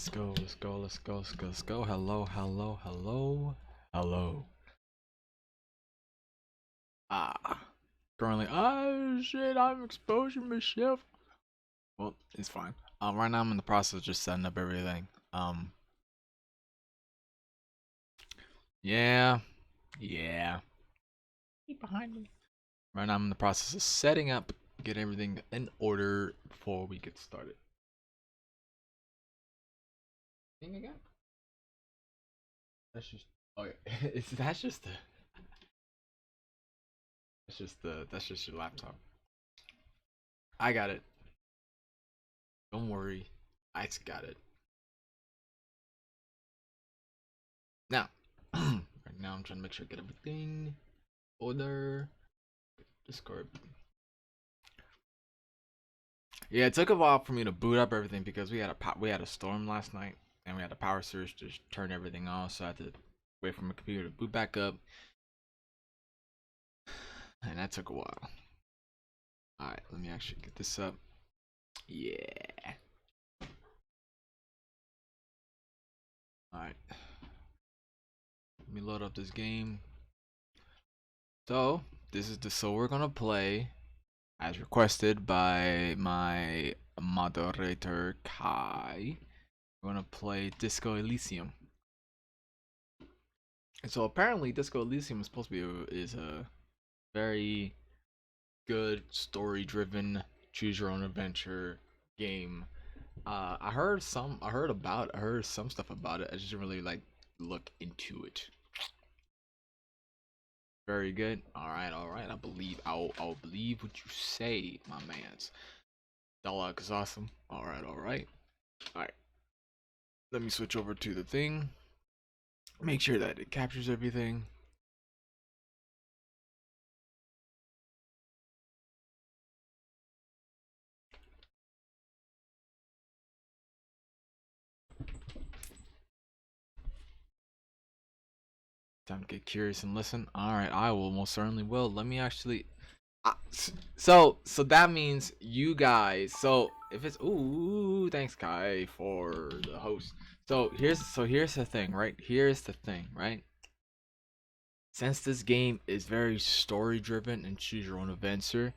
Let's go, let's go, let's go, let's go, let's go. Hello, hello, hello, hello. Ah, currently, shit, I'm exposing myself. Well, it's fine. Right now I'm in the process of just setting up everything. Yeah, yeah. Keep behind me. Right now I'm in the process of setting up, get everything in order before we get started. Thing again? That's just. Oh yeah, that's just the. That's just your laptop. I got it. Don't worry. I got it. Now, right now I'm trying to make sure I get everything order. Discord. Yeah, it took a while for me to boot up everything because we had a storm last night and we had a power surge to turn everything off. So I had to wait for my computer to boot back up, and that took a while. All right, let me actually get this up. Yeah. All right. Let me load up this game. So we're gonna play as requested by my moderator Kai. We're gonna play Disco Elysium. And so apparently Disco Elysium is supposed to be is a very good story-driven choose your own adventure game. I heard some stuff about it. I just didn't really like look into it. Very good. All right, all right. I'll believe what you say, my man's. Dialogue is awesome. All right, all right. All right. Let me switch over to the thing. Make sure that it captures everything. Time to get curious and listen. All right, I will most certainly will. Let me actually. So that means you guys. So if it's thanks Kai for the host. Here's the thing, right? Here's the thing, right? Since this game is very story driven and choose your own adventure,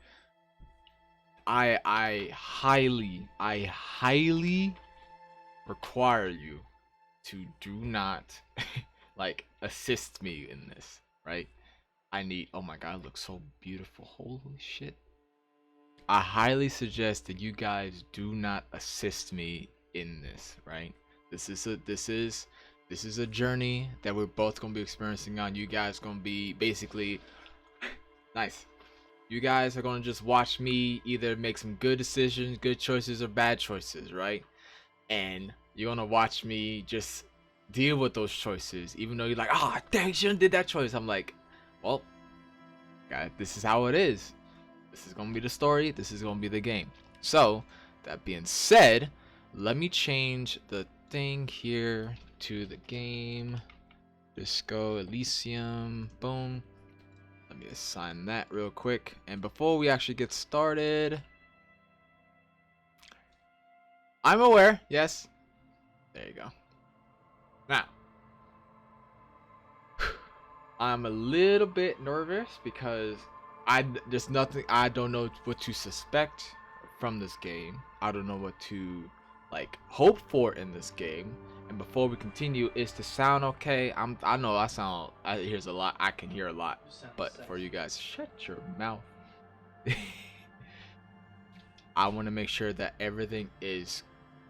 I highly require you to do not like assist me in this, right? I need. Oh my god, it looks so beautiful. Holy shit. I highly suggest that you guys do not assist me in this, right? This is a journey that we're both gonna be experiencing on. You guys gonna be basically nice. You guys are gonna just watch me either make some good decisions, good choices, or bad choices, right? And you're gonna watch me just deal with those choices, even though you're like, oh dang, shouldn't did that choice. I'm like, well, guys, this is how it is. This is gonna be the story. This is gonna be the game. So, that being said, let me change the thing here to the game. Disco Elysium. Boom. Let me assign that real quick. And before we actually get started, I'm aware. Yes. There you go. Now, I'm a little bit nervous because there's nothing. I don't know what to suspect from this game. I don't know what to like hope for in this game. And before we continue, is the sound okay? I know I hears a lot. I can hear a lot. But for you guys, shut your mouth. I want to make sure that everything is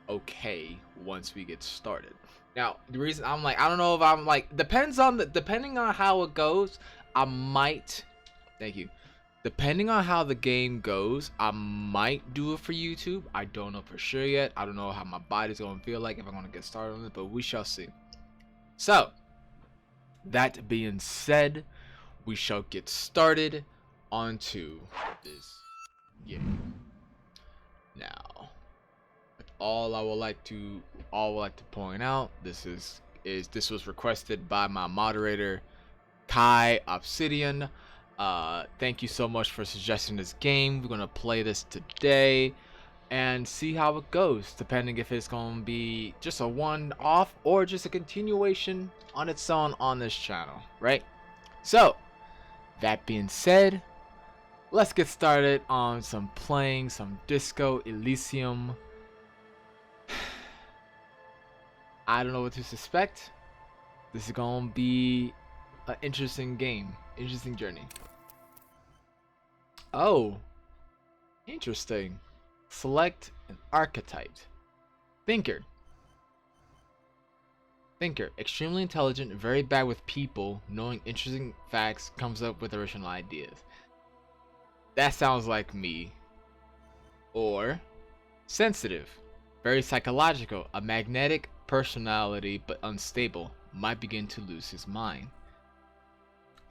okay once we get started. Now, the reason I'm like, I don't know if I'm like, depending on how it goes, I might, thank you. Depending on how the game goes, I might do it for YouTube. I don't know for sure yet. I don't know how my body's going to feel like if I'm going to get started on it, but we shall see. So, that being said, we shall get started onto this game. Now, all I would like to point out, this was requested by my moderator Kai Obsidian. Thank you so much for suggesting this game. We're gonna play this today. and see how it goes, depending if it's gonna be just a one-off or just a continuation on its own on this channel, right? So, that being said, let's get started on playing some Disco Elysium. I don't know what to suspect. This is gonna be an interesting game, interesting journey. Oh, interesting. Select an archetype. Thinker. Thinker. Extremely intelligent, very bad with people, knowing interesting facts, comes up with original ideas. That sounds like me. Or sensitive. Very psychological, a magnetic personality but unstable, might begin to lose his mind.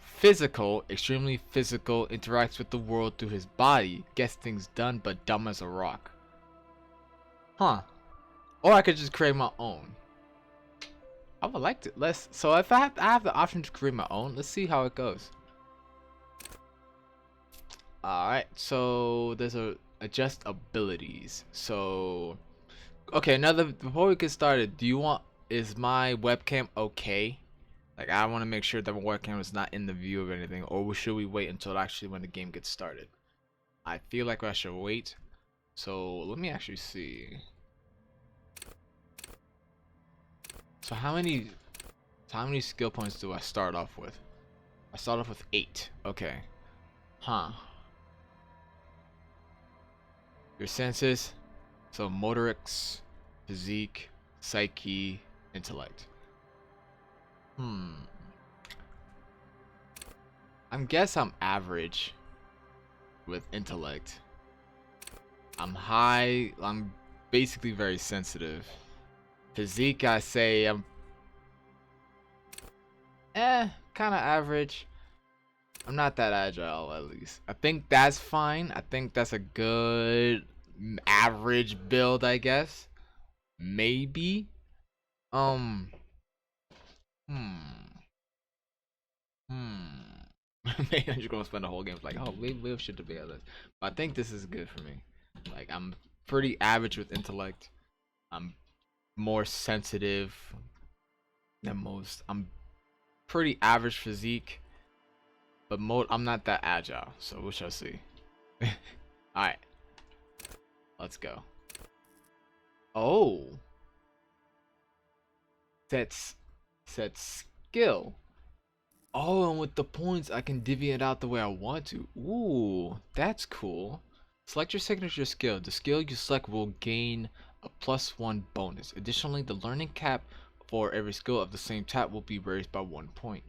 Physical, extremely physical, interacts with the world through his body, gets things done but dumb as a rock. Huh. Or I could just create my own. I would like to. So if I have the option to create my own, let's see how it goes. Alright, so there's a adjust abilities. So okay, before we get started, is my webcam okay? Like, I want to make sure that my webcam is not in the view of anything, or should we wait until actually when the game gets started? I feel like I should wait. So let me actually see. So how many skill points do I start off with? I start off with 8. Okay. Huh. Your senses. So motorics, physique, psyche, intellect. I'm average with intellect. I'm high. I'm basically very sensitive. Physique, I say I'm kind of average. I'm not that agile, at least. I think that's fine. I think that's a good average build, I guess. Maybe. Maybe I'm just gonna spend the whole game like, oh, we should be able to. But I think this is good for me. Like, I'm pretty average with intellect. I'm more sensitive than most. I'm pretty average physique, but I'm not that agile. So we shall see. All right, let's go. Oh, set skill. Oh, and with the points, I can divvy it out the way I want to. Ooh, that's cool. Select your signature skill. The skill you select will gain a +1 bonus. Additionally, the learning cap for every skill of the same type will be raised by 1 point.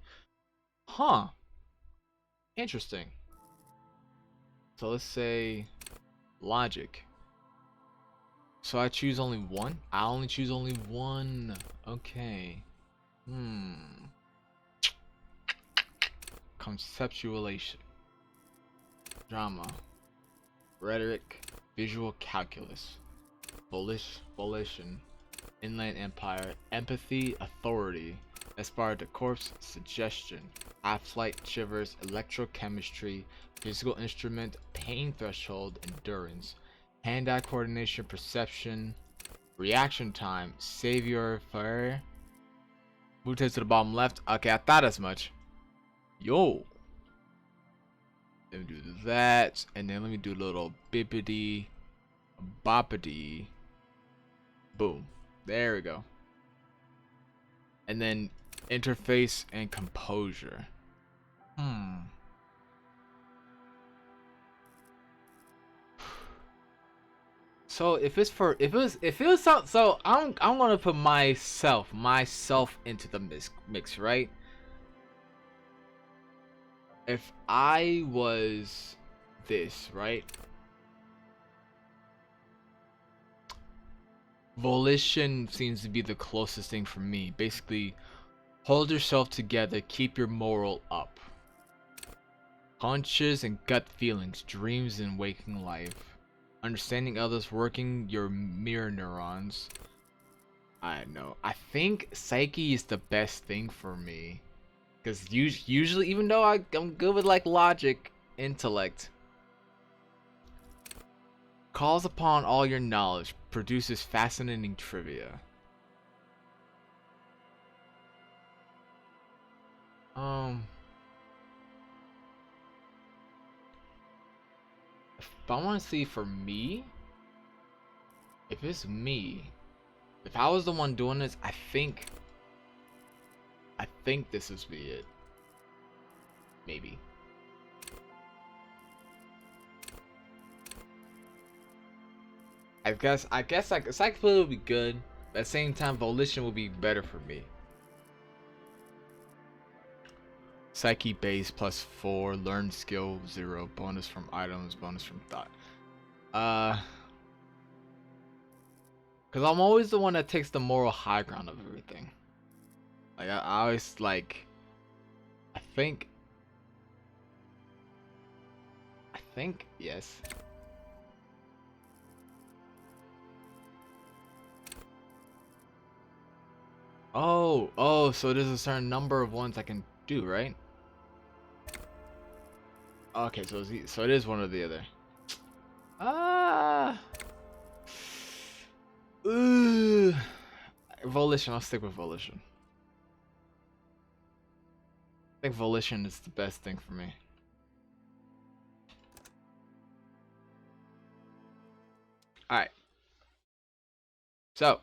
Huh. Interesting. So let's say logic. So I choose only one? I only choose only one. Okay. Conceptualization. Drama. Rhetoric. Visual calculus. Volition. Inland Empire. Empathy. Authority. Aspire to corpse. Suggestion. Half-light shivers. Electrochemistry. Physical instrument. Pain threshold. Endurance. Hand-eye coordination. Perception. Reaction time. Savior. Fire. Move to the bottom left. Okay, I thought as much. Yo. Let me do that. And then let me do a little bippity boppity. Boom. There we go. And then interface and composure. So if it was so I'm gonna put myself into the mix, right? If I was this, right? Volition seems to be the closest thing for me. Basically, hold yourself together, keep your moral up. Hunches and gut feelings, dreams and waking life. Understanding others, working your mirror neurons. I know. I think psyche is the best thing for me. Because usually, even though I'm good with like logic, intellect. Calls upon all your knowledge, produces fascinating trivia. If I want to see for me, if it's me, if I was the one doing this, I think this would be it. Maybe. I guess like Psychobilly would be good. At the same time, Volition would be better for me. Psyche base +4, learn skill 0, bonus from items, bonus from thought. Cause I'm always the one that takes the moral high ground of everything. Like I always like. I think yes. Oh, so there's a certain number of ones I can do, right? Okay, so it is one or the other. Volition. I'll stick with Volition. I think Volition is the best thing for me. Alright. So,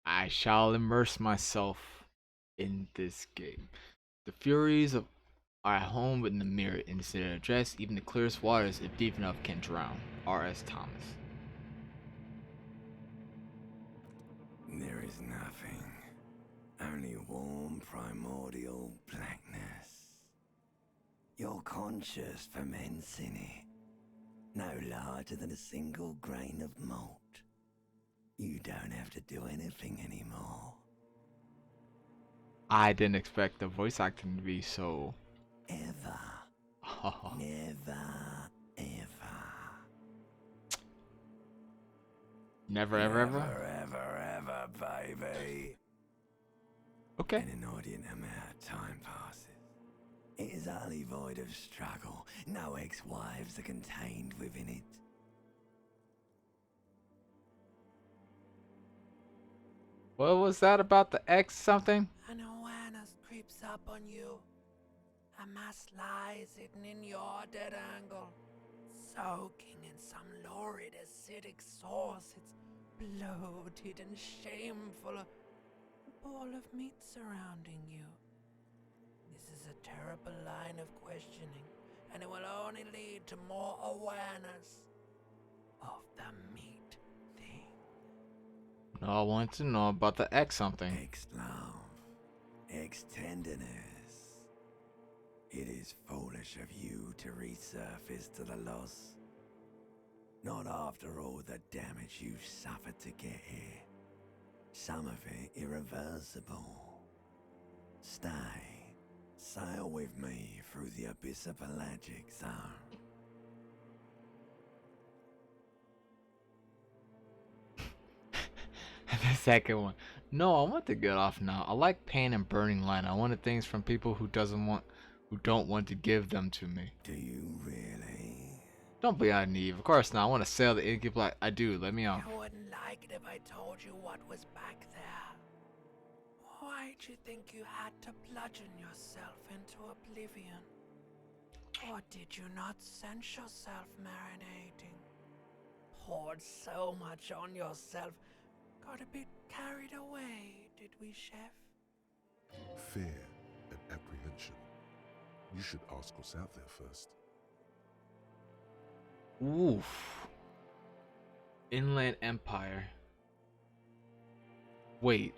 I shall immerse myself in this game. The furies of are at home in the mirror instead of address. Even the clearest waters, if deep enough, can drown. R.S. Thomas. There is nothing. Only warm primordial blackness. Your conscious ferments in it. No larger than a single grain of malt. You don't have to do anything anymore. I didn't expect the voice acting to be so... Ever. Never, ever. Never, ever? Ever, baby. Okay. An inordinate amount of time passes. It is utterly void of struggle. No ex-wives are contained within it. What was that about the X something? An awareness creeps up on you. A mass lies hidden in your dead angle, soaking in some lurid acidic sauce. It's bloated and shameful. A ball of meat surrounding you. This is a terrible line of questioning, and it will only lead to more awareness of the meat thing. No, I want to know about the X something. Ex-love. Ex-tenderness. It is foolish of you to resurface to the loss. Not after all the damage you've suffered to get here. Some of it irreversible. Stay. Sail with me through the abyss of pelagic zone. The second one. No, I want to get off now. I like pain and burning line. I wanted things from people who don't want to give them to me. Do you really? Don't be naive. Of course not. I want to sell the Inky Black. I do. Let me off. You wouldn't like it if I told you what was back there. Why'd you think you had to bludgeon yourself into oblivion? Or did you not sense yourself marinating? Poured so much on yourself. Got a bit carried away, did we, Chef? Fear and apprehension. You should ask what's out there first. Oof. Inland Empire. Wait.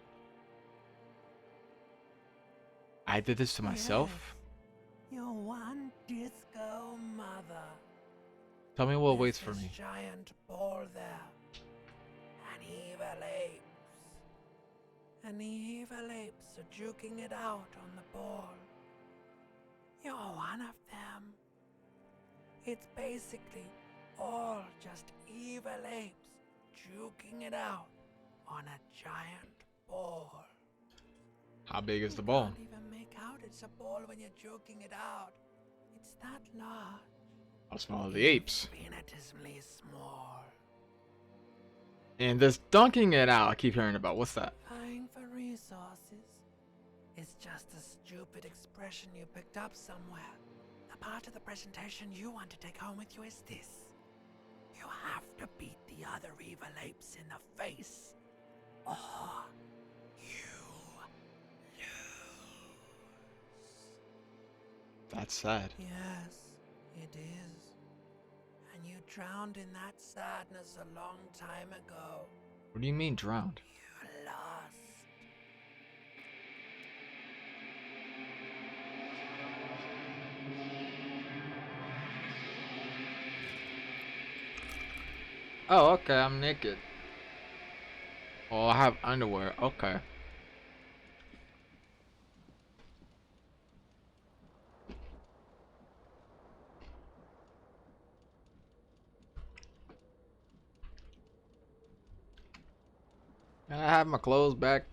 I did this to myself? Yes, your one disco mother. Tell me what waits for This me. Giant ball there. And evil apes. And the evil apes are juking it out on the ball. You're one of them. It's basically all just evil apes juking it out on a giant ball. How big is the ball? You can't even make out it's a ball when you're joking it out. It's that large. I'll swallow the apes. Infinitesimally small. And this dunking it out, I keep hearing about. What's that? Vying for resources. It's just a stupid expression you picked up somewhere. The part of the presentation you want to take home with you is this. You have to beat the other evil apes in the face, or you lose. That's sad. Yes, it is. And you drowned in that sadness a long time ago. What do you mean drowned? You lost. Oh, okay, I'm naked. Oh, I have underwear. Okay. Can I have my clothes back?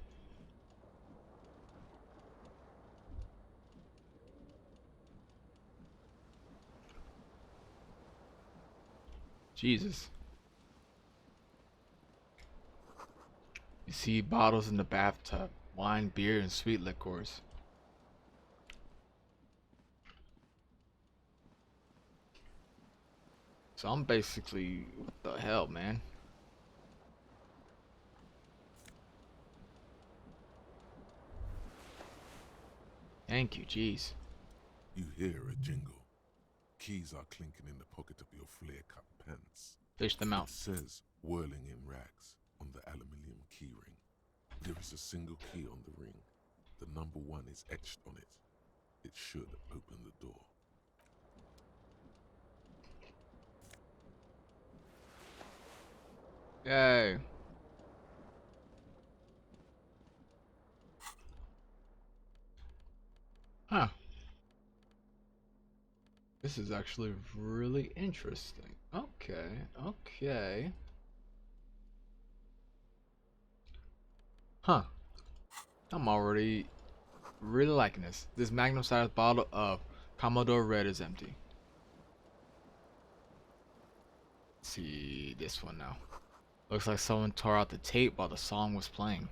Jesus. You see bottles in the bathtub. Wine, beer, and sweet liquors. So I'm basically... What the hell, man? Thank you, jeez. You hear a jingle. Keys are clinking in the pocket of your flare-cut pants. Fish them out. It says, whirling in rags, on the aluminium key ring. There is a single key on the ring. The number 1 is etched on it. It should open the door. Yay. Huh. This is actually really interesting. Okay, okay. Huh. I'm already really liking this. This magnum-sized bottle of Commodore Red is empty. Let's see this one now. Looks like someone tore out the tape while the song was playing.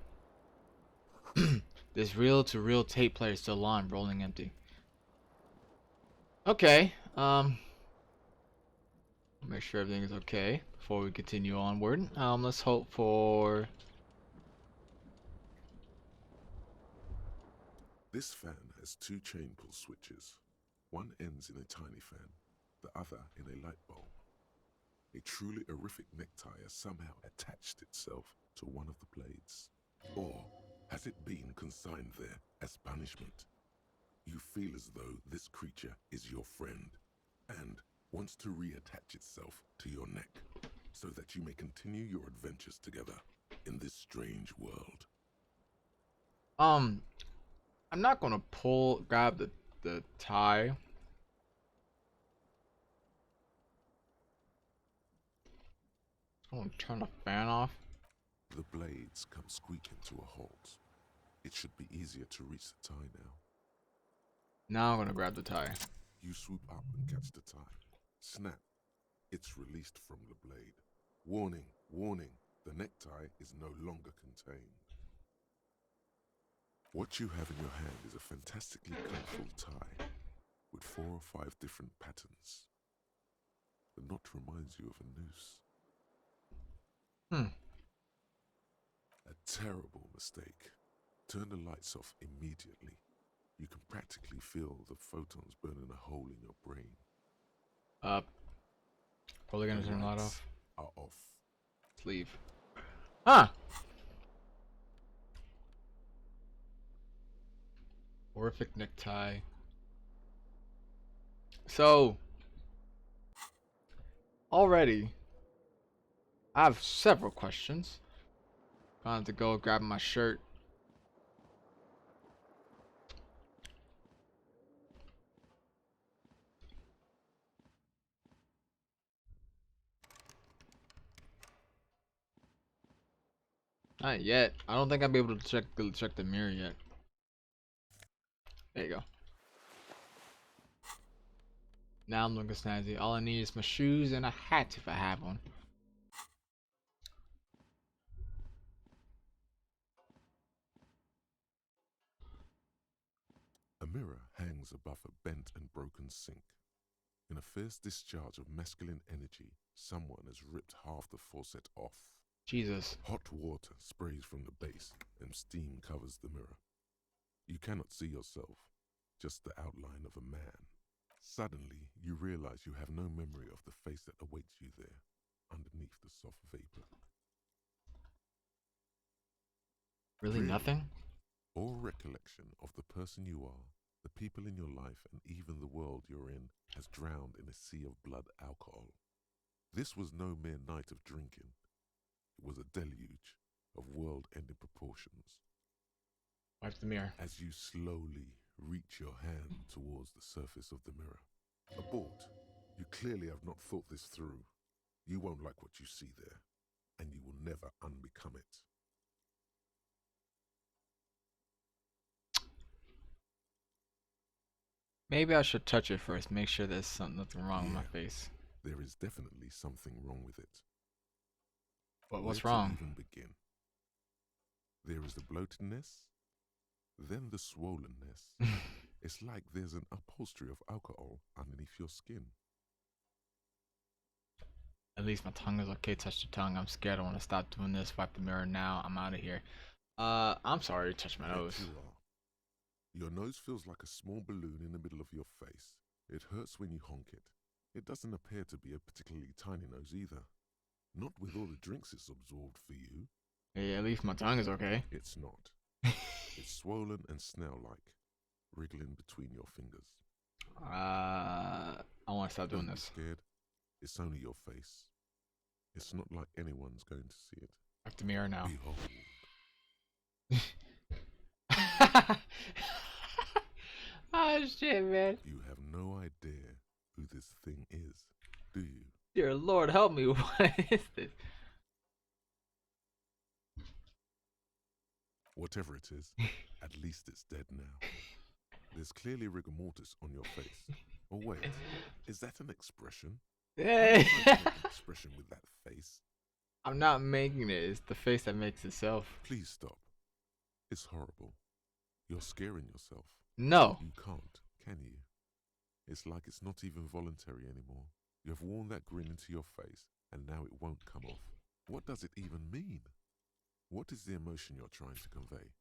This reel-to-reel tape player is still on, rolling empty. Okay, make sure everything is okay before we continue onward. Let's hope for... This fan has 2 chain pull switches. One ends in a tiny fan, the other in a light bulb. A truly horrific necktie has somehow attached itself to one of the blades. Or has it been consigned there as punishment? You feel as though this creature is your friend and wants to reattach itself to your neck so that you may continue your adventures together in this strange world. I'm not gonna grab the tie. I'm gonna turn the fan off. The blades come squeaking to a halt. It should be easier to reach the tie now. Now I'm gonna grab the tie. You swoop up and catch the tie. Snap. It's released from the blade. Warning, warning, the necktie is no longer contained. What you have in your hand is a fantastically colorful tie with 4 or 5 different patterns. The knot reminds you of a noose. A terrible mistake. Turn the lights off immediately. You can practically feel the photons burning a hole in your brain. Probably gonna The turn the light lights off. are off. Let's leave. Huh. Horrific necktie. So already I have several questions. I have to go grab my shirt. Not yet. I don't think I'll be able to check the mirror yet. There you go. Now I'm looking snazzy. All I need is my shoes and a hat if I have one. A mirror hangs above a bent and broken sink. In a fierce discharge of masculine energy, someone has ripped half the faucet off. Jesus. Hot water sprays from the base and steam covers the mirror. You cannot see yourself, just the outline of a man. Suddenly, you realize you have no memory of the face that awaits you there, underneath the soft vapor. Really nothing? All recollection of the person you are, the people in your life, and even the world you're in has drowned in a sea of blood alcohol. This was no mere night of drinking. It was a deluge of world-ending proportions. Wipe the mirror. As you slowly reach your hand towards the surface of the mirror. Abort. You clearly have not thought this through. You won't like what you see there, and you will never unbecome it. Maybe I should touch it first, make sure there's nothing wrong with my face. There is definitely something wrong with it. What's Where to wrong? even begin? There is the bloatedness, then the swollenness. It's like there's an upholstery of alcohol underneath your skin. At least my tongue is okay. Touch the tongue. I'm scared. I want to stop doing this. Wipe the mirror now. I'm out of here. I'm sorry. Touch my nose. Yes, you are. Your nose feels like a small balloon in the middle of your face. It hurts when you honk it. It doesn't appear to be a particularly tiny nose either. Not with all the drinks it's absorbed for you. Hey, at least my tongue is okay. It's not. It's swollen and snail-like, wriggling between your fingers. I want to stop doing Don't be this. scared. It's only your face. It's not like anyone's going to see it. Wipe the mirror now. Behold. Oh shit, man. You have no idea who this thing is, do you? Dear Lord, help me. What is this? Whatever it is, at least it's dead now. There's clearly rigor mortis on your face. Oh wait, is that an expression? Hey. How do you make an expression with that face? I'm not making it. It's the face that makes itself. Please stop. It's horrible. You're scaring yourself. No. You can't, can you? It's like it's not even voluntary anymore. You have worn that grin into your face, and now it won't come off. What does it even mean? What is the emotion you're trying to convey?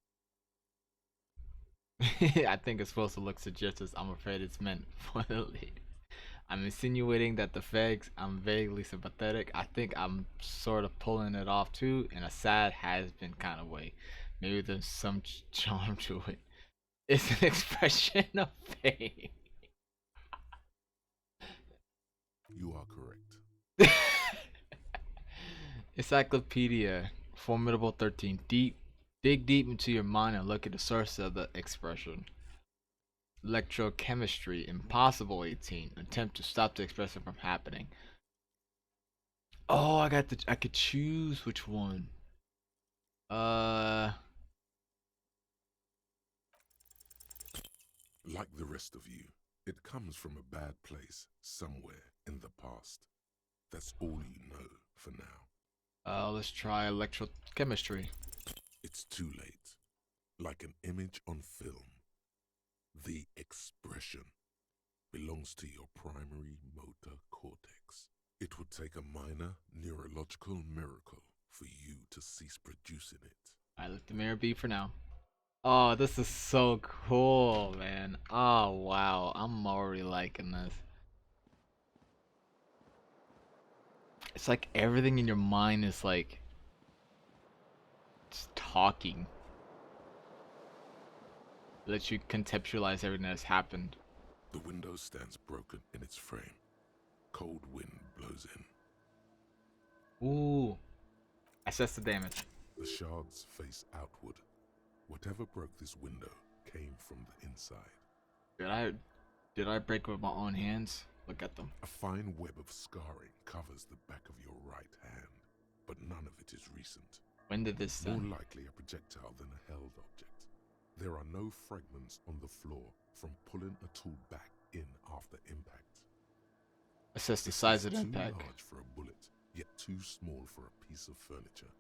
I think it's supposed to look suggestive. I'm afraid it's meant for the ladies. I'm insinuating that the fags, I'm vaguely sympathetic. I think I'm sort of pulling it off too in a sad has-been kind of way. Maybe there's some charm to it. It's an expression of pain. You are correct. Encyclopedia, Formidable 13. Dig deep into your mind and look at the source of the expression. Electrochemistry, Impossible 18. Attempt to stop the expression from happening. Oh, I could choose which one. Like the rest of you, it comes from a bad place somewhere in the past. That's all you know for now. Let's try electrochemistry. It's too late. Like an image on film. The expression belongs to your primary motor cortex. It would take a minor neurological miracle for you to cease producing it. I let the mirror be for now. Oh, this is so cool, man. Oh, wow. I'm already liking this. It's like everything in your mind is like just talking. It lets you conceptualize everything that's happened. The window stands broken in its frame. Cold wind blows in. Ooh. Assess the damage. The shards face outward. Whatever broke this window came from the inside. Did I break with my own hands? Look at them. A fine web of scarring covers the back of your right hand, but none of it is recent. When did this More done? likely a projectile than a held object. There are no fragments on the floor from pulling a tool back in after impact. Assess the This size is of the too impact. large for a bullet, yet too small for a piece of furniture.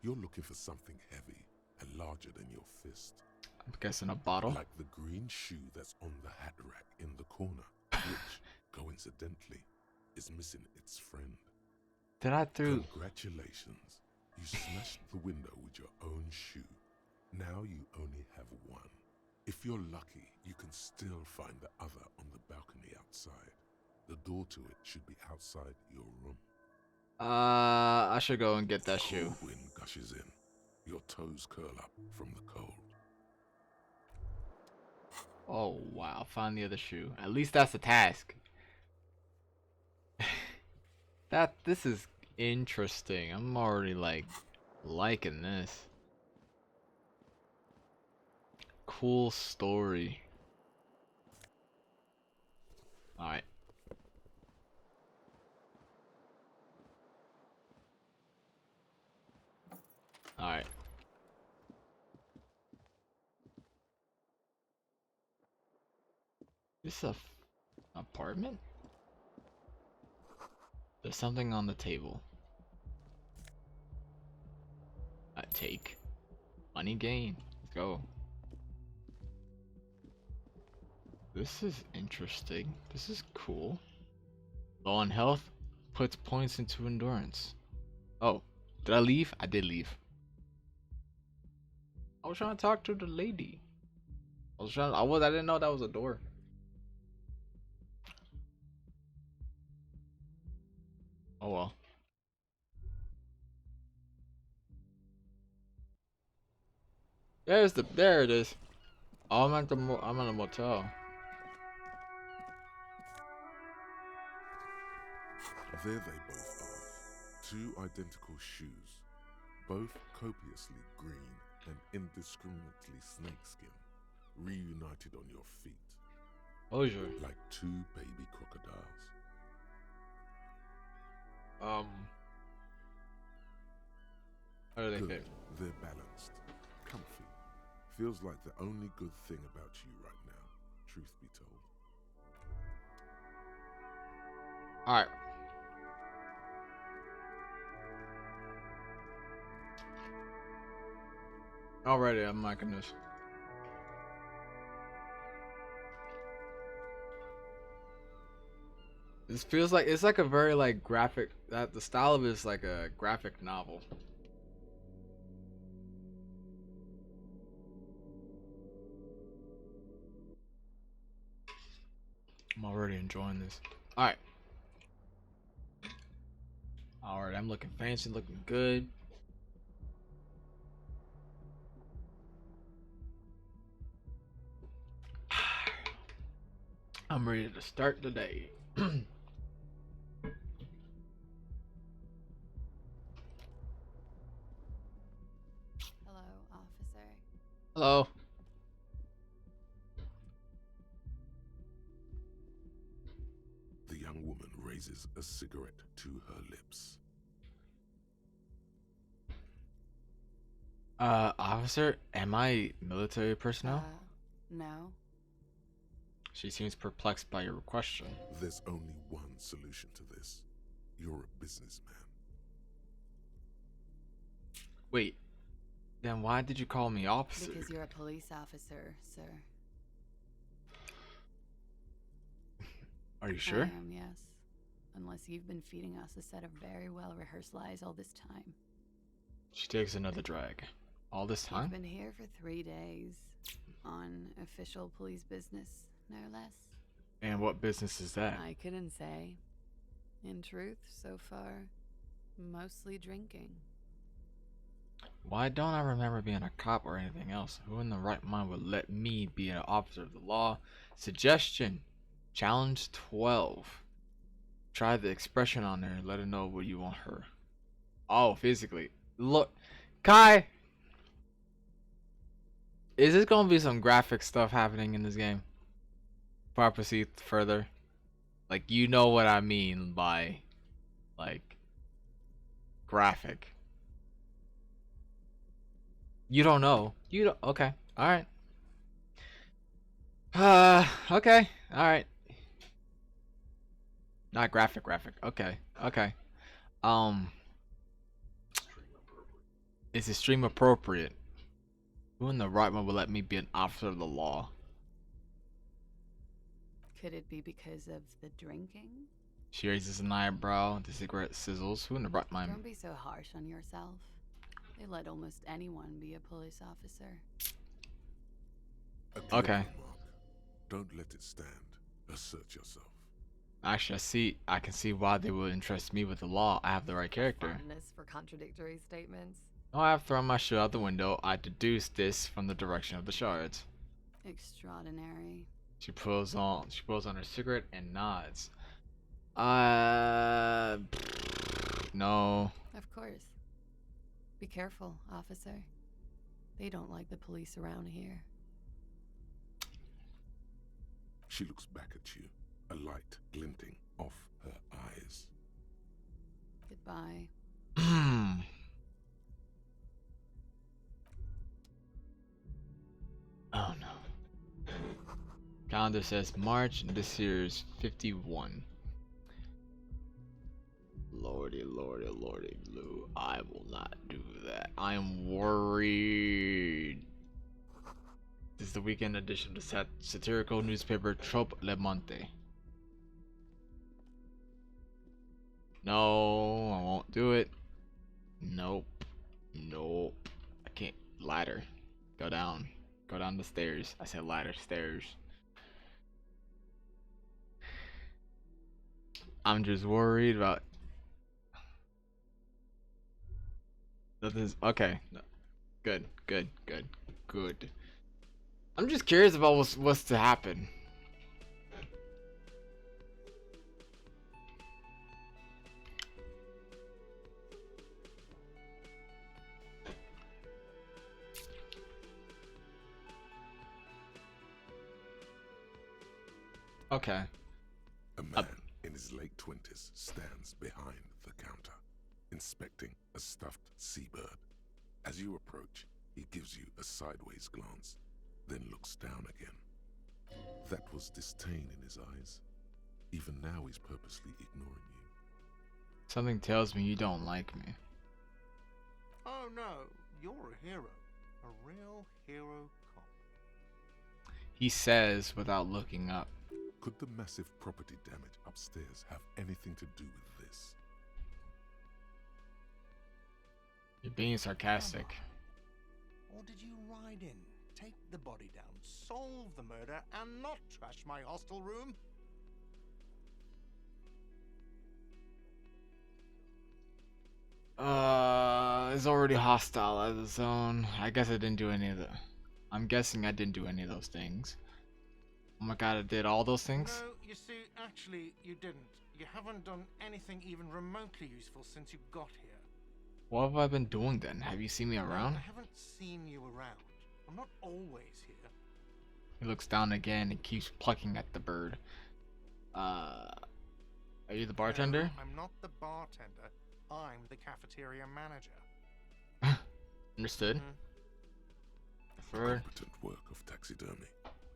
You're looking for something heavy and larger than your fist. I'm guessing a bottle. Like the green shoe that's on the hat rack in the corner, which, coincidentally, is missing its friend. Did I threw? Congratulations. You smashed the window with your own shoe. Now you only have one. If you're lucky, you can still find the other on the balcony outside. The door to it should be outside your room. I should go and get that shoe. Cold wind gushes in. Your toes curl up from the cold. Oh wow, find the other shoe. At least that's a task. This is interesting. I'm already like liking this. Cool story. Alright. Alright. This a apartment? There's something on the table. I take. Money gain. Let's go. This is interesting. This is cool. Low on health. Puts points into endurance. Oh. Did I leave? I did leave. I was trying to talk to the lady. I didn't know that was a door. Oh well. There it is. Oh, I'm at a motel. There they both are. Two identical shoes, both copiously green and indiscriminately snakeskin, reunited on your feet. Oh, sure. Like two baby crocodiles. How do they Good. fit? They're balanced. Comfy. Feels like the only good thing about you right now, truth be told. Alright. Alrighty, I'm liking this. This feels like it's like a very like graphic. That the style of it is like a graphic novel. I'm already enjoying this. Alright. Alright, I'm looking fancy, looking good. I'm ready to start the day. Hello, officer. Hello. The young woman raises a cigarette to her lips. Officer, am I military personnel? No. She seems perplexed by your question. There's only one solution to this. You're a businessman. Wait, then why did you call me officer? Because you're a police officer, sir. Are you sure? I am, yes. Unless you've been feeding us a set of very well-rehearsed lies all this time. She takes another drag. All this You've time? been here for 3 days. On official police business, no less. And what business is that? I couldn't say. In truth, so far, mostly drinking. Why don't I remember being a cop or anything else? Who in the right mind would let me be an officer of the law? Suggestion. Challenge 12. Try the expression on there and let her know what you want her. Oh, physically. Look. Kai! Is this gonna be some graphic stuff happening in this game? Before I proceed further. Like, you know what I mean by, like, graphic. You don't know. You don't. Okay. All right. Okay. All right. Not graphic, graphic. Okay, okay. Um, is the stream appropriate? Who in the right mind will let me be an officer of the law? Could it be because of the drinking? She raises an eyebrow. The cigarette sizzles. Who in the right mind? Don't be so harsh on yourself. They let almost anyone be a police officer. A Okay. clever remark. Don't let it stand. Assert yourself. Actually, I can see why they would entrust me with the law. I have the right character. Fondness for contradictory statements. No, I have thrown my shoe out the window. I deduced this from the direction of the shards. Extraordinary. She pulls on her cigarette and nods. No. Of course. Be careful, officer. They don't like the police around here. She looks back at you, a light glinting off her eyes. Goodbye. Oh no. Calendar says March, and this year is 51. Lordy, lordy, lordy, Lou. I will not do that. I am worried. This is the weekend edition of the satirical newspaper Trope Le Monte. No, I won't do it. Nope. Nope. I can't. Ladder. Go down. Go down the stairs. I said ladder, stairs. I'm just worried about. Nothing's okay. No. Good, good, good, good. I'm just curious about what's to happen. Okay. A man in his late 20s stands behind the counter, inspecting a stuffed seabird. As you approach, he gives you a sideways glance, then looks down again. That was disdain in his eyes. Even now he's purposely ignoring you. Something tells me you don't like me. Oh no, you're a hero. A real hero cop. He says without looking up. Could the massive property damage upstairs have anything to do with this? You're being sarcastic. Or did you ride in, take the body down, solve the murder, and not trash my hostel room? It's already hostile as a zone. I guess I didn't do any of the. I'm guessing I didn't do any of those things. Oh my god, I did all those things? No, you see, actually, you didn't. You haven't done anything even remotely useful since you got here. What have I been doing then? Have you seen me around? I haven't seen you around. I'm not always here. He looks down again and keeps plucking at the bird. Are you the bartender? No, I'm not the bartender. I'm the cafeteria manager. Understood. The For competent work of taxidermy.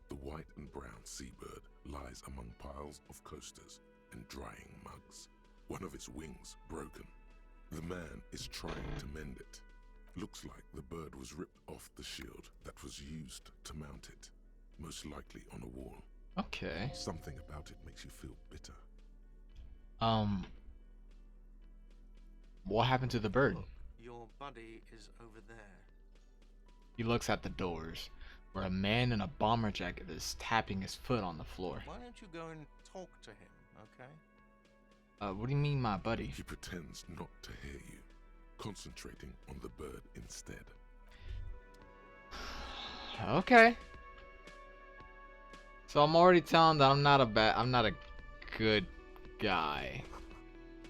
The white and brown seabird lies among piles of coasters and drying mugs. One of its wings broken. The man is trying to mend it. Looks like the bird was ripped off the shield that was used to mount it. Most likely on a wall. okay. Something about it makes you feel bitter. What happened to the bird? Your buddy is over there. He looks at the doors, where a man in a bomber jacket is tapping his foot on the floor. Why don't you go and talk to him, okay? What do you mean, my buddy? He pretends not to hear you, concentrating on the bird instead. Okay. So I'm already telling that I'm not a good guy.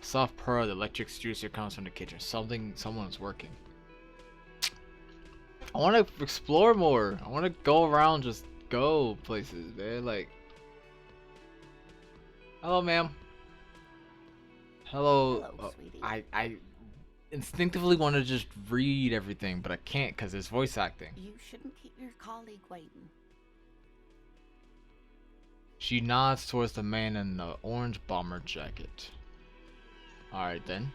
Soft purr, the electric juicer comes from the kitchen. Someone's working. I want to explore more. I want to go around, just go places, man. Like, hello, ma'am. Hello. Hello, sweetie. I instinctively want to just read everything, but I can't because it's voice acting. You shouldn't keep your colleague waiting. She nods towards the man in the orange bomber jacket. Alright then.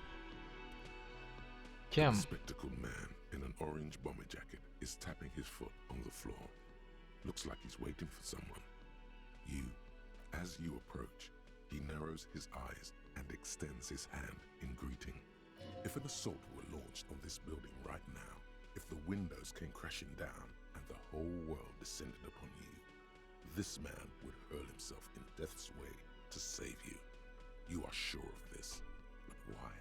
A Kim. spectacled man in an orange bomber jacket is tapping his foot on the floor. Looks like he's waiting for someone. As you approach, he narrows his eyes and extends his hand in greeting. If an assault were launched on this building right now, if the windows came crashing down and the whole world descended upon you, this man would hurl himself in death's way to save you. You are sure of this, but why?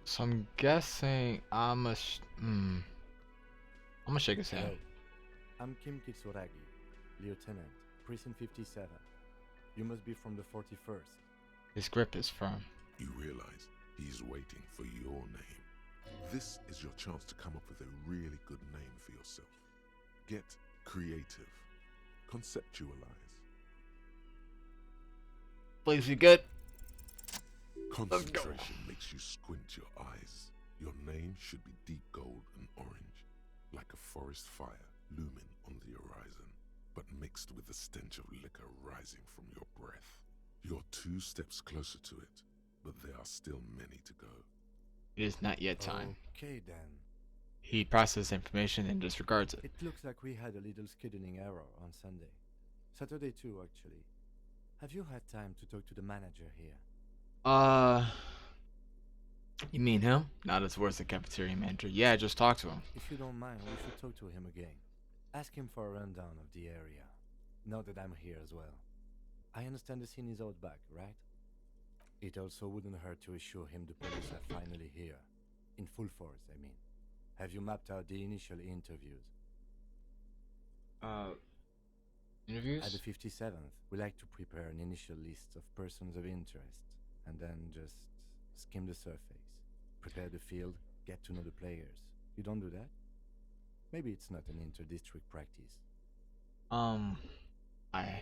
So I'm guessing I'm gonna shake his hand. Hello. I'm Kim Kitsuragi, Lieutenant, Precinct 57. You must be from the 41st. His grip is firm. You realize he's waiting for your name. This is your chance to come up with a really good name for yourself. Get creative. Conceptualize. Please be good. Concentration makes you squint your eyes. Your name should be deep gold and orange, like a forest fire looming on the horizon, but mixed with the stench of liquor rising from your breath. You're 2 steps closer to it, but there are still many to go. It is not yet time. Okay then. He processes information and disregards it. It looks like we had a little scheduling error on Sunday. Saturday too, actually. Have you had time to talk to the manager here? You mean him? Not as worse the cafeteria manager. Yeah, just talk to him. If you don't mind, we should talk to him again. Ask him for a rundown of the area. Now that I'm here as well. I understand the scene is out back, right? It also wouldn't hurt to assure him the police are finally here. In full force, I mean. Have you mapped out the initial interviews? Interviews? At the 57th, we like to prepare an initial list of persons of interest, and then just skim the surface. Prepare the field, get to know the players. You don't do that? Maybe it's not an inter-district practice. I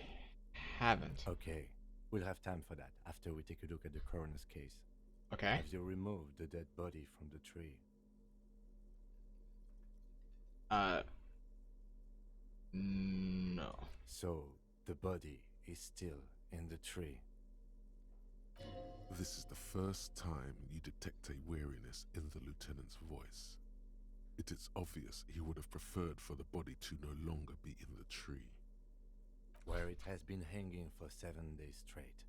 haven't. Okay, we'll have time for that after we take a look at the coroner's case. Okay. Have you removed the dead body from the tree? No. So, the body is still in the tree. This is the first time you detect a weariness in the lieutenant's voice. It is obvious he would have preferred for the body to no longer be in the tree. Where it has been hanging for 7 days straight.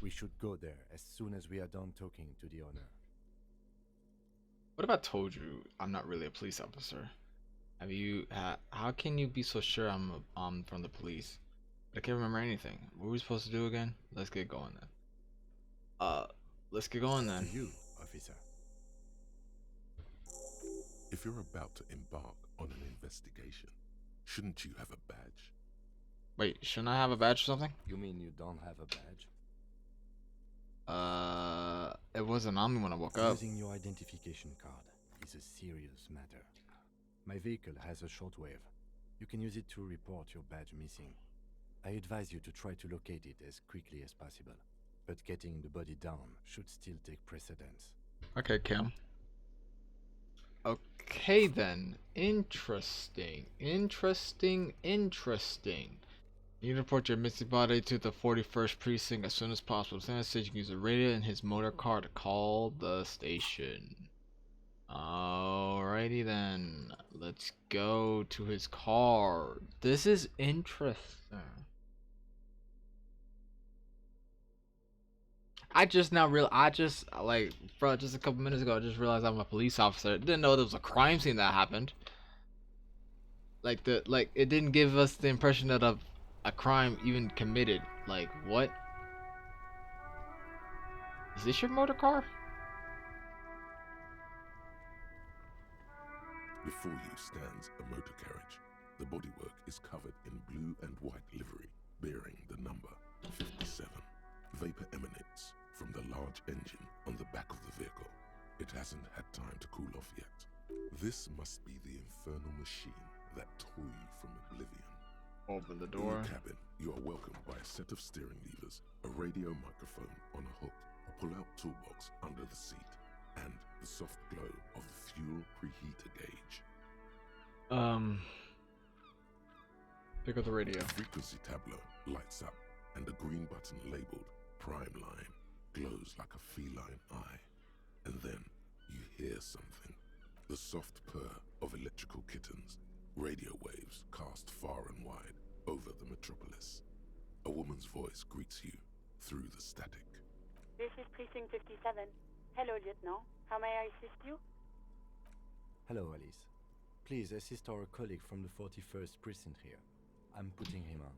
We should go there as soon as we are done talking to the owner. What if I told you I'm not really a police officer? Have you? How can you be so sure I'm from the police? I can't remember anything. What were we supposed to do again? Let's get going then. Let's get going then. To you, officer. If you're about to embark on an investigation, shouldn't you have a badge? Wait, shouldn't I have a badge or something? You mean you don't have a badge? It wasn't on me when I woke up. Using your identification card is a serious matter. My vehicle has a shortwave. You can use it to report your badge missing. I advise you to try to locate it as quickly as possible. But getting the body down should still take precedence. Okay, Kim. Okay then. Interesting. You need to report your missing body to the 41st precinct as soon as possible. Lieutenant says you can use a radio in his motor car to call the station. Alrighty then. Let's go to his car. This is interesting. I just a couple minutes ago I just realized I'm a police officer. Didn't know there was a crime scene that happened. It didn't give us the impression that a crime even committed. Like, what? Is this your motor car? Before you stands a motor carriage. The bodywork is covered in blue and white livery, bearing the number 57. Vapor emanates from the large engine on the back of the vehicle. It hasn't had time to cool off yet. This must be the infernal machine that tore you from oblivion. Open the In door. the cabin, you are welcomed by a set of steering levers, a radio microphone on a hook, a pull-out toolbox under the seat, and the soft glow of the fuel preheater gauge. Pick up the radio. The frequency tableau lights up, and the green button labeled Prime Line glows like a feline eye. And then you hear something. The soft purr of electrical kittens. Radio waves cast far and wide over the metropolis. A woman's voice greets you through the static. This is Precinct 57. Hello, Lieutenant. How may I assist you? Hello, Alice. Please assist our colleague from the 41st precinct here. I'm putting him on.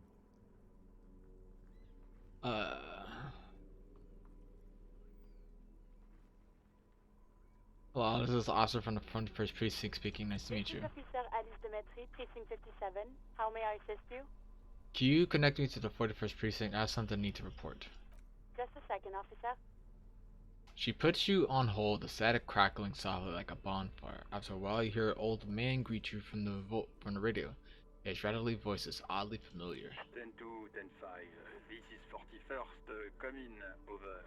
Hello, this is Officer from the 41st Precinct speaking. Nice to meet This you. is Officer Alice Demetri, Precinct 57. How may I assist you? Can you connect me to the 41st Precinct? I have something I need to report. Just a second, officer. She puts you on hold, the static crackling softly like a bonfire. After a while, you hear an old man greet you from the radio. His rattly voice is oddly familiar. 10-2, 10-5. This is 41st. Come in. Over.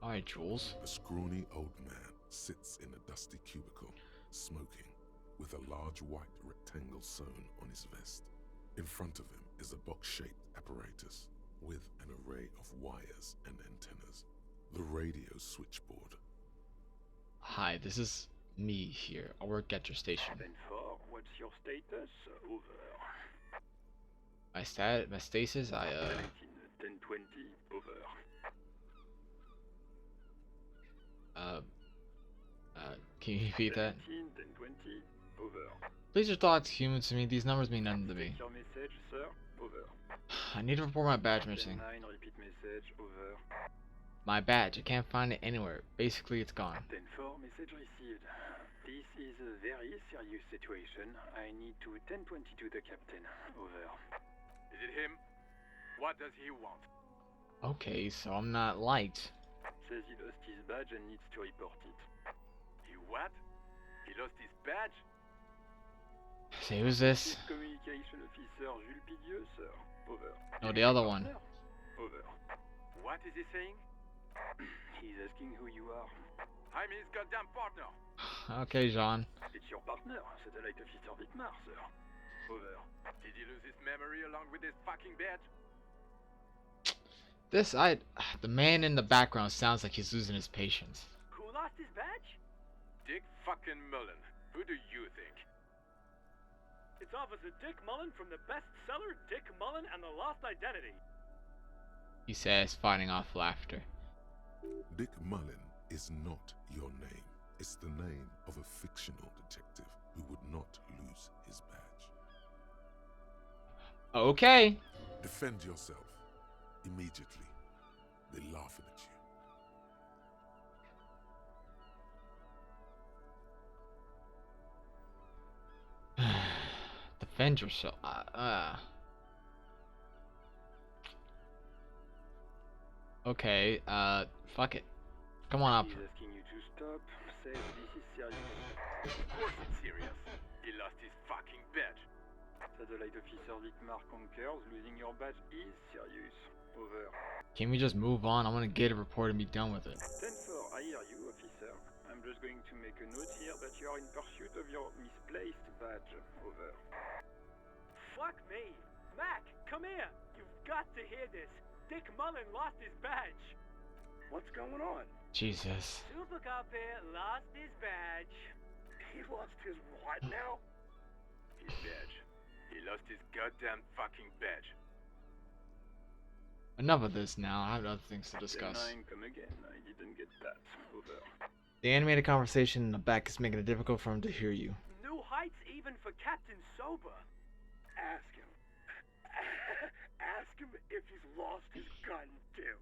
Alright, Jules. A scrawny old man sits in a dusty cubicle, smoking, with a large white rectangle sewn on his vest. In front of him is a box-shaped apparatus with an array of wires and antennas. The radio switchboard. Hi, this is me here. I work at your station. 10-4, what's your status? Over. My status, 10-20, over. Can you repeat that? 10-20, over. Please just talk to humans to me. These numbers mean nothing to me. Your message, sir. Over. I need to report my badge missing. 10-9, repeat message. Over. My badge, I can't find it anywhere. Basically, it's gone. 10-4, message received. This is a very serious situation. I need to 10-22 the captain. Over. Is it him? What does he want? Okay, so I'm not liked. Says he lost his badge and needs to report it. He what? He lost his badge? Say, who's this? Communication officer Jules Pidieux, sir. Over. No, the other one. Over. What is he saying? He's asking who you are. I'm his goddamn partner. Okay, Jean. It's your partner, Satellite Officer Wittmar, sir. Over. Did he lose his memory along with his fucking badge? The man in the background sounds like he's losing his patience. Who lost his badge? Dick fucking Mullen. Who do you think? It's Officer Dick Mullen from the bestseller Dick Mullen and the Lost Identity. He says, fighting off laughter. Dick Mullen is not your name. It's the name of a fictional detective who would not lose his badge. Okay. Defend yourself. Immediately. They're laughing at you. Defend yourself. Okay, fuck it. Come on up. He's asking you to stop. Says this is serious. Of course it's serious. He lost his fucking badge. Satellite Officer Wittmar concurs. Losing your badge is serious. Over. Can we just move on? I want to get a report and be done with it. 10-4, I hear you, officer. I'm just going to make a note here that you are in pursuit of your misplaced badge. Over. Fuck me. Mac, come here. You've got to hear this. Dick Mullen lost his badge. What's going on? Jesus. Super Cop here lost his badge. He lost his what now? His badge. He lost his goddamn fucking badge. Enough of this now. I have other things to discuss. 10-9, come again. I didn't get that. Over. The animated conversation in the back is making it difficult for him to hear you. New heights even for Captain Sober. Ask him. Ask him if he's lost his gun, too.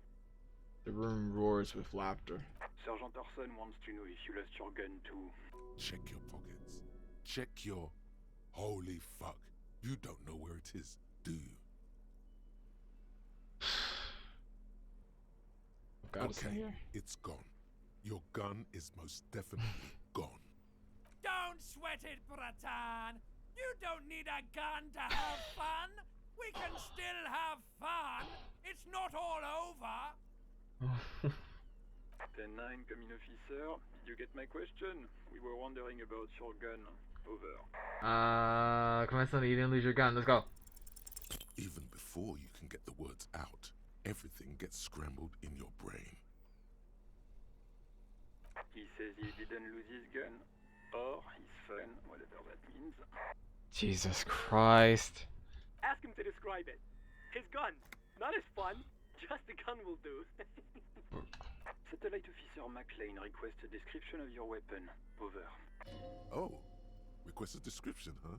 The room roars with laughter. Sergeant Orson wants to know if you lost your gun too. Check your pockets. Check your... Holy fuck. You don't know where it is, do you? I've got to stay here. It's gone. Your gun is most definitely gone. Don't sweat it, Bratan. You don't need a gun to have fun. We can still have fun. It's not all over. 10-9, coming officer. Did you get my question? We were wondering about your gun. Over. Come on, Sonny, you didn't lose your gun. Let's go. before you can get the words out, everything gets scrambled in your brain. He says he didn't lose his gun, or his phone, whatever that means. Jesus Christ. Ask him to describe it. His gun. Not his fun. Just the gun will do. Satellite Officer McLean requests a description of your weapon. Over. Oh, request a description, huh?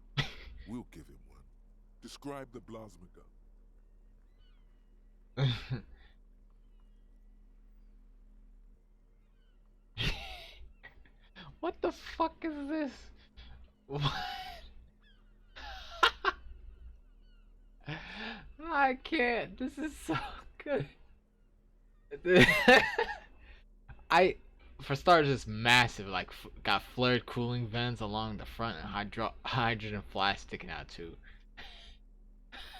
We'll give him one. Describe the plasma gun. What the fuck is this? What? I can't. This is so good. For starters, it's massive. Like, got flared cooling vents along the front and hydrogen flask sticking out too.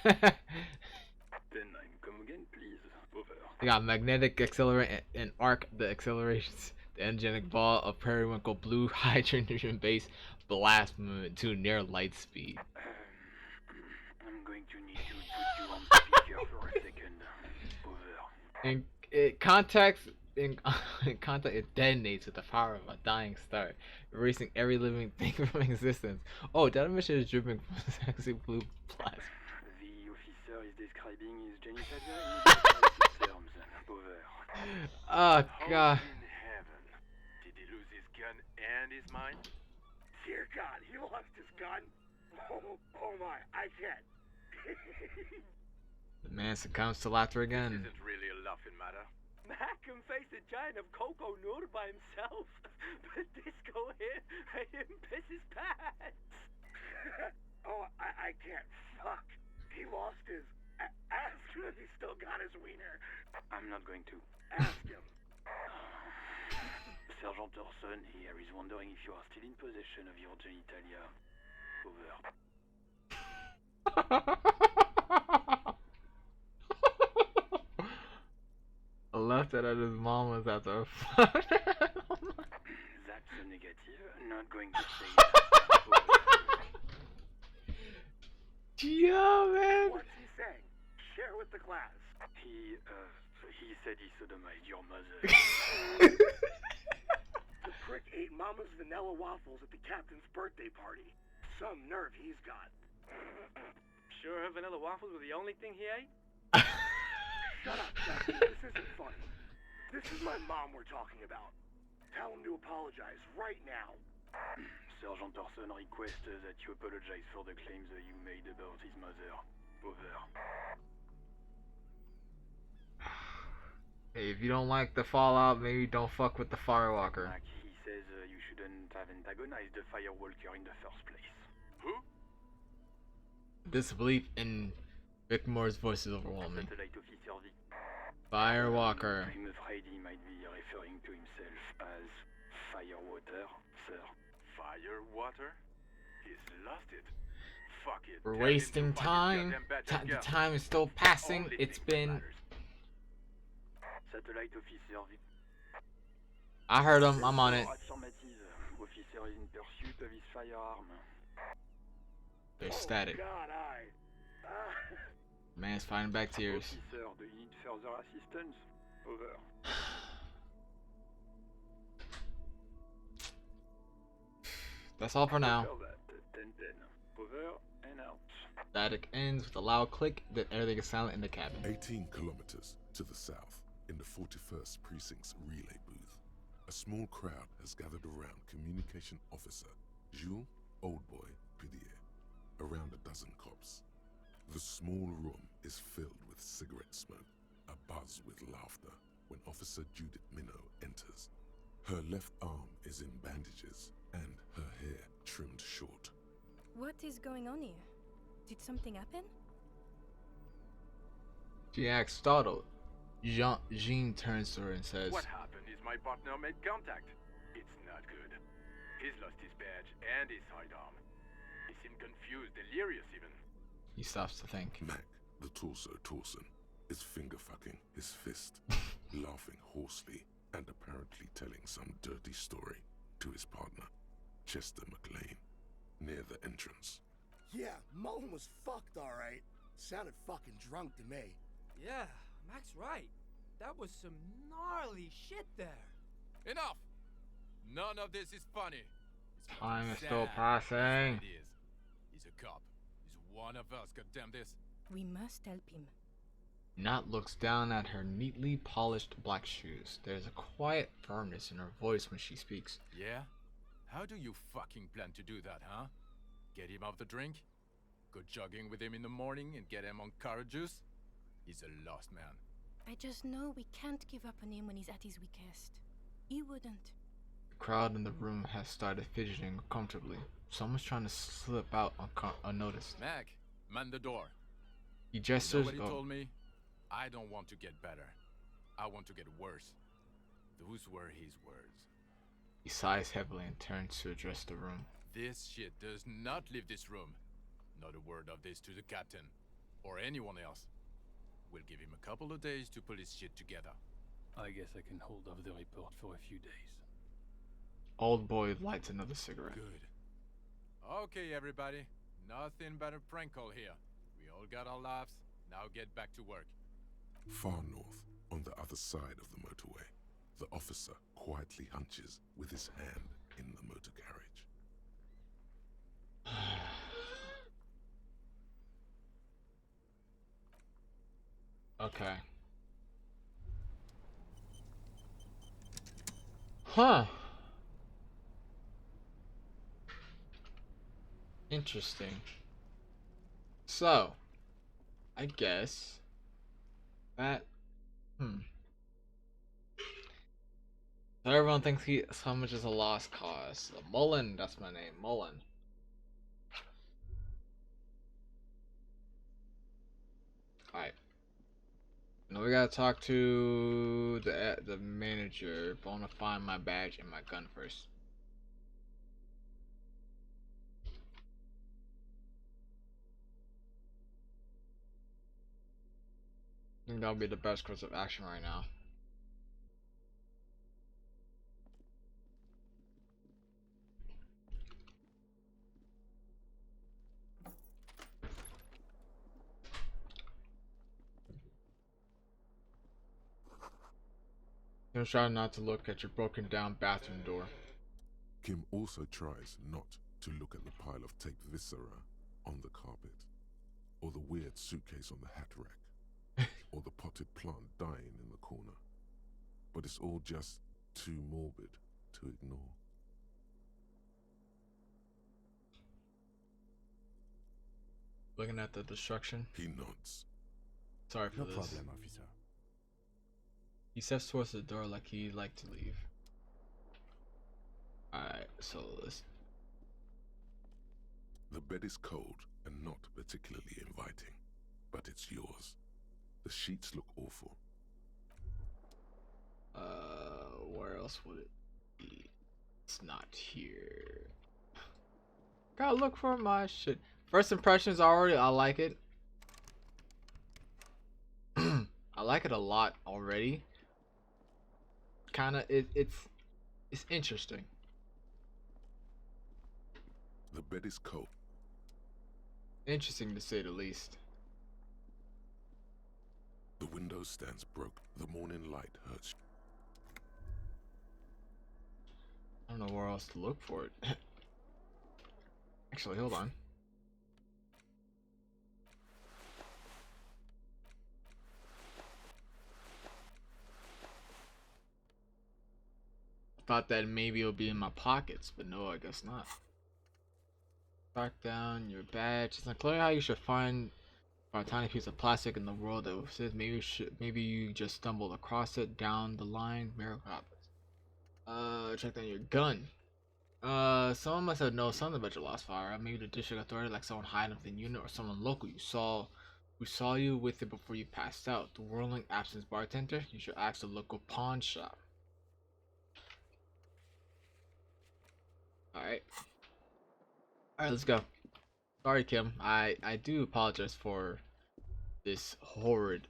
10-9, come again, please. Over. They got magnetic accelerant and arc the accelerations. The energetic ball of periwinkle blue hydrogen base blast movement to near light speed. I'm going to need to put you on speaker for a second. Over. In contact, it detonates with the power of a dying star, erasing every living thing from existence. Oh, that emission is dripping from sexy blue plasma. The officer is describing his genitalia in terms. Over. Oh God. In heaven. Did he lose his gun and his mind? Dear God, he lost his gun. Oh my, I can't. The man succumbs to laughter again. This isn't really a laughing matter. Mac can face a giant of Coco Nur by himself. But Disco here made him piss his pants. Oh, I can't. Fuck. He lost his. Ask him if he still got his wiener. I'm not going to. Ask him. Sergeant Orson here is wondering if you are still in possession of your genitalia. Over. I left it at his mama's after. That's a negative. Not going to say that. Yeah, man. What's he saying? Share with the class. He said he sodomized your mother. The prick ate Mama's vanilla waffles at the captain's birthday party. Some nerve he's got. Sure her vanilla waffles were the only thing he ate? Shut up, Dusty. This isn't funny. This is my mom we're talking about. Tell him to apologize right now. Sergeant Orson requests that you apologize for the claims that you made about his mother. Over. Hey, if you don't like the fallout, maybe don't fuck with the Firewalker. Mac, he says you shouldn't have antagonized the Firewalker in the first place. Who? Disbelief in Vic Moore's voice is overwhelming. Satellite Officer V. Firewalker. I'm afraid he might be referring to himself as Firewater, sir. Firewater? He's lost it. Fuck it. We're Tell him wasting to find his time. goddamn badge and The go. time is still passing. Only It's thing that been. matters. Satellite Officer V. I heard him. I'm on it. Affirmative. Officer is in pursuit of his firearm. They're static. God, Man's fighting back tears. Officer, do you need further assistance? Over. That's all for now. 10-10. Over and out. Static ends with a loud click, then everything is silent in the cabin. 18 kilometers to the south, in the 41st Precinct's relay booth, a small crowd has gathered around Communication Officer Jules Oldboy Pidier, around a dozen cops. The small room is filled with cigarette smoke, abuzz with laughter, when Officer Judith Minnow enters. Her left arm is in bandages, and her hair trimmed short. What is going on here? Did something happen? She acts startled. Jean turns to her and says, What happened is my partner made contact. It's not good. He's lost his badge and his sidearm. He seemed confused, delirious even. He stops to think. Mac, the torso Torson, is finger-fucking his fist, laughing hoarsely and apparently telling some dirty story to his partner, Chester McLean, near the entrance. Yeah, Mullen was fucked, alright. Sounded fucking drunk to me. Yeah, Mac's right. That was some gnarly shit there. Enough! None of this is funny. It's Time fucking is still sad. passing. That's what it is. He's a cop. He's one of us, goddamn this. We must help him. Nat looks down at her neatly polished black shoes. There's a quiet firmness in her voice when she speaks. Yeah? How do you fucking plan to do that, huh? Get him off the drink? Go jogging with him in the morning and get him on carrot juice? He's a lost man. I just know we can't give up on him when he's at his weakest. You wouldn't. The crowd in the room has started fidgeting uncomfortably. Someone's trying to slip out unnoticed. Mac, man the door. He gestures. Nobody told me. I don't want to get better. I want to get worse. Those were his words. He sighs heavily and turns to address the room. This shit does not leave this room. Not a word of this to the captain. Or anyone else. We'll give him a couple of days to put his shit together. I guess I can hold off the report for a few days. Old boy lights another cigarette. Good. Okay, everybody. Nothing but a prank call here. We all got our laughs. Now get back to work. Far north, on the other side of the motorway, the officer quietly hunches with his hand in the motor carriage. Okay. Huh. Interesting. So, I guess that so everyone thinks so much is a lost cause. Mullen, that's my name, Mullen. Alright. Now we gotta talk to the manager, but I wanna find my badge and my gun first. I think that'll be the best course of action right now. Kim try not to look at your broken down bathroom door. Kim also tries not to look at the pile of taped viscera on the carpet, or the weird suitcase on the hat rack, or the potted plant dying in the corner. But it's all just too morbid to ignore. Looking at the destruction. He nods. Sorry for No this. problem, officer. He steps towards the door like he'd like to leave. Alright, so let's... The bed is cold and not particularly inviting, but it's yours. The sheets look awful. Where else would it be? It's not here. Gotta look for my shit. First impressions already, I like it. I like it a lot already. Kinda, it's interesting. The bed is cold. Interesting to say the least. The window stands broke. The morning light hurts. I don't know where else to look for it. Actually, hold on. Thought that maybe it'll be in my pockets, but no, I guess not. Back down your badge. It's not clear how you should find a tiny piece of plastic in the world that says maybe you just stumbled across it down the line. Miracle happens. Check down your gun. Someone must have known something about your lost fire. Maybe the district authority, like someone high enough in the unit, or someone local who saw you with it before you passed out. The whirling absence bartender. You should ask the local pawn shop. Alright. Alright, let's go. Sorry, Kim. I do apologize for this horrid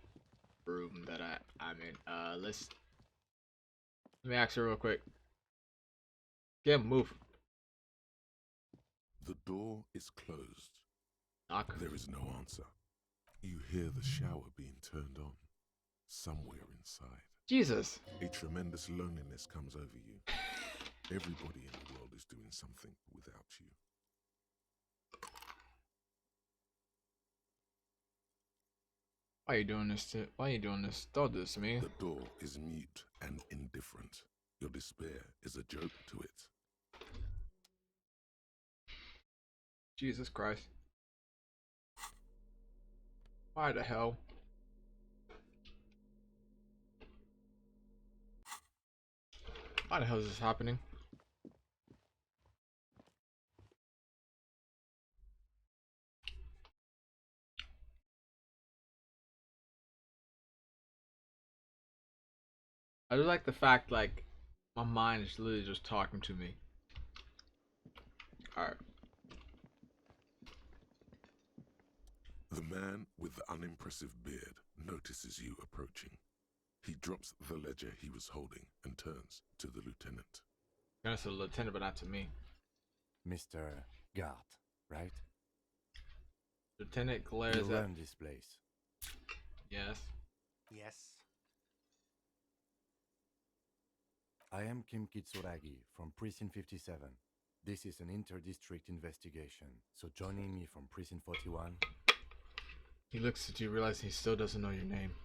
room that I'm in. Let me ask her real quick. Kim, move. The door is closed. Knock. There is no answer. You hear the shower being turned on somewhere inside. Jesus. A tremendous loneliness comes over you. Everybody in the world is doing something without you. Why are you doing this to? Why are you doing this? Don't do this to me. The door is mute and indifferent. Your despair is a joke to it. Jesus Christ. Why the hell? Why the hell is this happening? I just like the fact, like, my mind is literally just talking to me. Alright. The man with the unimpressive beard notices you approaching. He drops the ledger he was holding and turns to the lieutenant. That's a lieutenant, but not to me. Mr. Gart, right? Lieutenant glares You at run this place. Yes. Yes. I am Kim Kitsuragi from Precinct 57. This is an inter-district investigation, so joining me from Precinct 41... He looks at you, realizing he still doesn't know your name.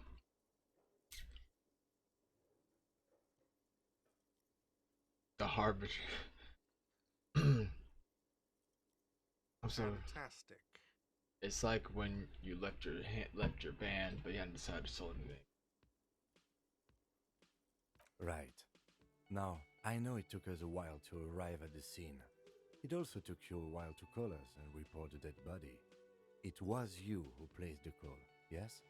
The Harbinger. I'm sorry. Fantastic. It's like when you left your band, but you hadn't decided to solo anything. Right. Now, I know it took us a while to arrive at the scene. It also took you a while to call us and report the dead body. It was you who placed the call, yes?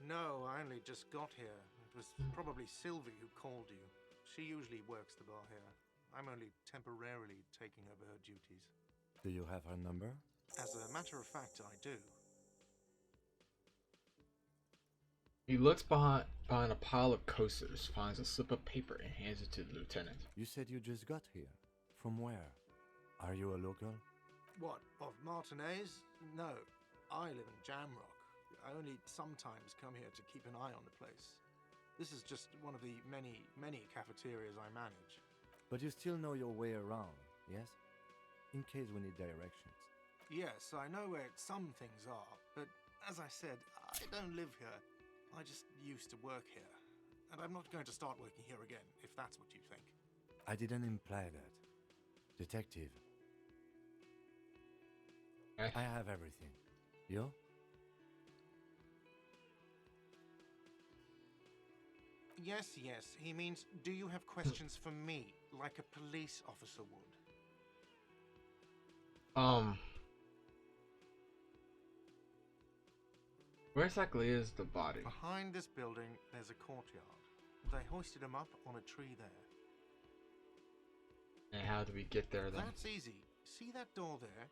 No, I only just got here. It was probably Sylvie who called you. She usually works the bar here. I'm only temporarily taking over her duties. Do you have her number? As a matter of fact, I do. He looks behind a pile of coasters, finds a slip of paper, and hands it to the lieutenant. You said you just got here. From where? Are you a local? What, of Martinez? No, I live in Jamrock. I only sometimes come here to keep an eye on the place. This is just one of the many, many cafeterias I manage. But you still know your way around, yes? In case we need directions. Yes, I know where some things are, but as I said, I don't live here. I just used to work here. And I'm not going to start working here again, if that's what you think. I didn't imply that. Detective. I have everything. You? Yes, he means, do you have questions for me, like a police officer would? Where exactly is the body? Behind this building, there's a courtyard. They hoisted him up on a tree there. And how do we get there then? That's easy. See that door there?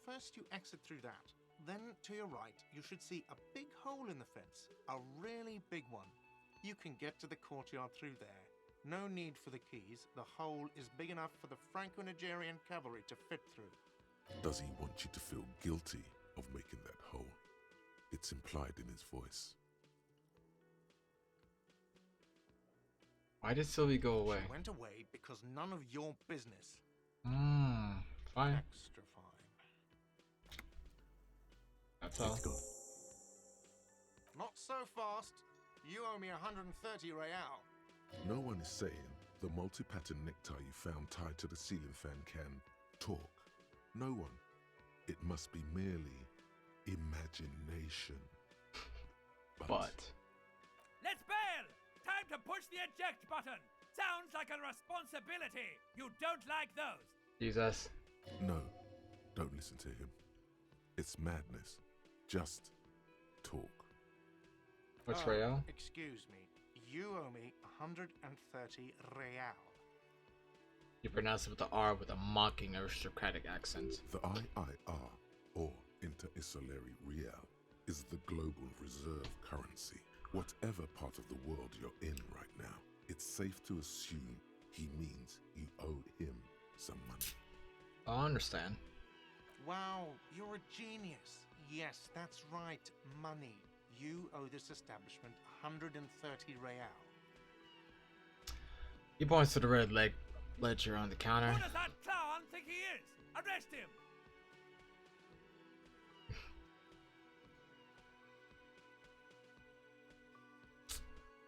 First you exit through that. Then to your right, you should see a big hole in the fence. A really big one. You can get to the courtyard through there. No need for the keys. The hole is big enough for the Franco-Nigerian cavalry to fit through. Does he want you to feel guilty of making that hole? It's implied in his voice. Why did Sylvie go away? She went away because none of your business. Fine. Extra fine. That's all. Let's go. Not so fast. You owe me 130 real. No one is saying the multi-pattern necktie you found tied to the ceiling fan can talk. No one. It must be merely imagination. But Let's bail! Time to push the eject button! Sounds like a responsibility! You don't like those! Jesus. No, don't listen to him. It's madness. Just talk. What's real? Excuse me. You owe me 130 real. You pronounce it with the R with a mocking aristocratic accent. The IIR, or Inter-Isolary Real, is the global reserve currency. Whatever part of the world you're in right now, it's safe to assume he means you owe him some money. I understand. Wow, you're a genius. yes, that's right. Money. You owe this establishment 130 real. He points to the red ledger on the counter. Who does that clown think he is? Arrest him!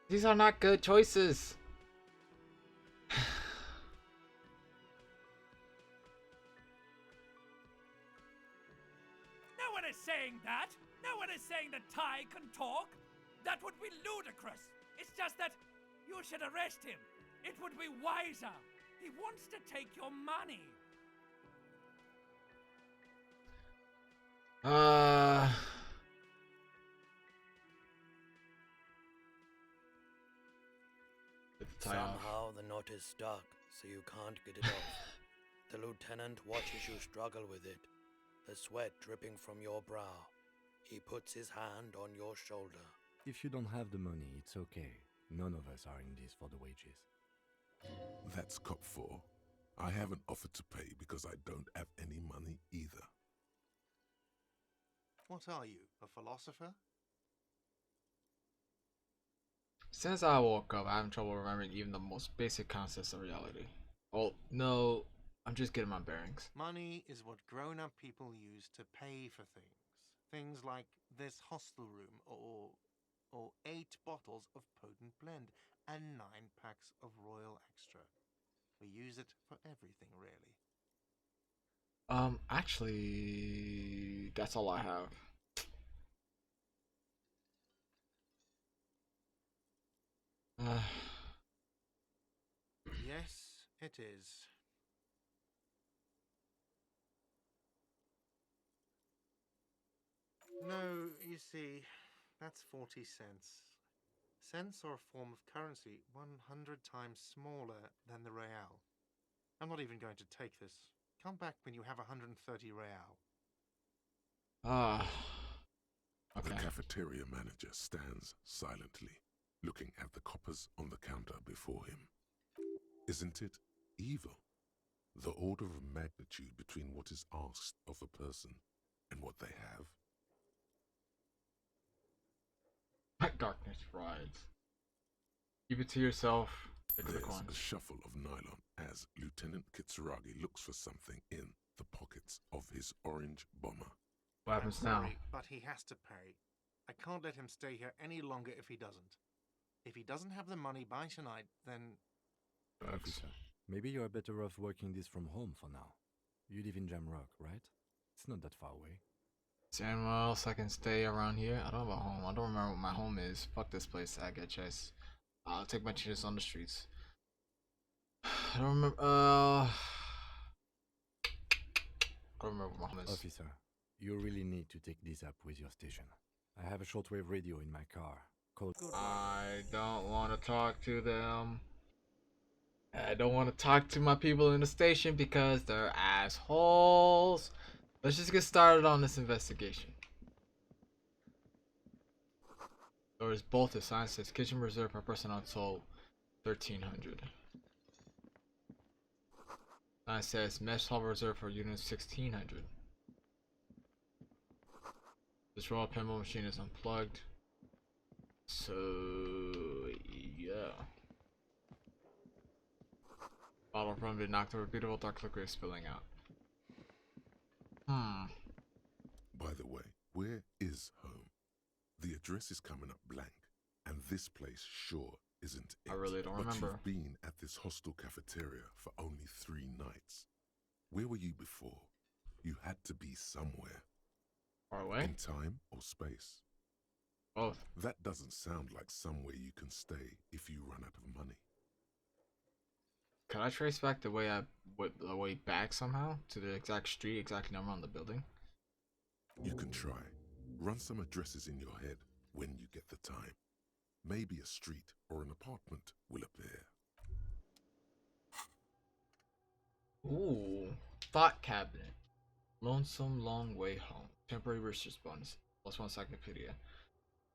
These are not good choices. No one is saying that. No one is saying that Ty can talk. That would be ludicrous. It's just that you should arrest him. It would be wiser. He wants to take your money. Somehow the knot is stuck, so you can't get it off. The lieutenant watches you struggle with it, the sweat dripping from your brow. He puts his hand on your shoulder. If you don't have the money, it's okay. None of us are in this for the wages. That's Cop 4. I haven't offered to pay because I don't have any money either. What are you, a philosopher? Since I woke up, I'm having trouble remembering even the most basic concepts of reality. Oh, no, I'm just getting my bearings. Money is what grown-up people use to pay for things. Things like this hostel room, or 8 bottles of potent blend, and 9 packs of Royal Extra. We use it for everything, really. Actually, that's all I have. Yes, it is. No, you see, that's 40 cents. Cents are a form of currency 100 times smaller than the real. I'm not even going to take this. Come back when you have 130 real. Okay. The cafeteria manager stands silently, looking at the coppers on the counter before him. Isn't it evil? The order of magnitude between what is asked of a person and what they have. Darkness rides. Keep it to yourself. There's a shuffle of nylon as Lieutenant Kitsuragi looks for something in the pockets of his orange bomber. What happens I'm sorry, now? but he has to pay. I can't let him stay here any longer if he doesn't. If he doesn't have the money by tonight, then... Officer, maybe you're better off working this from home for now. You live in Jamrock, right? It's not that far away. Is there anyone else I can stay around here? I don't have a home. I don't remember what my home is. Fuck this place. I get chased. I'll take my chances on the streets. I don't remember. I don't remember what my home is. Officer, you really need to take this up with your station. I have a shortwave radio in my car. I don't want to talk to them. I don't want to talk to my people in the station because they're assholes. Let's just get started on this investigation. Doors bolted. Sign says kitchen reserved for personnel until 1300. Sign says mesh hall reserved for units 1600. This roll pinball machine is unplugged. So yeah. Bottle of rum been knocked over. Beautiful dark liquid is spilling out. By the way, where is home? The address is coming up blank, and this place sure isn't it. I really don't remember. But you've been at this hostel cafeteria for only 3 nights. Where were you before? You had to be somewhere. Far away? In time or space? Both. That doesn't sound like somewhere you can stay if you run out of money. Can I trace back the way back somehow to the exact street, exact number on the building? You can try. Run some addresses in your head when you get the time. Maybe a street or an apartment will appear. Ooh, thought cabinet. Lonesome long way home. Temporary research bonus. +1 encyclopedia.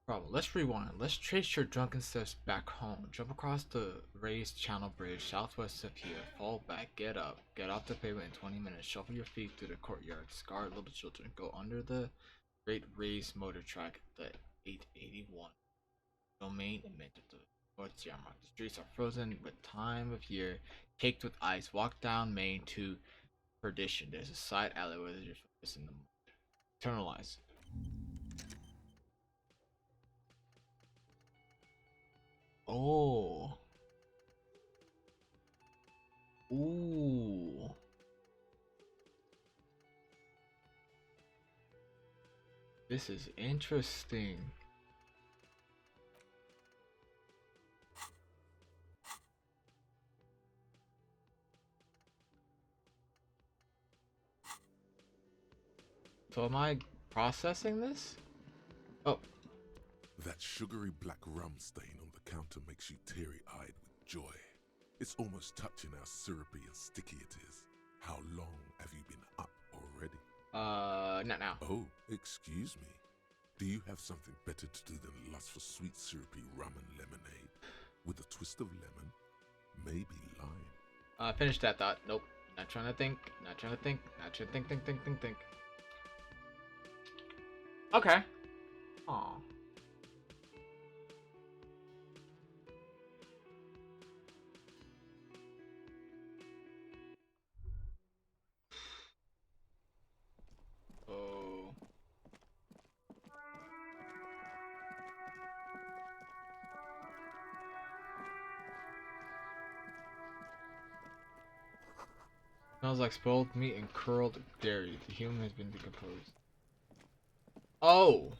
Problem. Let's rewind. Let's trace your drunken steps back home. Jump across the raised channel bridge southwest of here. Fall back. Get up. Get off the pavement in 20 minutes. Shuffle your feet through the courtyard. Scar little children. Go under the Great Race Motor Track, the 881. Domain invented the North Shamrock. The streets are frozen with time of year, caked with ice. Walk down Main to Perdition. There's a side alley where you're focused in the Eternalize. Oh. Ooh. This is interesting. So am I processing this? Oh. That sugary black rum stain on the counter makes you teary-eyed with joy. It's almost touching how syrupy and sticky it is. How long have you been up already? Not now. Oh, excuse me. Do you have something better to do than lust for sweet syrupy rum and lemonade? With a twist of lemon? Maybe lime? Finish that thought. Nope. Not trying to think. Not trying to think. Not trying to think. Okay. Aw. Oh. Smells like spoiled meat and curled dairy. The human has been decomposed. Oh!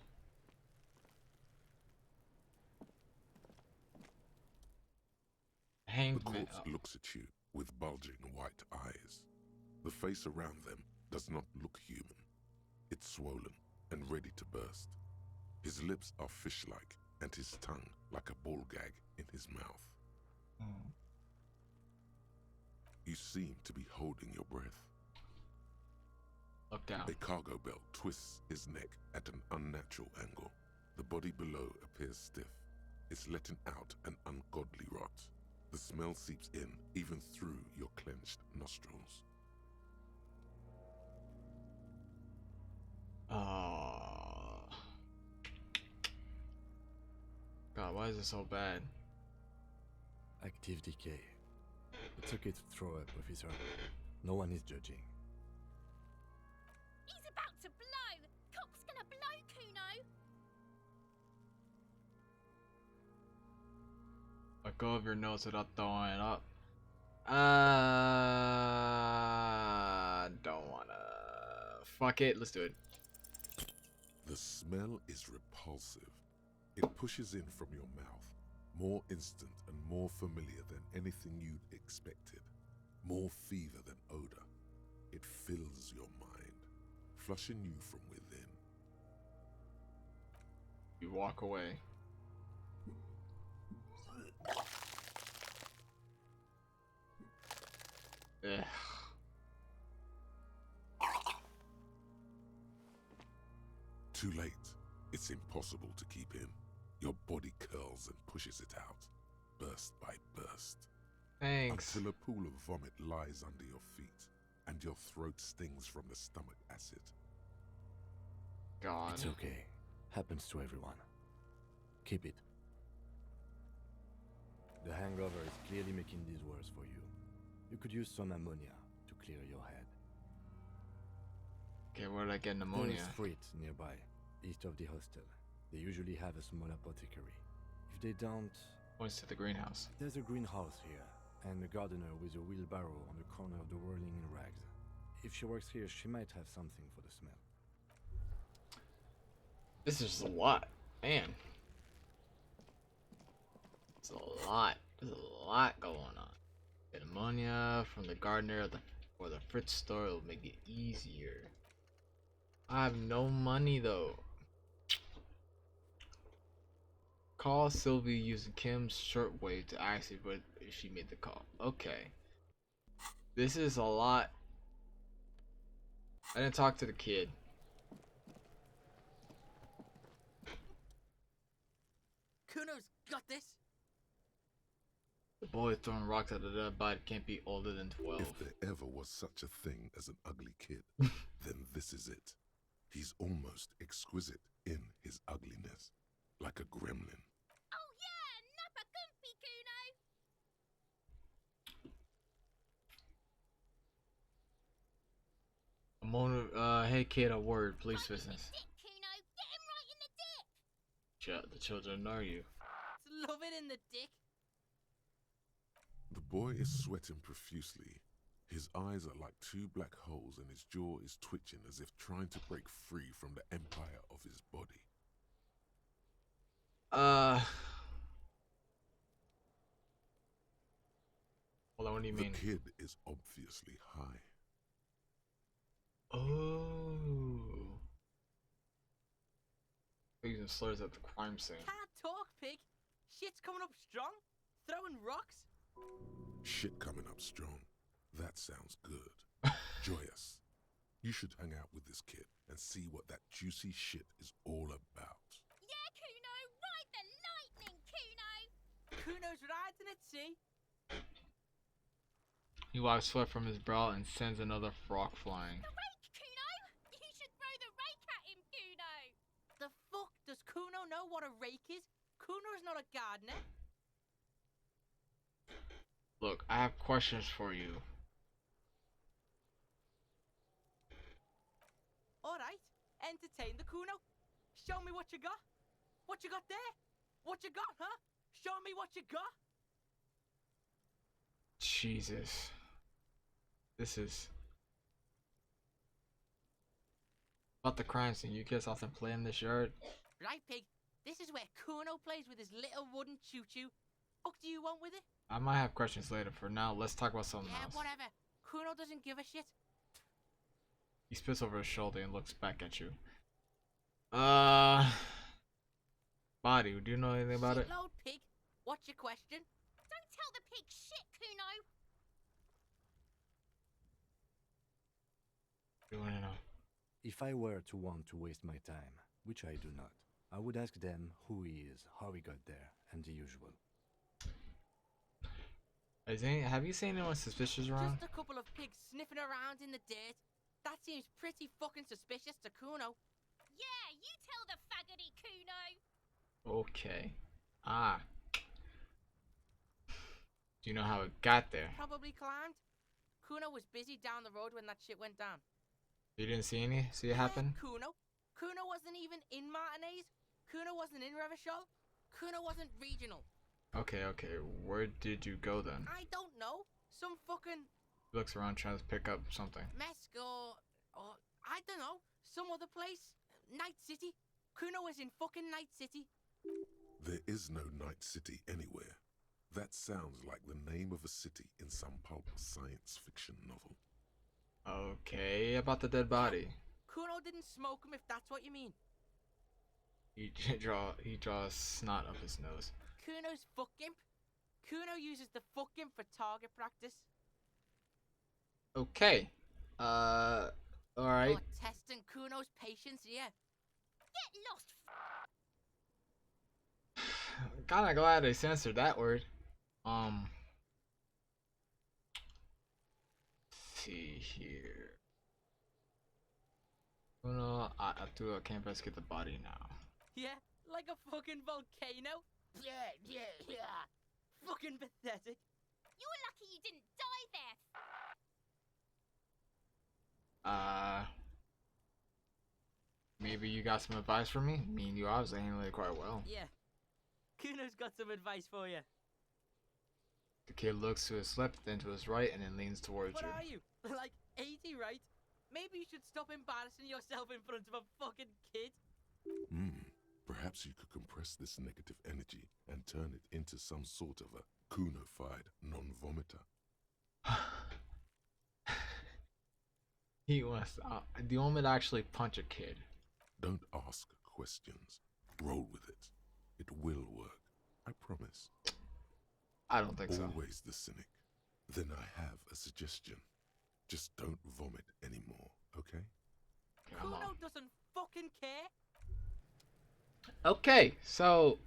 Hanged The man. corpse looks at you with bulging white eyes. The face around them does not look human. It's swollen and ready to burst. His lips are fish-like and his tongue like a ball gag in his mouth. You seem to be holding your breath. Look down. A cargo belt twists his neck at an unnatural angle. The body below appears stiff. It's letting out an ungodly rot. The smell seeps in even through your clenched nostrils. God, why is it so bad? Active decay. It's okay to throw up, officer. No one is judging. He's about to blow! Cock's gonna blow, Kuno! Let go of your nose without throwing it up. Don't wanna. Fuck it, let's do it. The smell is repulsive. It pushes in from your mouth, more instant and more familiar than anything you'd expected. More fever than odor. It fills your mind, flushing you from within. You walk away. Ugh. Too late. It's impossible to keep in. Your body curls and pushes it out, burst by burst. Thanks. Until a pool of vomit lies under your feet, and your throat stings from the stomach acid. God. It's okay. Happens to everyone. Keep it. The hangover is clearly making this worse for you. You could use some ammonia to clear your head. Okay, where did I get pneumonia? There's Frit nearby, east of the hostel. They usually have a small apothecary. If they don't... Points to the greenhouse. There's a greenhouse here, and a gardener with a wheelbarrow on the corner of the whirling rags. If she works here, she might have something for the smell. This is a lot. Man. It's a lot. There's a lot going on. Get ammonia from the gardener or the Fritz store will make it easier. I have no money though. Call Sylvie using Kim's shortwave to ask if she made the call. Okay. This is a lot. I didn't talk to the kid. Kuno's got this. The boy throwing rocks at the dead body can't be older than 12. If there ever was such a thing as an ugly kid, then this is it. He's almost exquisite in his ugliness, like a gremlin. Oh yeah, Nappa Gumpy Kuno! Hey kid, a word, police business. Dick Kuno, get him right in the dick! The children are you. Love it in the dick. The boy is sweating profusely. His eyes are like two black holes and his jaw is twitching as if trying to break free from the empire of his body. Hold on, what do you mean? The kid is obviously high. Oh. Using slurs at the crime scene. Can't talk, pig. Shit's coming up strong. Throwing rocks. Shit coming up strong. That sounds good. Joyous. You should hang out with this kid and see what that juicy shit is all about. Yeah, Kuno, ride the lightning, Kuno! Kuno's riding at sea. He wipes sweat from his brow and sends another frog flying. The rake, Kuno! You should throw the rake at him, Kuno! The fuck does Kuno know what a rake is? Kuno's not a gardener. Look, I have questions for you. Alright, entertain the Kuno. Show me what you got. What you got there? What you got, huh? Show me what you got. Jesus. This is... About the crime scene, you kids often play in this yard? Right, pig. This is where Kuno plays with his little wooden choo-choo. What do you want with it? I might have questions later. For now, let's talk about something Yeah, else. whatever. Kuno doesn't give a shit. He spits over his shoulder and looks back at you. Body, do you know anything about it? Shitload, pig. What's your question? Don't tell the pig shit, Kuno! You wanna know? If I were to want to waste my time, which I do not, I would ask them who he is, how he got there, and the usual. Have you seen anyone suspicious around? Just a couple of pigs sniffing around in the dirt. That seems pretty fucking suspicious to Kuno. Yeah, you tell the faggoty, Kuno! Okay. Do you know how it got there? Probably climbed. Kuno was busy down the road when that shit went down. You didn't see it happen? Kuno wasn't even in Martinez. Kuno wasn't in Revachol. Kuno wasn't regional. Okay. Where did you go then? I don't know. Some fucking... He looks around trying to pick up something. Mesk or I don't know. Some other place. Night City. Kuno was in fucking Night City. There is no Night City anywhere. That sounds like the name of a city in some pulp science fiction novel. Okay, about the dead body. Kuno didn't smoke him, if that's what you mean. He draws snot up his nose. Kuno's fuck imp. Kuno uses the fuck imp for target practice. Okay. Alright. You're testing Kuno's patience here. Get lost! Kinda glad they censored that word. See here. No, I threw a campus, get the body now. Yeah, like a fucking volcano. Yeah. Fucking pathetic. You're lucky you didn't die there. Maybe you got some advice for me? I mean, you obviously handled it quite well. Yeah. Kuno's got some advice for you. The kid looks to his left, then to his right, and then leans towards What you. are you? Like 80, right? Maybe you should stop embarrassing yourself in front of a fucking kid. Perhaps you could compress this negative energy and turn it into some sort of a Kuno-fied non-vomiter. He wants. Do you want me to actually punch a kid? Don't ask questions. Roll with it. It will work. I promise. I don't think so. Always the cynic. Then I have a suggestion. Just don't vomit anymore, okay? Kuno doesn't fucking care. Okay, so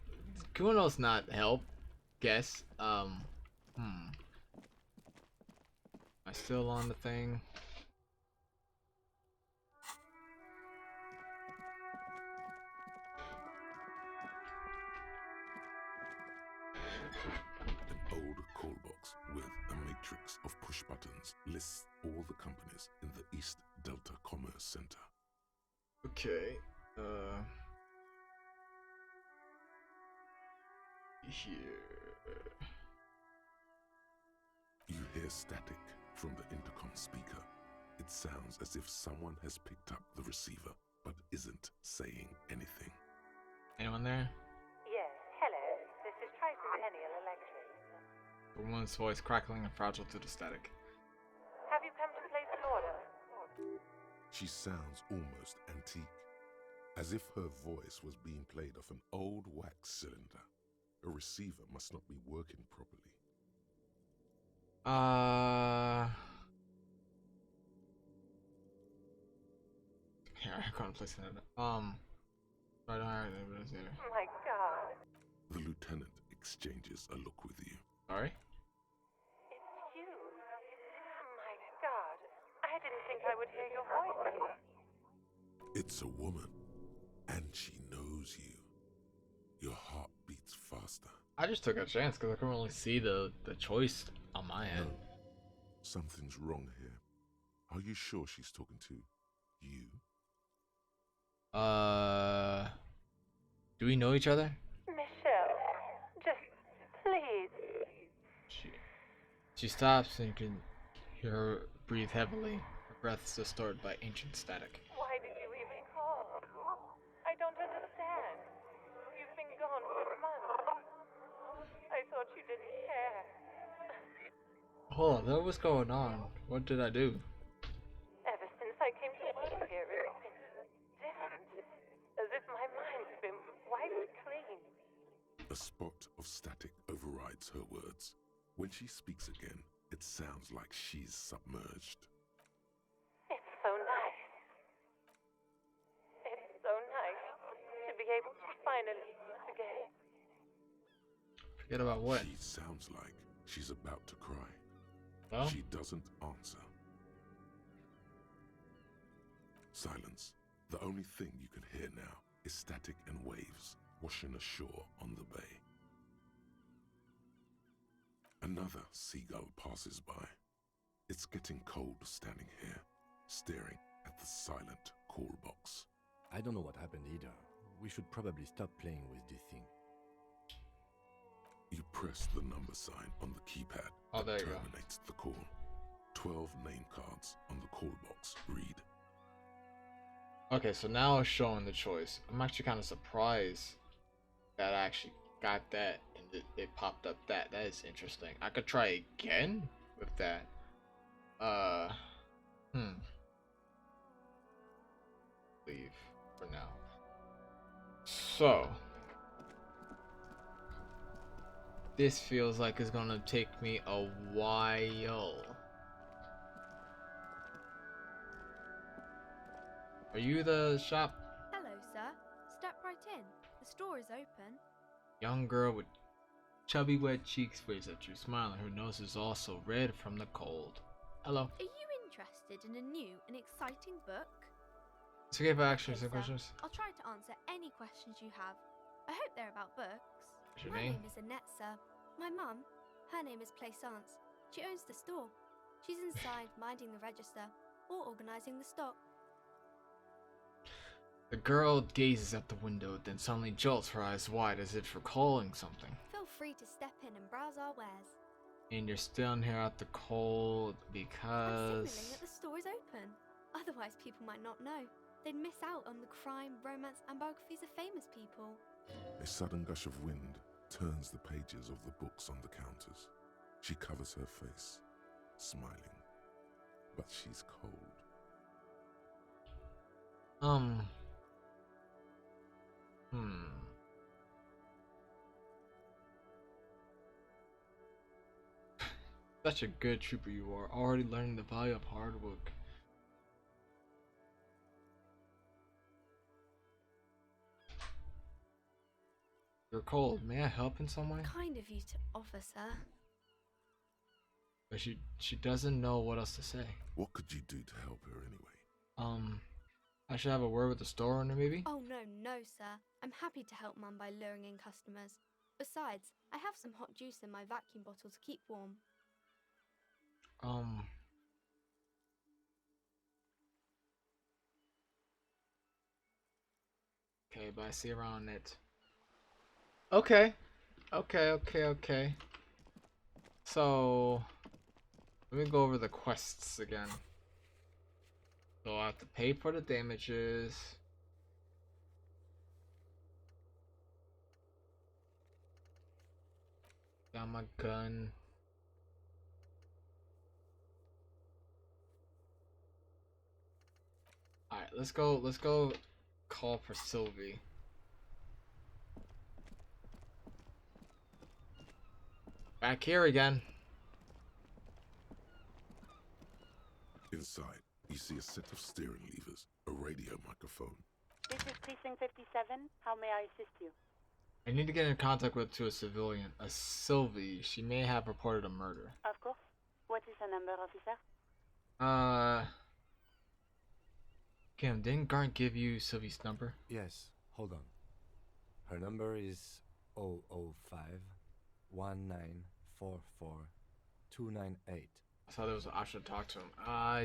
Kuno's not help. Guess. Am I still on the thing? An old call box with a matrix of push buttons lists all the companies in the East Delta Commerce Center. Okay. Here. You hear static from the intercom speaker. It sounds as if someone has picked up the receiver but isn't saying anything. Anyone there? Yes, hello. This is Tracy Peniel Electric. The woman's voice crackling and fragile to the static. Have you come to place an order? She sounds almost antique, as if her voice was being played off an old wax cylinder. A receiver must not be working properly. Here, I can't place it. Right on. My God. The lieutenant exchanges a look with you. Sorry? It's you. My God. I didn't think I would hear your voice here. It's a woman, and she knows you. Your heart beats faster. I just took a chance because I couldn't really see the choice on my end. No, something's wrong here. Are you sure she's talking to you? Do we know each other? Michelle, just please. She stops and you can hear her breathe heavily. Her breath is distorted by ancient static. Why did you even call? I don't understand. You've been gone for months. I thought you didn't care. Hold on, what's going on? What did I do? Ever since I came to work here, it's been different. As if my mind's been wiped clean. A spot of static overrides her words. When she speaks again, it sounds like she's submerged. It's so nice. It's so nice to be able to finally forget. Forget about what? She sounds like she's about to cry. Well? She doesn't answer. Silence. The only thing you can hear now is static and waves washing ashore on the bay. Another seagull passes by. It's getting cold standing here, staring at the silent call box. I don't know what happened either. We should probably stop playing with this thing. You press the number sign on the keypad that terminates the call. 12 name cards on the call box read. Okay, so now it's showing the choice. I'm actually kind of surprised that I actually got that and it popped up that. That is interesting. I could try again with that. Leave for now. So this feels like it's gonna take me a while. Are you the shop? Hello, sir. Step right in. The store is open. Young girl with chubby wet cheeks waves at you, smiling. Her nose is also red from the cold. Hello. Are you interested in a new and exciting book? It's okay if I ask you Okay, some sir. questions. I'll try to answer any questions you have. I hope they're about books. What's your My name? name is Annette, sir. My mum, her name is Plaisance. She owns the store. She's inside minding the register or organising the stock. The girl gazes at the window, then suddenly jolts, her eyes wide as if recalling something. Feel free to step in and browse our wares. And you're still in here out the cold I'm because... signalling that the store is open. Otherwise people might not know. They'd miss out on the crime, romance and biographies of famous people. A sudden gush of wind turns the pages of the books on the counters. She covers her face, smiling, but she's cold. Such a good trooper you are, already learning the value of hard work. You're cold. May I help in some way? Kind of you to offer, sir. But she doesn't know what else to say. What could you do to help her anyway? I should have a word with the store owner, maybe? Oh no, sir. I'm happy to help Mum by luring in customers. Besides, I have some hot juice in my vacuum bottle to keep warm. Okay, but I see around it. Okay. Okay. So let me go over the quests again. So I have to pay for the damages. Got my gun. Alright, let's go call for Sylvie. Back here again. Inside, you see a set of steering levers, a radio microphone. This is Precinct 57. How may I assist you? I need to get in contact with a civilian, a Sylvie. She may have reported a murder. Of course. What is the number, officer? Kim, didn't Garnt give you Sylvie's number? Yes, hold on. Her number is 005 1944 298. I thought there was an option to talk to him.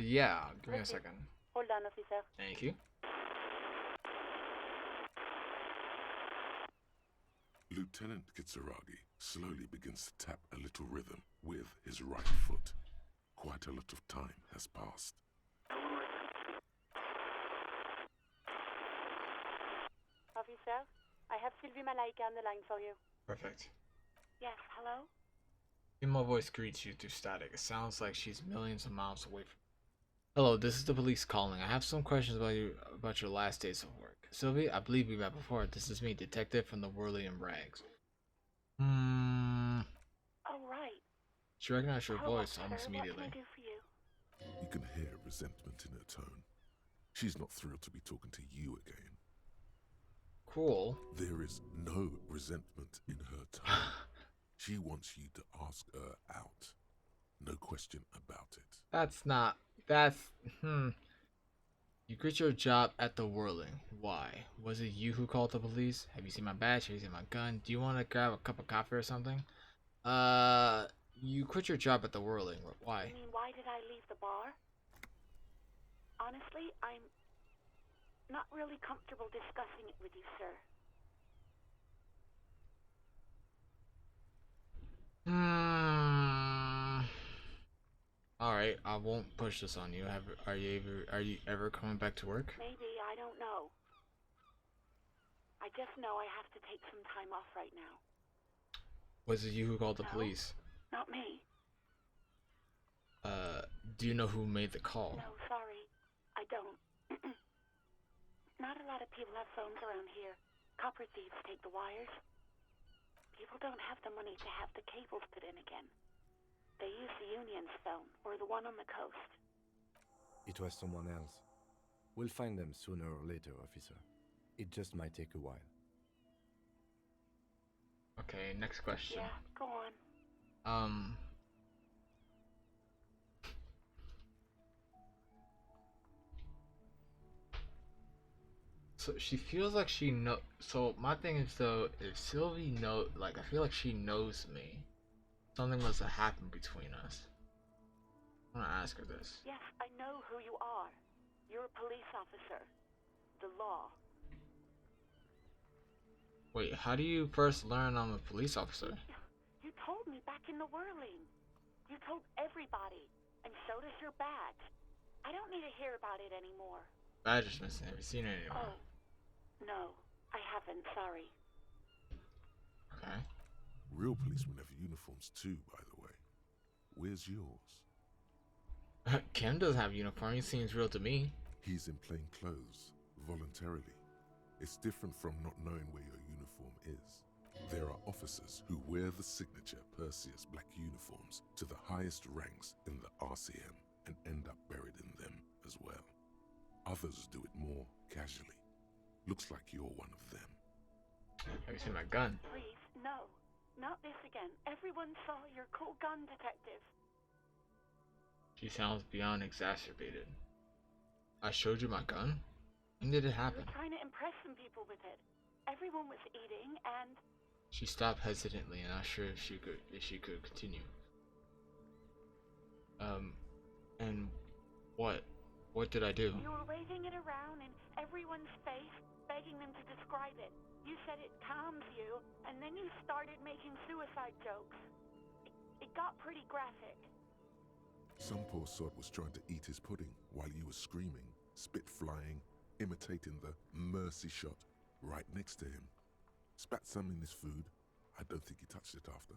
Yeah, give me a second. Hold on, officer. Thank you. Lieutenant Kitsuragi slowly begins to tap a little rhythm with his right foot. Quite a lot of time has passed. Officer, I have Sylvie Malaika on the line for you. Perfect. Yes, hello? My voice greets you through static. It sounds like she's millions of miles away from. Hello, this is the police calling. I have some questions about your last days of work. Sylvie, I believe we met before. This is me, detective from the Whirly and Rags. Oh, right. She recognized your Hello, voice almost sir. immediately. What can I do for you? You can hear resentment in her tone. She's not thrilled to be talking to you again. Cool. There is no resentment in her tone. She wants you to ask her out. No question about it. That's You quit your job at the Whirling. Why? Was it you who called the police? Have you seen my badge? Have you seen my gun? Do you want to grab a cup of coffee or something? You quit your job at the Whirling. Why? You mean, why did I leave the bar? Honestly, I'm not really comfortable discussing it with you, sir. Alright, I won't push this on you. Are you ever coming back to work? Maybe, I don't know. I just know I have to take some time off right now. Was it you who called the police? Not me. Do you know who made the call? No, sorry. I don't. Not a lot of people have phones around here. Copper thieves take the wires. People don't have the money to have the cables put in again. They use the Union's phone, or the one on the coast. It was someone else. We'll find them sooner or later, officer. It just might take a while. Okay, next question. Yeah, go on. So she feels like she know. So my thing is though, if Sylvie I feel like she knows me. Something must have happened between us. I want to ask her this. Yes, I know who you are. You're a police officer. The law. Wait, how do you first learn I'm a police officer? You told me back in the Whirling. You told everybody, and so does your badge. I don't need to hear about it anymore. Badge is missing. Have you seen it anymore? Oh, no, I haven't. Sorry. Okay. Real policemen have uniforms too, by the way. Where's yours? Kim doesn't have a uniform. He seems real to me. He's in plain clothes, voluntarily. It's different from not knowing where your uniform is. There are officers who wear the signature Perseus black uniforms to the highest ranks in the RCM and end up buried in them as well. Others do it more casually. Looks like you're one of them. Have you seen my gun? Please, no. Not this again. Everyone saw your cool gun, detective. She sounds beyond exacerbated. I showed you my gun? When did it You happen? were trying to impress some people with it. Everyone was eating, and She stopped hesitantly, and not sure if she could continue. And what? What did I do? You were waving it around in everyone's face, begging them to describe it. You said it calms you, and then you started making suicide jokes. It got pretty graphic. Some poor sod was trying to eat his pudding while you were screaming, spit flying, imitating the mercy shot right next to him. Spat some in his food. I don't think he touched it after.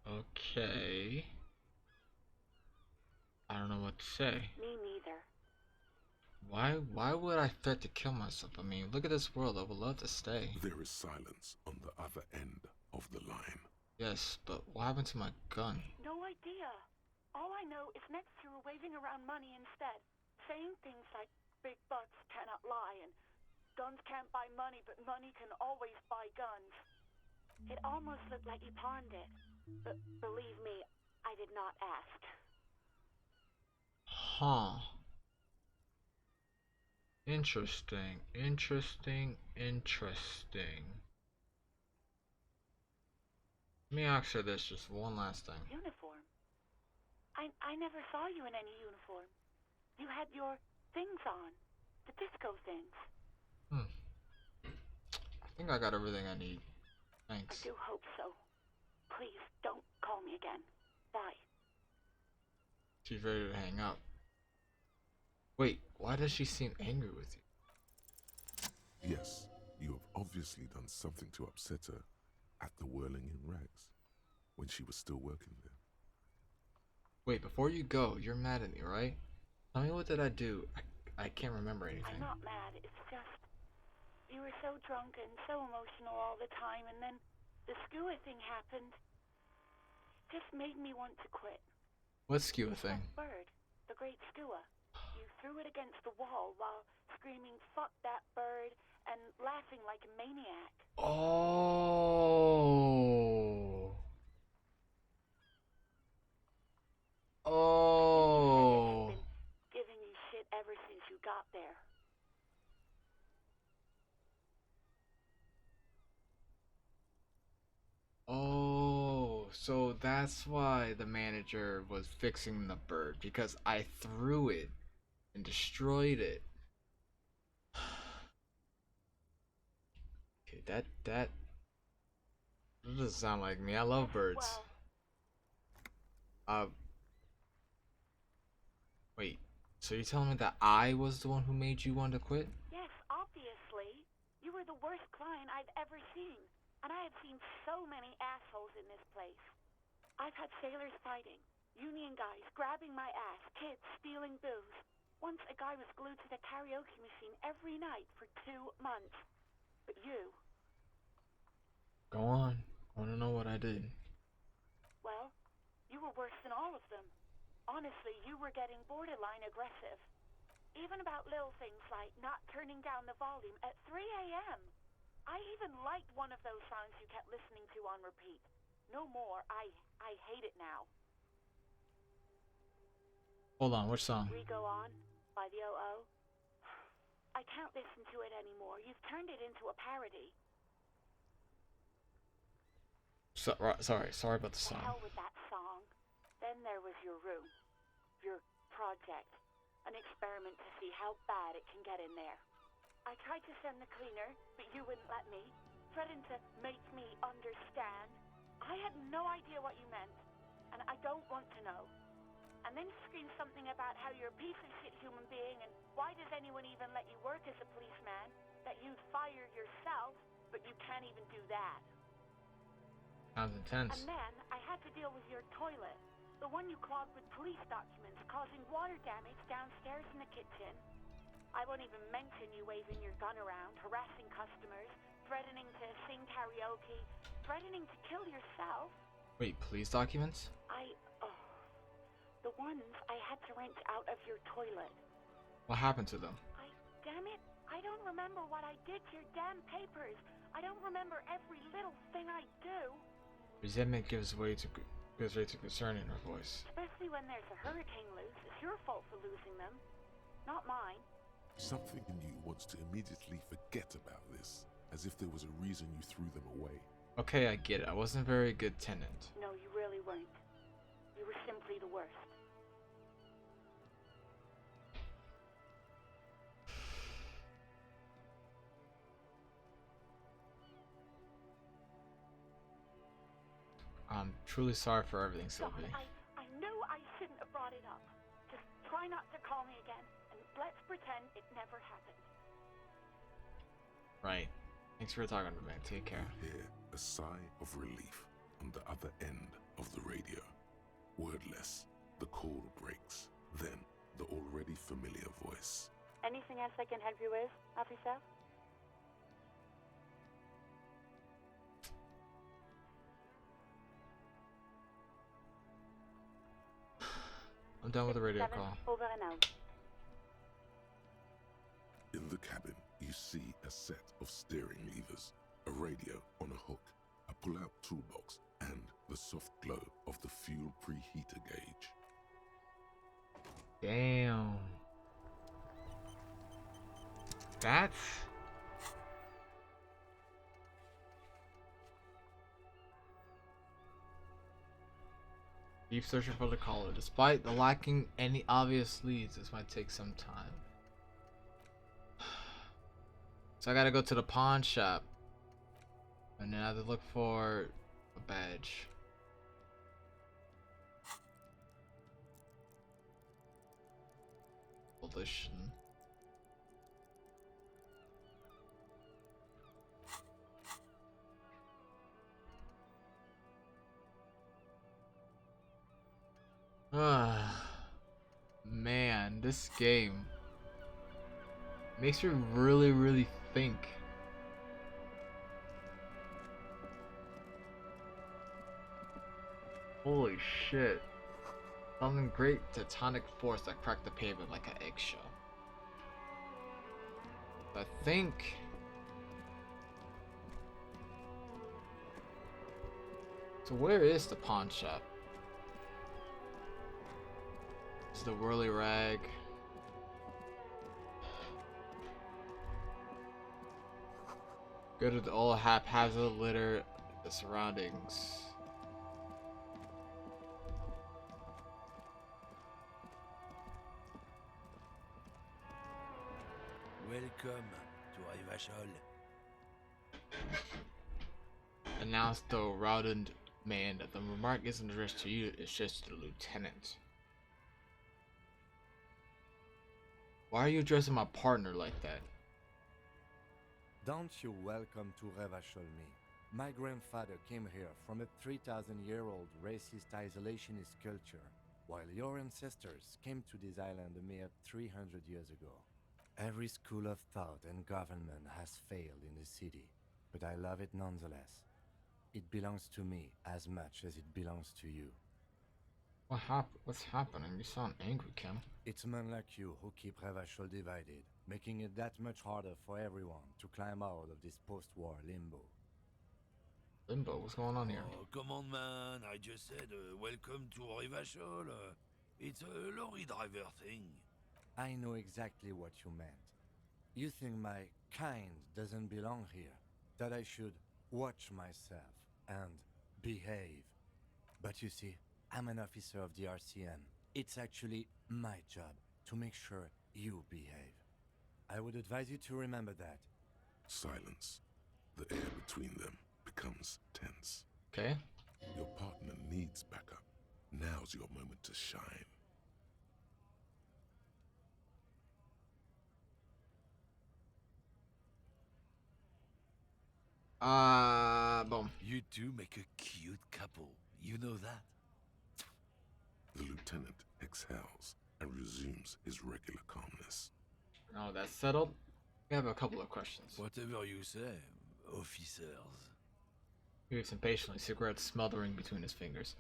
Okay. I don't know what to say. Me neither. Why would I threat to kill myself? I mean, look at this world. I would love to stay. There is silence on the other end of the line. Yes, but what happened to my gun? No idea. All I know is next you were waving around money instead, saying things like big butts cannot lie and guns can't buy money, but money can always buy guns. It almost looked like you pawned it. But believe me, I did not ask. Huh. Interesting. Interesting. Interesting. Let me ask her this just one last thing. Uniform? I never saw you in any uniform. You had your things on. The disco things. I think I got everything I need. Thanks. I do hope so. Please, don't call me again. Bye. She's ready to hang up. Wait, why does she seem angry with you? Yes, you have obviously done something to upset her at the Whirling in Rags when she was still working there. Wait, before you go, you're mad at me, right? Tell me, what did I do? I can't remember anything. I'm not mad. It's just you were so drunk and so emotional all the time, and then the skua thing happened. It just made me want to quit. What skua thing? That bird, the great skua. You threw it against the wall while screaming, "Fuck that bird," and laughing like a maniac. Oh. Oh. I've been giving you shit ever since you got there. Oh, so that's why the manager was fixing the bird, because I threw it and destroyed it. Okay, that doesn't sound like me. I love birds. Well, Wait, so you're telling me that I was the one who made you want to quit? yes, obviously. You were the worst client I've ever seen. And I have seen so many assholes in this place. I've had sailors fighting, union guys grabbing my ass, kids stealing booze. Once a guy was glued to the karaoke machine every night for 2 months. But you... Go on. I want to know what I did. well, you were worse than all of them. Honestly, you were getting borderline aggressive. Even about little things like not turning down the volume at 3 a.m. I even liked one of those songs you kept listening to on repeat. No more. I hate it now. Hold on, which song? We Go On by the O.O. I can't listen to it anymore. You've turned it into a parody. Sorry about the To song. hell with that song. Then there was your room. Your project. An experiment to see how bad it can get in there. I tried to send the cleaner, but you wouldn't let me. Threatened to make me understand. I had no idea what you meant, and I don't want to know. And then you screamed something about how you're a piece of shit human being, and why does anyone even let you work as a policeman? That you'd fire yourself, but you can't even do that. Sounds intense. And then I had to deal with your toilet. The one you clogged with police documents, causing water damage downstairs in the kitchen. I won't even mention you waving your gun around, harassing customers, threatening to sing karaoke, threatening to kill yourself. Wait, police documents? The ones I had to wrench out of your toilet. What happened to them? Damn it, I don't remember what I did to your damn papers. I don't remember every little thing I do. Resentment gives way to Goes right to concern in her voice. Especially when there's a hurricane loose. It's your fault for losing them, not mine. Something in you wants to immediately forget about this, as if there was a reason you threw them away. Okay, I get it. I wasn't a very good tenant. No, you really weren't. You were simply the worst. I'm truly sorry for everything, God, Sylvie. I know I shouldn't have brought it up. Just try not to call me again, and let's pretend it never happened. Right. Thanks for talking to me. Take care. Hear a sigh of relief on the other end of the radio. Wordless, the call breaks. Then, the already familiar voice. Anything else I can help you with, officer? I'm done with the radio call. Over and out. In the cabin, you see a set of steering levers, a radio on a hook, a pull-out toolbox, and the soft glow of the fuel preheater gauge. Damn. That's... Keep searching for the caller. Despite the lacking any obvious leads, this might take some time. So I gotta go to the pawn shop. And then I have to look for a badge. Volition. Man, this game makes me really think. Holy shit. Something great tectonic force that cracked the pavement like an eggshell. I think... So where is the pawn shop? This is the whirly rag. Go to the old haphazard litter, the surroundings. Welcome to Rivachol. Announced the routed man that the remark isn't addressed to you, it's just to the lieutenant. Why are you addressing my partner like that? Don't you welcome to Revachol me. My grandfather came here from a 3,000-year-old racist isolationist culture, while your ancestors came to this island a mere 300 years ago. Every school of thought and government has failed in the city, but I love it nonetheless. It belongs to me as much as it belongs to you. What's happening? You sound angry, Kim. It's men like you who keep Revachol divided, making it that much harder for everyone to climb out of this post-war limbo. Limbo? What's going on here? Oh, come on, man. I just said welcome to Rivachol. It's a lorry driver thing. I know exactly what you meant. You think my kind doesn't belong here, that I should watch myself and behave. But you see, I'm an officer of the RCM. It's actually my job to make sure you behave. I would advise you to remember that. Silence. The air between them becomes tense. Okay. Your partner needs backup. Now's your moment to shine. Boom. You two make a cute couple. You know that? The lieutenant exhales and resumes his regular calmness. Now that's settled, we have a couple of questions. Whatever you say, officers. He waits impatiently, cigarette smothering between his fingers.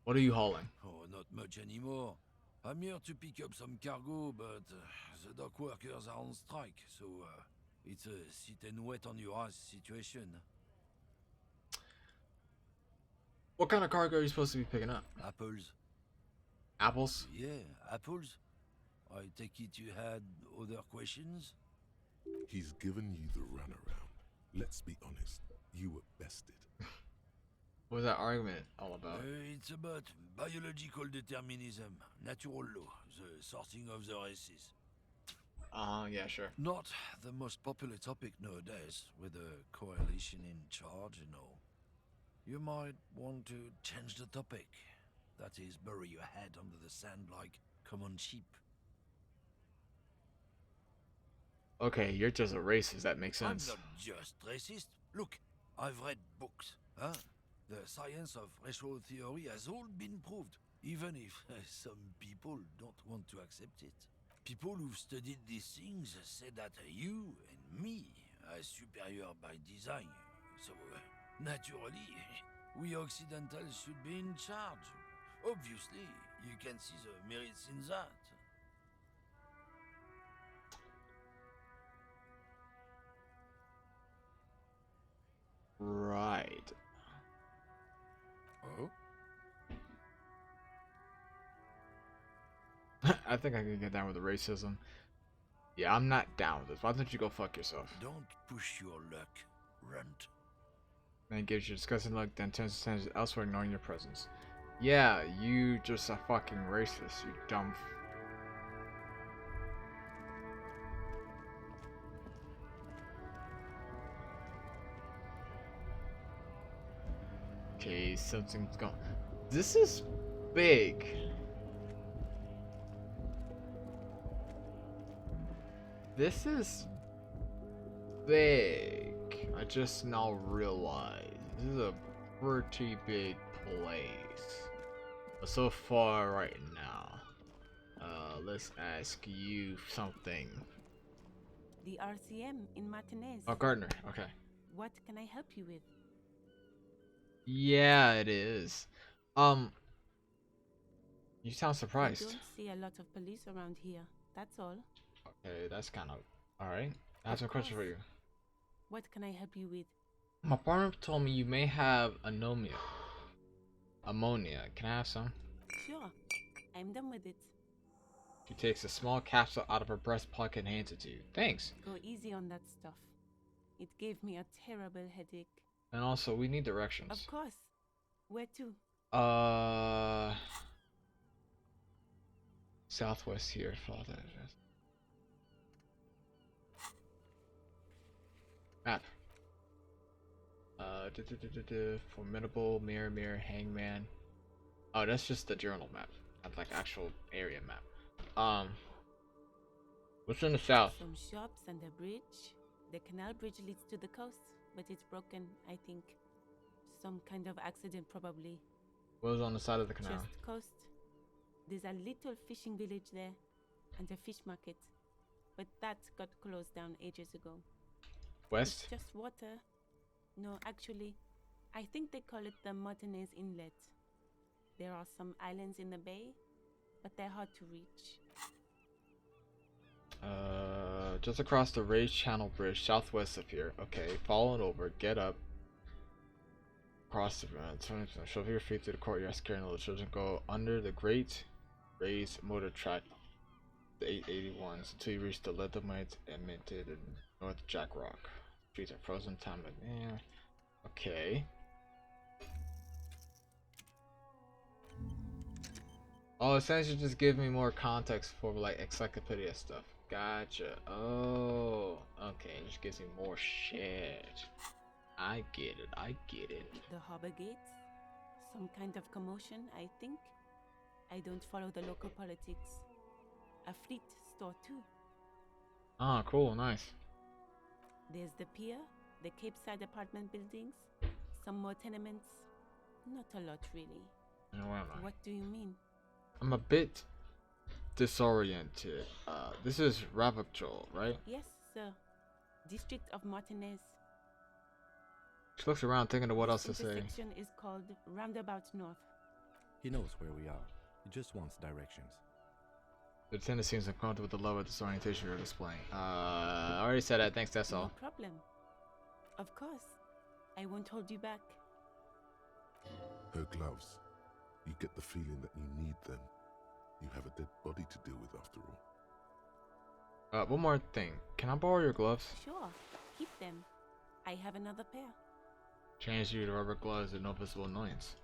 What are you hauling? Oh, not much anymore. I'm here to pick up some cargo, but the dock workers are on strike, so it's a sit and wait on your ass situation. What kind of cargo are you supposed to be picking up? Apples. Apples? Yeah, apples. I take it you had other questions? He's given you the runaround. Let's be honest, you were bested. What was that argument all about? It's about biological determinism, natural law, the sorting of the races. Yeah, sure. Not the most popular topic nowadays, with a coalition in charge and all. You might want to change the topic. That is, bury your head under the sand like common sheep. Okay, you're just a racist. That makes sense. I'm not just racist. Look, I've read books. Huh? The science of racial theory has all been proved, even if some people don't want to accept it. People who've studied these things say that you and me are superior by design. So, naturally, we Occidentals should be in charge. Obviously, you can see the merits in that. Right. Oh? I think I can get down with the racism. Yeah, I'm not down with this. Why don't you go fuck yourself? Don't push your luck, runt. Then gives you a disgusting look, then turns his attention elsewhere, ignoring your presence. Yeah, you just a fucking racist, you dumb. Okay, something's going. This is big. This is big. I just now realized this is a pretty big place. But so far right now, let's ask you something. The RCM in Martinez. Oh, Gardner. Okay. What can I help you with? Yeah, it is. You sound surprised. I don't see a lot of police around here. That's all. Okay, that's kind of alright. I have some questions for you. What can I help you with? My partner told me you may have anomia. Ammonia. Can I have some? Sure. I'm done with it. She takes a small capsule out of her breast pocket and hands it to you. Thanks. Go easy on that stuff. It gave me a terrible headache. And also, we need directions. Of course. Where to? Southwest here, follow that address. Map. Formidable, mirror, hangman. Oh, that's just the journal map. That's like actual area map. What's in the south? Some shops and a bridge. The canal bridge leads to the coast, but it's broken, I think. Some kind of accident, probably. What was on the side of the canal? Just coast. There's a little fishing village there, and a fish market. But that got closed down ages ago. West? It's just water. No, actually, I think they call it the Martinez Inlet. There are some islands in the bay, but they're hard to reach. Just across the raised channel bridge, southwest of here. Okay, follow it over, get up. Cross the shove your feet through the courtyard, scaring all the children. Go under the great raised motor track, the 881s, until you reach the Leathermite and Minted and North Jack Rock. Streets are frozen, time but yeah. Okay. Oh, essentially just give me more context for like encyclopedia stuff. Gotcha. Oh, okay. It just gives me more shit. I get it. The harbor gates? Some kind of commotion, I think. I don't follow the local politics. A fleet store too. Ah, cool, nice. There's the pier, the Cape Side apartment buildings, some more tenements. Not a lot, really. You know, where am I? What do you mean? I'm a bit disoriented. This is Ravachol, right? Yes, sir. District of Martinez. She looks around thinking of what else to say. This intersection is called Roundabout North. He knows where we are. He just wants directions. The lieutenant seems uncomfortable with the level of disorientation you're displaying. I already said that. Thanks, that's all. No problem. Of course. I won't hold you back. Her gloves. You get the feeling that you need them. You have a dead body to deal with after all. One more thing. Can I borrow your gloves? Sure, keep them. I have another pair. Change you to rubber gloves with no visible annoyance.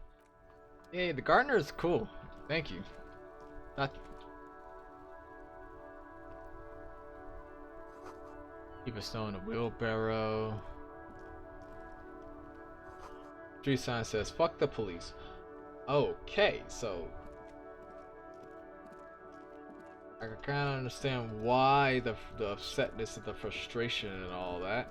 Hey, the gardener is cool. Thank you. Keep a snow in a wheelbarrow. Street sign says, fuck the police. Okay, so I can kind of understand why the upsetness and the frustration and all that.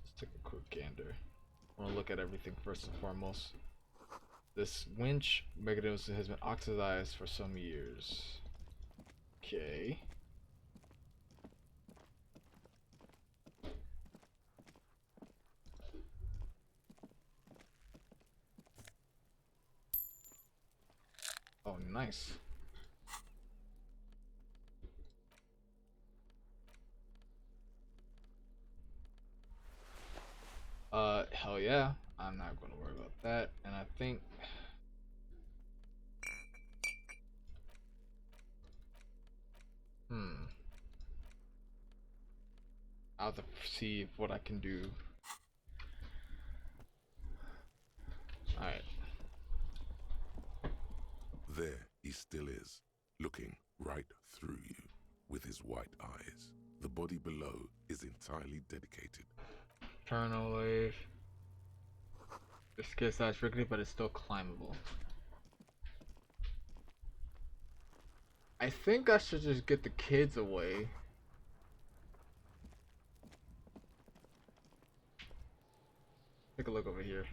Let's take a quick gander. I want to look at everything first and foremost. This winch mechanism has been oxidized for some years. Okay. Oh, nice. Hell yeah. I'm not gonna worry about that. And I think I'll have to see what I can do. Alright. There he still is, looking right through you with his white eyes. The body below is entirely dedicated. Terminal wave. The skid size rickety, but it's still climbable. I think I should just get the kids away. Take a look over here.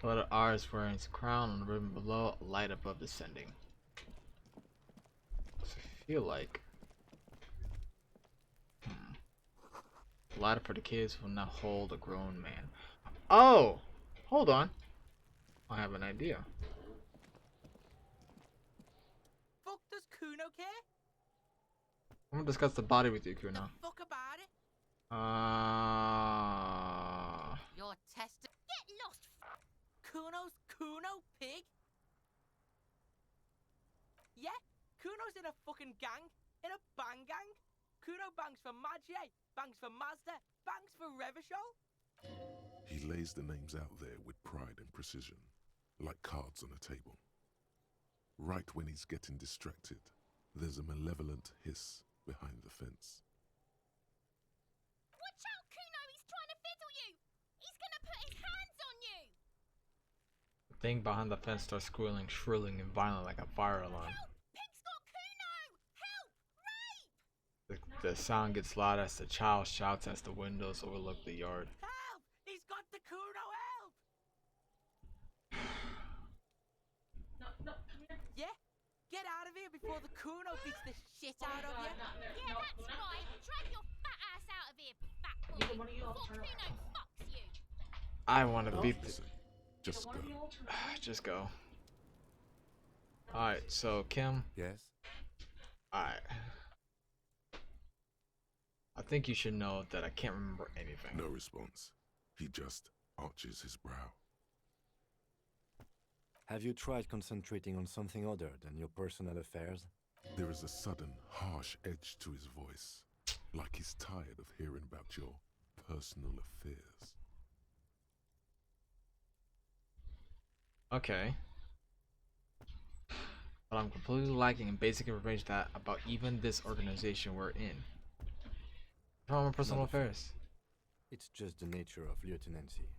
The letter R is wearing its crown on the ribbon below, a light above descending. So I feel like the ladder for the kids will now hold a grown man. Oh! Hold on. I have an idea. Fuck does Kuno care? I'm gonna discuss the body with you, Kuno. Fuck about it. You're testing. Get lost. Kuno's Kuno pig. Yeah, Kuno's in a fucking gang, in a bang gang. Kuno bangs for Magie, bangs for Mazda, bangs for Revachol. He lays the names out there with pride and precision, like cards on a table. Right when he's getting distracted, there's a malevolent hiss behind the fence. Watch out, Kuno! He's trying to fiddle you! He's gonna put his hands on you! The thing behind the fence starts squealing, shrilling, and violent like a fire alarm. Help! Pig's got Kuno! Help! Rape! The sound gets louder as the child shouts as the windows overlook the yard. Help! He's got the Kuno, help! Yeah? Get out of here before the Kuno beats the shit out of you. Yeah, that's right. Drag your fat ass out of here, fat boy. Before Kuno fucks you. I want to beat the... Just go. Just go. Alright, so Kim. Yes? Alright. I think you should know that I can't remember anything. No response. He just arches his brow. Have you tried concentrating on something other than your personal affairs? There is a sudden, harsh edge to his voice, like he's tired of hearing about your personal affairs. Okay. But I'm completely lacking in basic information that about even this organization we're in. From my personal affairs. It's just the nature of lieutenancy.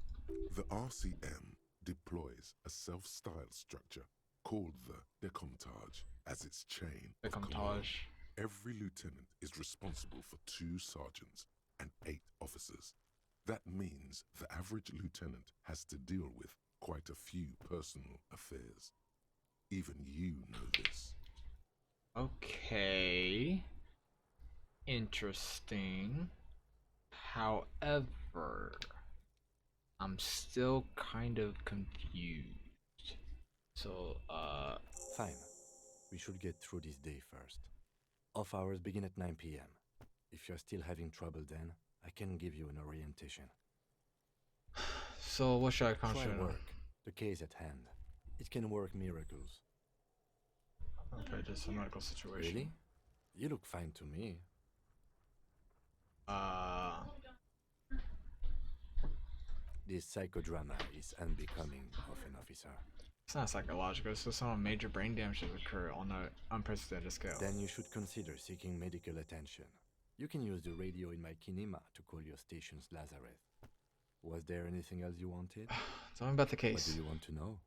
The RCM deploys a self-styled structure called the Decomptage as its chain of command. Decomptage. Every lieutenant is responsible for 2 sergeants and 8 officers. That means the average lieutenant has to deal with quite a few personal affairs. Even you know this. Okay. Interesting. However, I'm still kind of confused. So, Fine. We should get through this day first. Off hours begin at 9 p.m. If you're still having trouble then, I can give you an orientation. So what should I Try concentrate on? work. The case at hand. It can work miracles. Okay, just a medical situation. Really? You look fine to me. This psychodrama is unbecoming of an officer. It's not psychological, it's just some major brain damage has occurred on an unprecedented scale. Then you should consider seeking medical attention. You can use the radio in my kinema to call your station's Lazareth. Was there anything else you wanted? Tell me about the case. What do you want to know?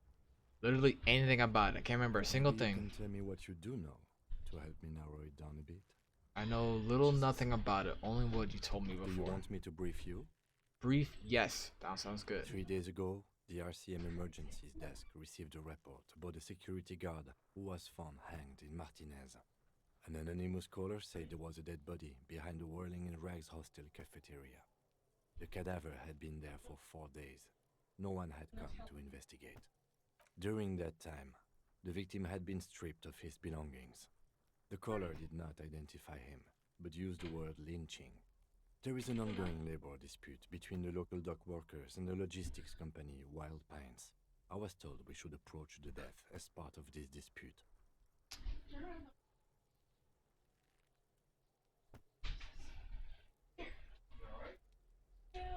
Literally anything about it. I can't remember a single Maybe thing. You can tell me what you do know to help me narrow it down a bit. I know little nothing about it, only what you told me before. Do you want me to brief you? Brief? Yes, that sounds good. 3 days ago, the RCM emergencies desk received a report about a security guard who was found hanged in Martinez. An anonymous caller said there was a dead body behind the Whirling in Rags hostel cafeteria. The cadaver had been there for 4 days. No one had come to investigate. During that time, the victim had been stripped of his belongings. The caller did not identify him, but used the word lynching. There is an ongoing labor dispute between the local dock workers and the logistics company Wild Pines. I was told we should approach the death as part of this dispute.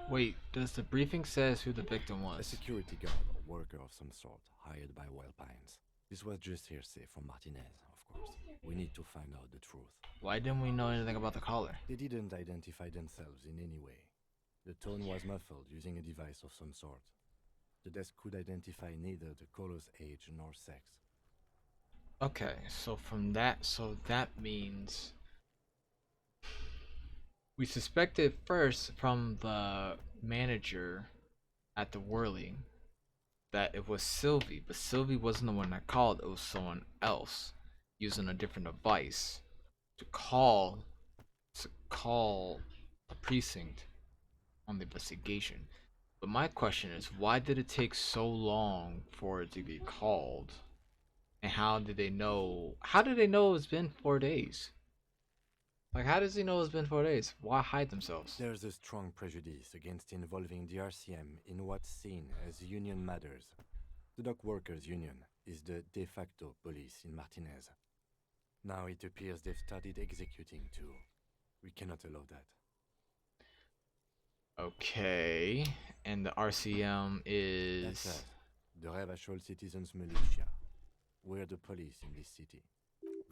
Wait, does the briefing says who the victim was? A security guard or worker of some sort, hired by Wild Pines. This was just hearsay from Martinez, of course. We need to find out the truth. Why didn't we know anything about the caller? They didn't identify themselves in any way. The tone was muffled using a device of some sort. The desk could identify neither the caller's age nor sex. Okay, so that means we suspected first from the manager at the Whirling that it was Sylvie, but Sylvie wasn't the one that called, it was someone else using a different device to call the precinct on the investigation. But my question is, why did it take so long for it to be called? And how did they know it's been 4 days? Like, how does he know it's been 4 days? Why hide themselves? There's a strong prejudice against involving the RCM in what's seen as union matters. The dock workers union is the de facto police in Martinez. Now it appears they've started executing too. We cannot allow that. Okay, and the RCM is... That's us, the Revachol Citizens Militia. We're the police in this city.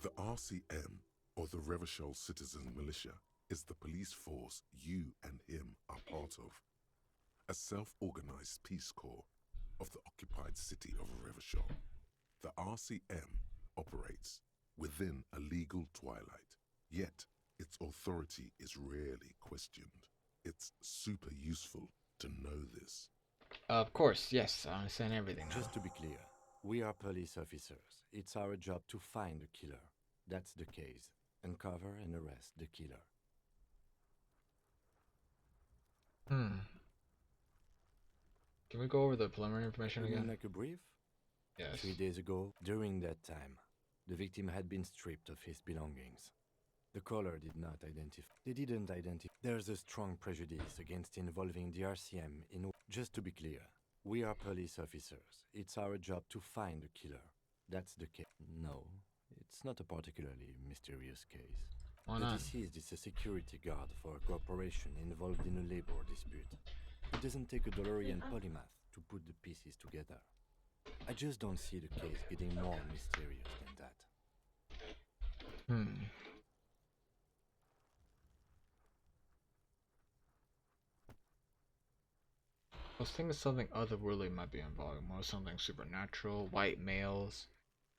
The RCM, or the Revachol Citizen Militia, is the police force you and him are part of. A self-organized peace corps of the occupied city of Revachol. The RCM operates within a legal twilight, yet its authority is rarely questioned. It's super useful to know this. Of course, yes, I understand everything now. Just to be clear, we are police officers. It's our job to find the killer. That's the case. Uncover and arrest the killer. Can we go over the preliminary information You mean again? like a brief? Yes. 3 days ago, during that time, the victim had been stripped of his belongings. The caller did not identify. They didn't identify. There's a strong prejudice against involving the RCM in... Just to be clear, we are police officers. It's our job to find the killer. That's the case. No, it's not a particularly mysterious case. Why The not? deceased is a security guard for a corporation involved in a labor dispute. It doesn't take a DeLorean polymath to put the pieces together. I just don't see the case getting more mysterious than that. I was thinking something otherworldly might be involved, more something supernatural, white males,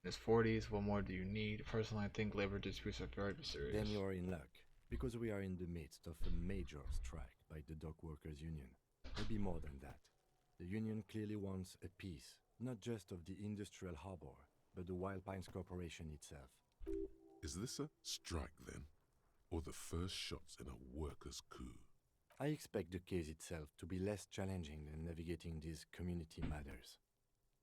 in his 40s, what more do you need? Personally, I think labor disputes are very mysterious. Then you are in luck, because we are in the midst of a major strike by the dock workers union. Maybe more than that. The union clearly wants a piece, not just of the industrial harbor, but the Wild Pines Corporation itself. Is this a strike then? Or the first shots in a workers' coup? I expect the case itself to be less challenging than navigating these community matters.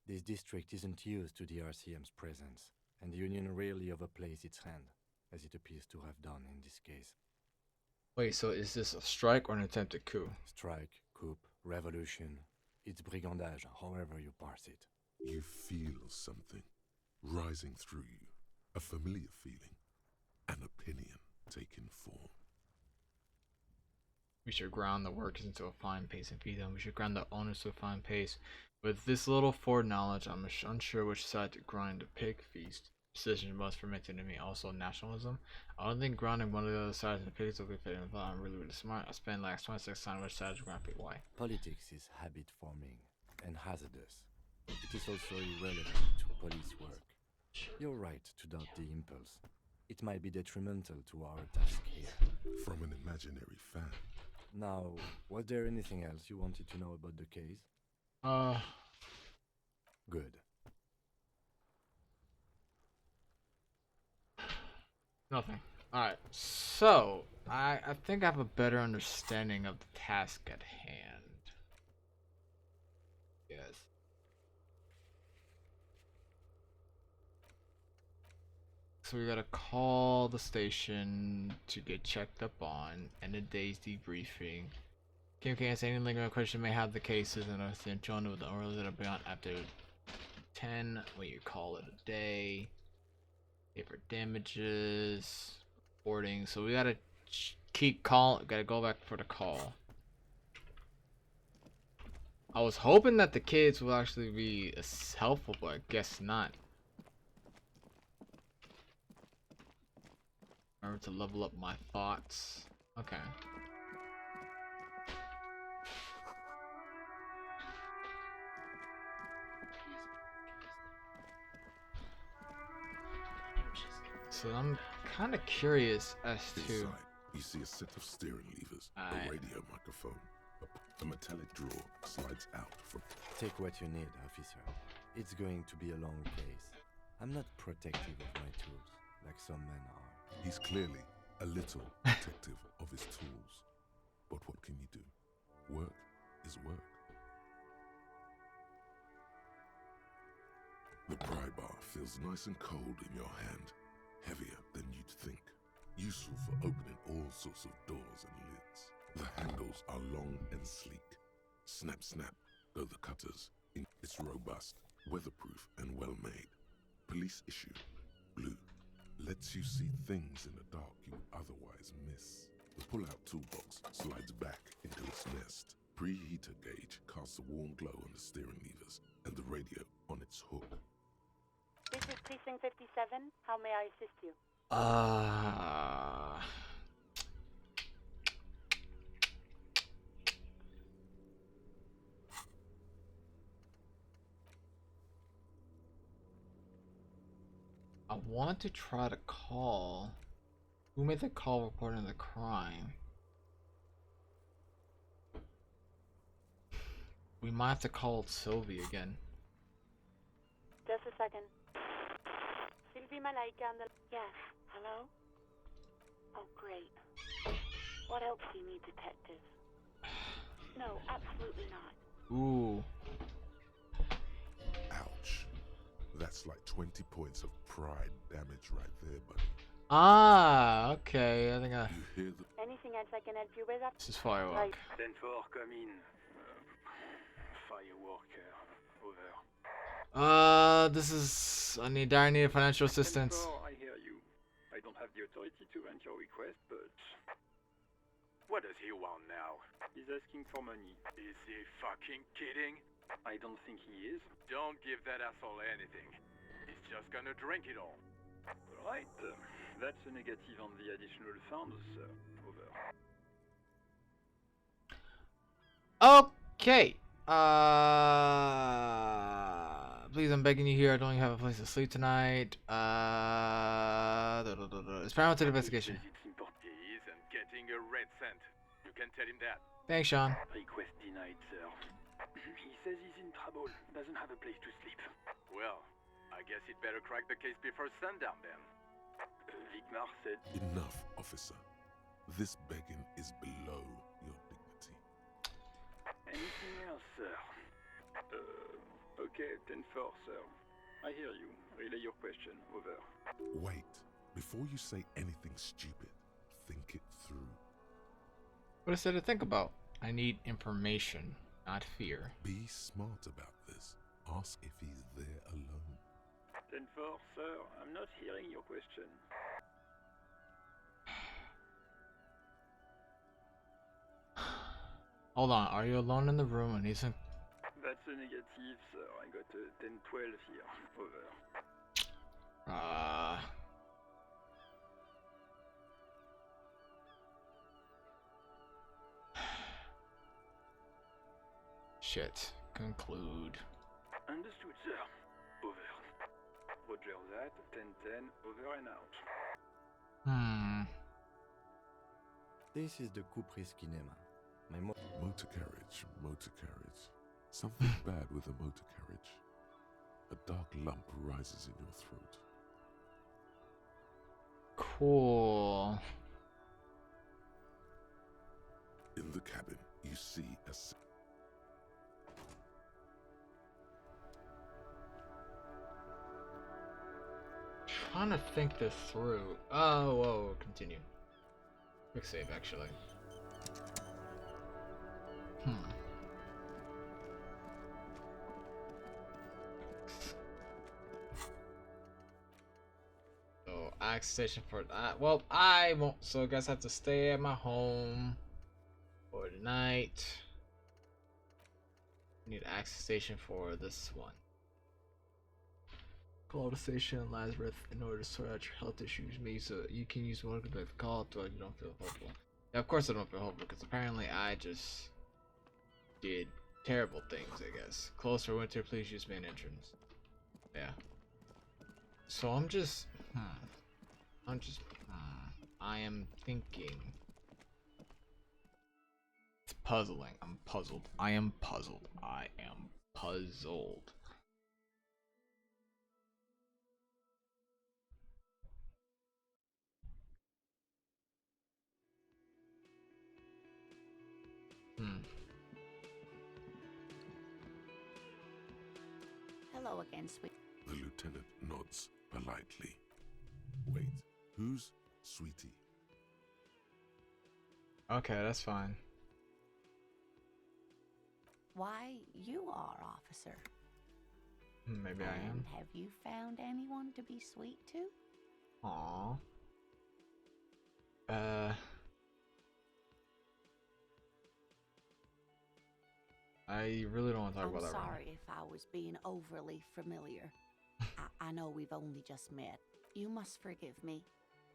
This district isn't used to the RCM's presence. and the Union rarely overplays its hand, as it appears to have done in this case. Wait, so is this a strike or an attempted coup? Strike, coup, revolution. It's brigandage, however you parse it. You feel something rising through you, a familiar feeling, an opinion taking form. We should ground the workers into a fine pace and feed them. We should ground the owners to a fine pace. With this little foreknowledge, I'm unsure which side to grind the pig feast. Decision must ferment into me. Also, nationalism. I don't think grounding one of the other sides of the pigs will be fitting. I'm really, really smart. I spent like 26 times which side to grind pig. Why? Politics is habit forming and hazardous. It is also irrelevant to police work. You're right to doubt the impulse. It might be detrimental to our task here. From an imaginary fan. Now, was there anything else you wanted to know about the case? Good. Nothing. Alright, so I think I have a better understanding of the task at hand. Yes. So we gotta call the station to get checked up on, and a day's debriefing. Kim can't say any lingering question may have the cases and understand John with the orders that are beyond after 10 when you call it a day. Pay for damages, reporting. So we gotta keep calling. Gotta go back for the call. I was hoping that the kids will actually be helpful, but I guess not. Remember to level up my thoughts. Okay. So I'm kind of curious as to. Inside, you see a set of steering levers, a radio microphone, a metallic drawer slides out from. Take what you need, officer. It's going to be a long case. I'm not protective of my tools, like some men are. He's clearly a little protective of his tools. But what can you do? Work is work. The pry bar feels nice and cold in your hand, heavier than you'd think. Useful for opening all sorts of doors and lids. The handles are long and sleek. Snap, snap, go the cutters. It's robust, weatherproof, and well-made. Police issue, blue. Lets you see things in the dark you would otherwise miss. The pull-out toolbox slides back into its nest. Preheater gauge casts a warm glow on the steering levers and the radio on its hook. This is Precinct 57. How may I assist you? I want to try to call. Who made the call reporting the crime? We might have to call Sylvie again. Just a second. Sylvie Malaika on the... Yes, hello? Oh, great. What else do you need, detective? No, absolutely not. Ooh. Ouch. That's like 20 points of pride damage right there, buddy. Ah, okay. I think I... You hear the... Anything else I can help you with? This is firework. Then for come in. Firework, over. This is... I need financial assistance. I hear you. I don't have the authority to grant your request, but... What does he want now? He's asking for money. Is he fucking kidding? I don't think he is. Don't give that asshole anything. He's just gonna drink it all. Right. That's a negative on the additional funds, over. Okay. Please, I'm begging you here. I don't even have a place to sleep tonight. It's paramount to the investigation. He isn't getting a red cent. You can tell him that. Thanks, Sean. Request denied, sir. He says he's in trouble. Doesn't have a place to sleep. Well, I guess he'd better crack the case before sundown then. Vigmar said... Enough, officer. This begging is below your dignity. Anything else, sir? Okay, 10-4, sir. I hear you. Relay your question. Over. Wait. Before you say anything stupid, think it through. What is there to think about? I need information, not fear. Be smart about this. Ask if he's there alone. 10-4, sir. I'm not hearing your question. Hold on, are you alone in the room and he's in... That's a negative, sir. I got a 10-12 here. Over. Shit. Conclude. Understood, sir. Over. Roger that. 10-10. Over and out. This is the Capri Cinema. My motor carriage. Something bad with a motor carriage. A dark lump rises in your throat. Cool. In the cabin, you see a... Trying to think this through. Oh, whoa, continue. Quick save, actually. So, access station for that. Well, I won't. So, I guess I have to stay at my home for the night. Need an access station for this one. Call the station in Lazarus in order to sort out your health issues. Maybe so you can use one to make the call so you don't feel hopeful. Yeah, of course I don't feel hopeful because apparently I just did terrible things, I guess. Close for winter, please use main entrance. Yeah. So I'm just I am thinking. It's puzzling. I'm puzzled. I am puzzled. I am puzzled. Hello again, sweet. The lieutenant nods politely. Wait, who's Sweetie? Okay, that's fine. Why, you are, officer. Maybe I am. Have you found anyone to be sweet to? Aww. I really don't want to talk about that right now. Sorry if I was being overly familiar. I know we've only just met. You must forgive me.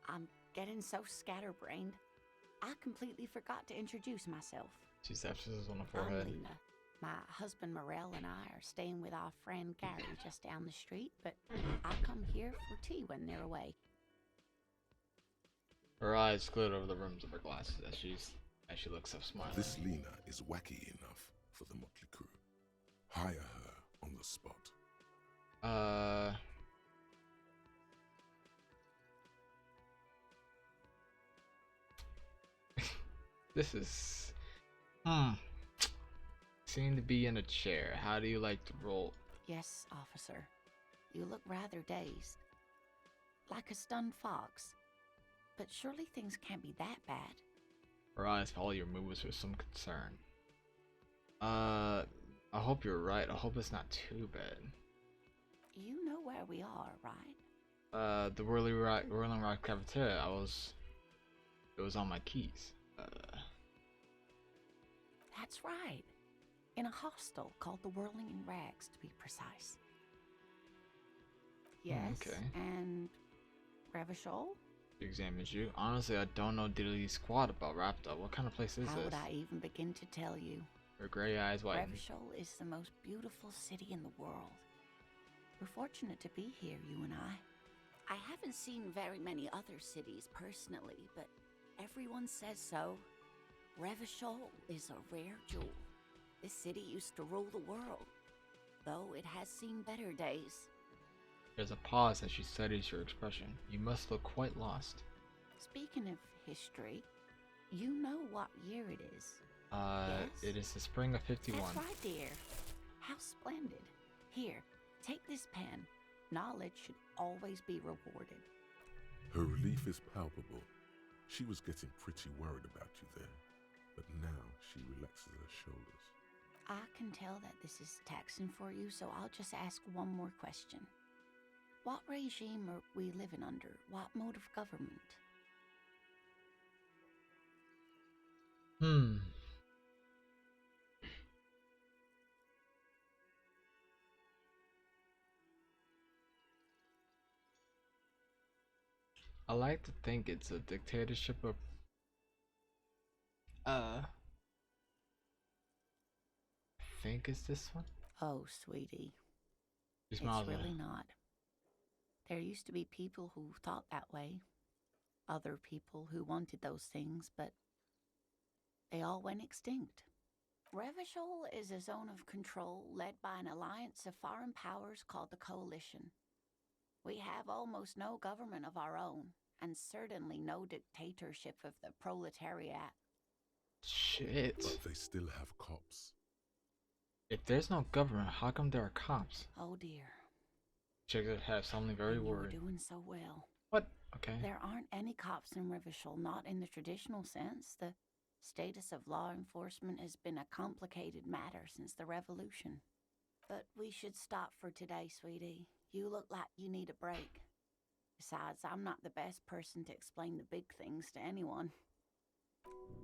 I'm getting so scatterbrained. I completely forgot to introduce myself. She steps on the I'm forehead. Lena. My husband Morel and I are staying with our friend Gary just down the street, but I come here for tea when they're away. Her eyes glittered over the rims of her glasses as she looks up smiling. This Lena is wacky enough for the motley crew. Hire her on the spot. This is seem to be in a chair. How do you like to roll? Yes, officer. You look rather dazed. Like a stunned fox. But surely things can't be that bad. Her eyes follow your movements with some concern. I hope you're right. I hope it's not too bad. You know where we are, right? The Whirling Rock cafeteria. It was on my keys. That's right. In a hostel called the Whirling in Rags, to be precise. Yes. Okay. And Revachol? She examines you. Honestly, I don't know diddly squat about Raptor. What kind of place is How this? would I even begin to tell you? Her gray eyes widen. Revachol is the most beautiful city in the world. We're fortunate to be here, you and I. I haven't seen very many other cities personally, but everyone says so. Revachol is a rare jewel. This city used to rule the world, though it has seen better days. There's a pause as she studies your expression. You must look quite lost. Speaking of history, you know what year it is. Yes? It is the spring of 51. That's right, dear. How splendid. Here, take this pen. Knowledge should always be rewarded. Her relief is palpable. She was getting pretty worried about you there, but now she relaxes her shoulders. I can tell that this is taxing for you, so I'll just ask one more question. What regime are we living under? What mode of government? I like to think it's a dictatorship of I think it's this one. Oh, sweetie. You It's smiled at really it. not. There used to be people who thought that way. Other people who wanted those things, but they all went extinct. Revachol is a zone of control led by an alliance of foreign powers called the Coalition. We have almost no government of our own, and certainly no dictatorship of the proletariat. Shit. But they still have cops. If there's no government, how come there are cops? Oh dear. Checkers have something very And you were worried. doing so well. What? Okay. There aren't any cops in Revachol, not in the traditional sense. The status of law enforcement has been a complicated matter since the revolution. But we should stop for today, sweetie. You look like you need a break. Besides, I'm not the best person to explain the big things to anyone.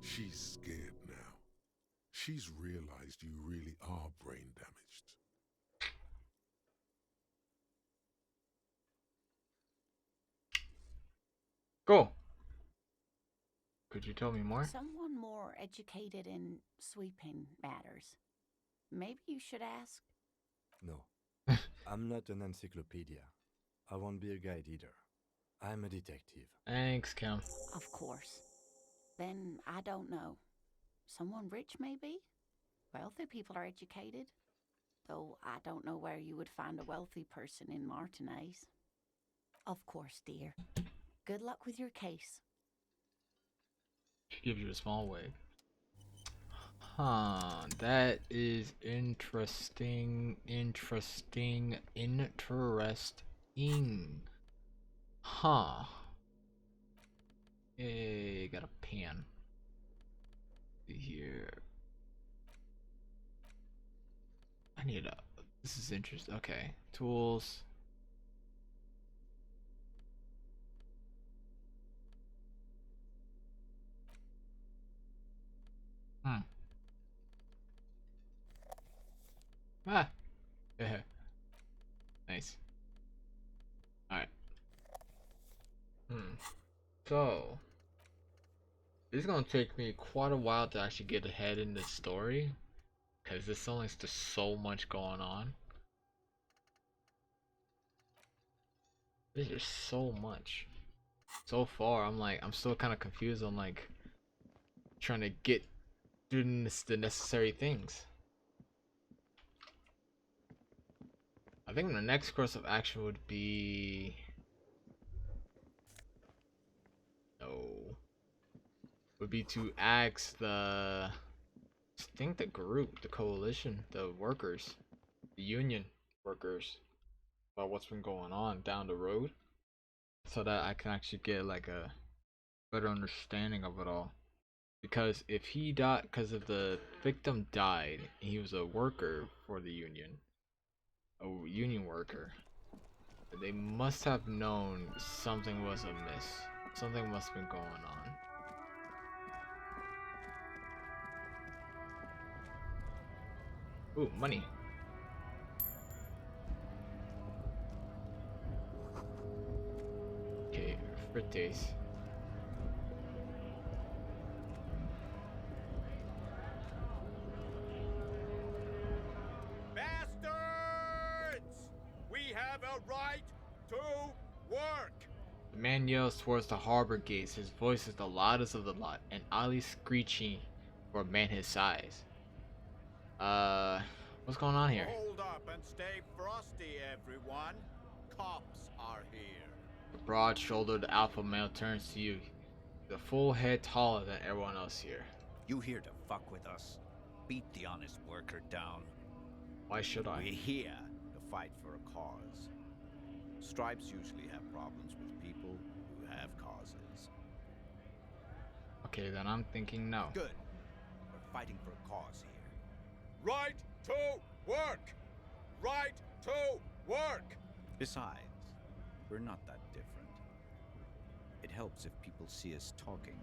She's scared now. She's realized you really are brain damaged. Cool. Could you tell me more? Someone more educated in sweeping matters. Maybe you should ask. No. I'm not an encyclopedia. I won't be a guide either. I'm a detective. Thanks, Kim. Of course. Then I don't know. Someone rich, maybe? Wealthy people are educated. Though I don't know where you would find a wealthy person in Martinez. Of course, dear. Good luck with your case. She gives you a small wig. Huh, that is interesting. Huh. Hey, got a pan. See here. I need a. This is interesting. Okay, tools. Ah. Yeah. Nice. Alright. So it's gonna take me quite a while to actually get ahead in the story, because there's only just so much going on. There's just so much. So far, I'm still kind of confused on like trying to get through the necessary things. I think the next course of action would be to ask the group, the coalition, the workers, the union workers about what's been going on down the road, so that I can actually get like a better understanding of it all. Because if he died, because if the victim died, he was a worker for the union, a union worker, they must have known something was amiss. Something must have been going on. Ooh, money. Okay, frites. Bastards! We have a right to work! The man yells towards the harbor gates. His voice is the loudest of the lot, and oddly screechy for a man his size. What's going on here? Hold up and stay frosty, everyone. Cops are here. The broad-shouldered alpha male turns to you. He's a full head taller than everyone else here. You here to fuck with us? Beat the honest worker down. Why should I? We're here to fight for a cause. Stripes usually have problems with people who have causes. Okay, then I'm thinking no. Good. We're fighting for a cause here. Right to work! Right to work! Besides, we're not that different. It helps if people see us talking,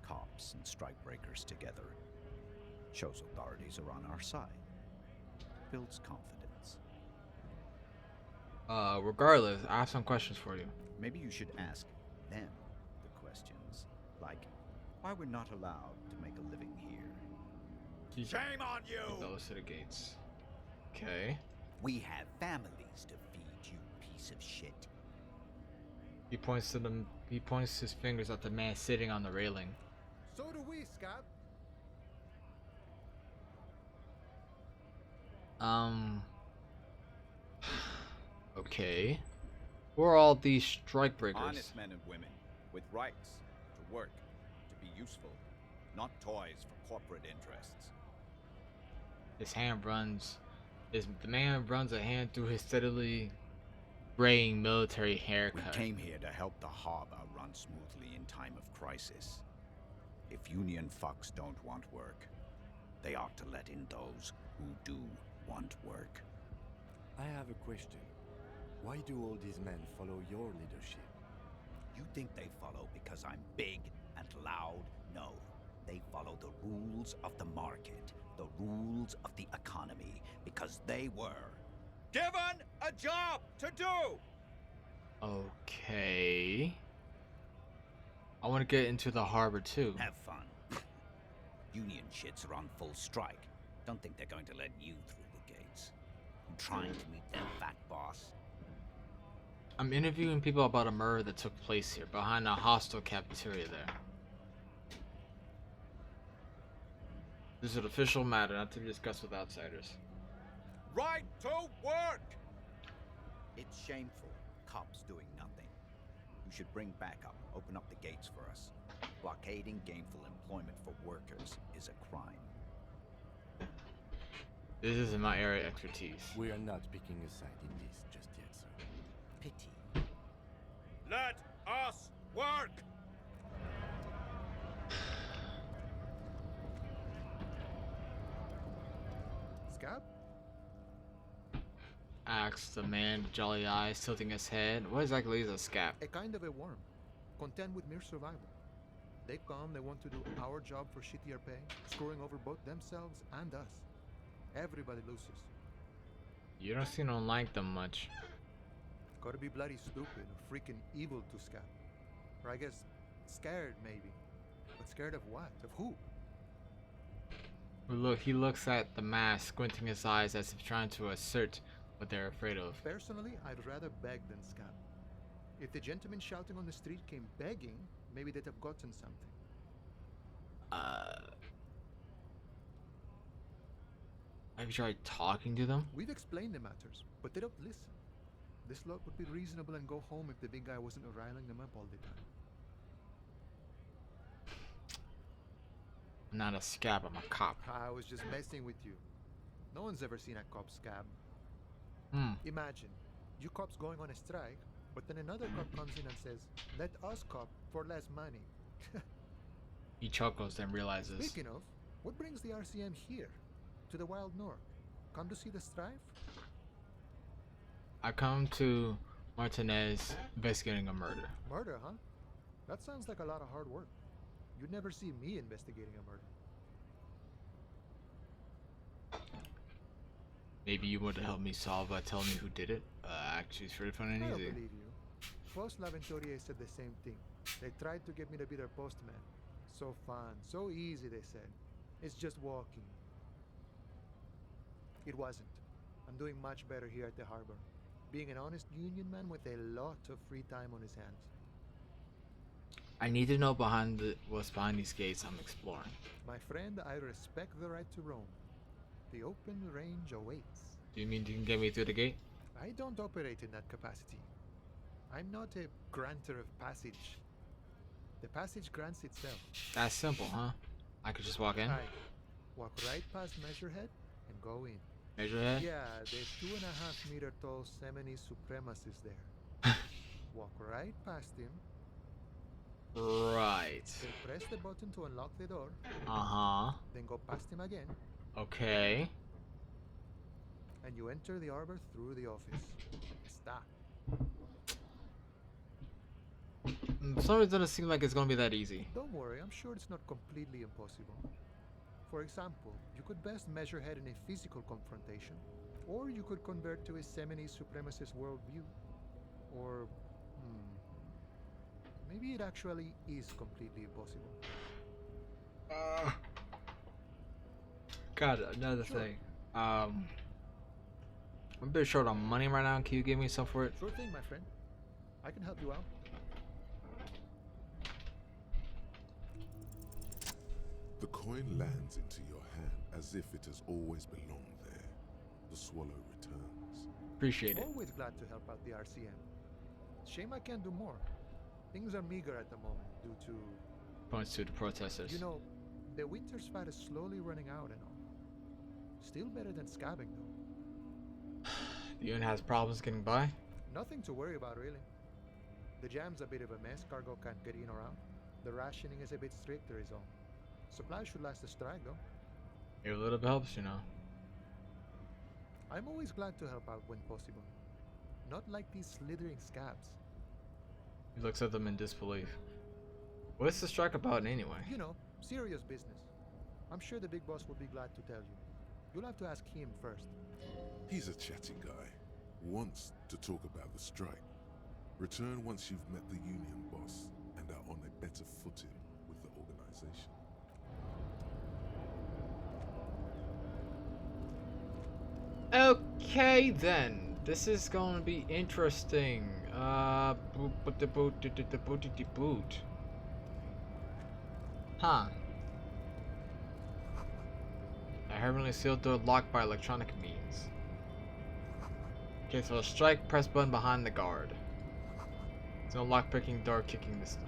cops and strikebreakers together. Shows authorities are on our side. Builds confidence. Regardless, I have some questions for you. Maybe you should ask them the questions. Like, why we're not allowed to make a living here. Shame on you! Those to the gates. Okay. We have families to feed, you piece of shit. He points to them. He points his fingers at the man sitting on the railing. So do we, Scab. Okay. Who are all these strikebreakers? Honest men and women with rights to work, to be useful, not toys for corporate interests. His hand runs. The man runs a hand through his steadily graying military haircut. We came here to help the harbor run smoothly in time of crisis. If union fucks don't want work, they ought to let in those who do want work. I have a question. Why do all these men follow your leadership? You think they follow because I'm big and loud? No. They follow the rules of the market, the rules of the economy, because they were given a job to do! Okay. I want to get into the harbor too. Have fun. Union shits are on full strike. Don't think they're going to let you through the gates. I'm trying to meet their fat boss. I'm interviewing people about a murder that took place here, behind a hostile cafeteria there. This is an official matter, not to be discussed with outsiders. Right to work! It's shameful. Cops doing nothing. You should bring backup. Open up the gates for us. Blockading gainful employment for workers is a crime. This isn't my area of expertise. We are not picking a side in this just yet, sir. Pity. Let us work! Scab? Asks the man with jolly eyes, tilting his head. What exactly is a scab? A kind of a worm, content with mere survival. They come, they want to do our job for shittier pay, screwing over both themselves and us. Everybody loses. You don't seem to like them much. Gotta be bloody stupid or freaking evil to Scab. Or I guess scared maybe. But scared of what? Of who? Look, he looks at the mask, squinting his eyes as if trying to assert what they're afraid of. Personally, I'd rather beg than scab. If the gentleman shouting on the street came begging, maybe they'd have gotten something. Have you tried talking to them? We've explained the matters, but they don't listen. This lot would be reasonable and go home if the big guy wasn't riling them up all the time. I'm not a scab, I'm a cop. I was just messing with you. No one's ever seen a cop scab. Imagine, you cops going on a strike, but then another cop comes in and says, "Let us cop for less money." He chuckles, then realizes. Speaking of, what brings the RCM here? To the Wild North? Come to see the strife? I come to Martinez investigating a murder. Murder, huh? That sounds like a lot of hard work. You'd never see me investigating a murder. Maybe you want to help me solve by telling me who did it? Actually, it's really fun and I don't easy. believe you. Post L'Aventurier said the same thing. They tried to get me to be their postman. So fun, so easy, they said. It's just walking. It wasn't. I'm doing much better here at the harbor. Being an honest union man with a lot of free time on his hands. I need to know what's behind these gates I'm exploring. My friend, I respect the right to roam. The open range awaits. Do you mean you can get me through the gate? I don't operate in that capacity. I'm not a granter of passage. The passage grants itself. That's simple, huh? I could just walk in? Right. Walk right past Measurehead and go in. Measurehead? Yeah, the 2.5 meter tall Semini supremacist there. walk right past him. Right. Then press the button to unlock the door. Uh-huh. Then go past him again. Okay. And you enter the arbor through the office. Está. For some reason, it doesn't seem like it's gonna be that easy. Don't worry, I'm sure it's not completely impossible. For example, you could best measure head in a physical confrontation, or you could convert to a Seminese supremacist worldview. Or, maybe it actually is completely impossible. God, another thing. I'm a bit short on money right now. Can you give me some for it? Sure thing, my friend. I can help you out. The coin lands into your hand as if it has always belonged there. The swallow returns. Appreciate it. Always glad to help out the RCM. Shame I can't do more. Things are meager at the moment due to... Points to the protesters. You know, the winter's fat is slowly running out and all. Still better than scabbing, though. The unit has problems getting by? Nothing to worry about, really. The jam's a bit of a mess, cargo can't get in or out. The rationing is a bit stricter is all. Supplies should last the strike, though. Every little bit helps, you know. I'm always glad to help out when possible. Not like these slithering scabs. He looks at them in disbelief. What's the strike about anyway? You know, serious business. I'm sure the big boss will be glad to tell you. You'll have to ask him first. He's a chatty guy. Wants to talk about the strike. Return once you've met the union boss and are on a better footing with the organization. Okay then, this is gonna be interesting. The boot. Huh. A permanently sealed door locked by electronic means. Okay, so strike, press button behind the guard. There's no lock picking, door kicking this time.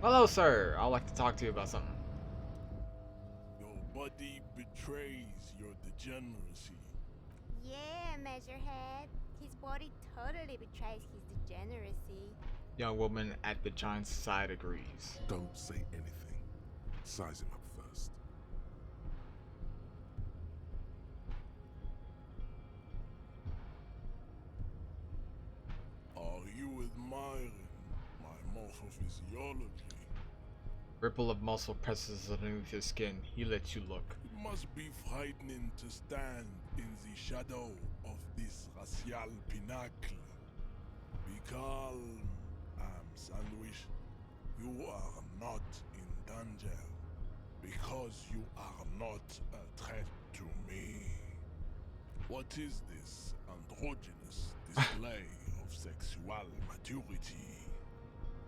Hello, sir. I'd like to talk to you about something. Your body betrays your degeneracy. Yeah, Measurehead. His body totally betrays his degeneracy. Young woman at the giant's side agrees. Don't say anything. Size him up first. Are you admiring my morphophysiology? Ripple of muscle presses underneath his skin. He lets you look. It must be frightening to stand in the shadow of this racial pinnacle. Be calm, Sandwich. You are not in danger because you are not a threat to me. What is this androgynous display of sexual maturity?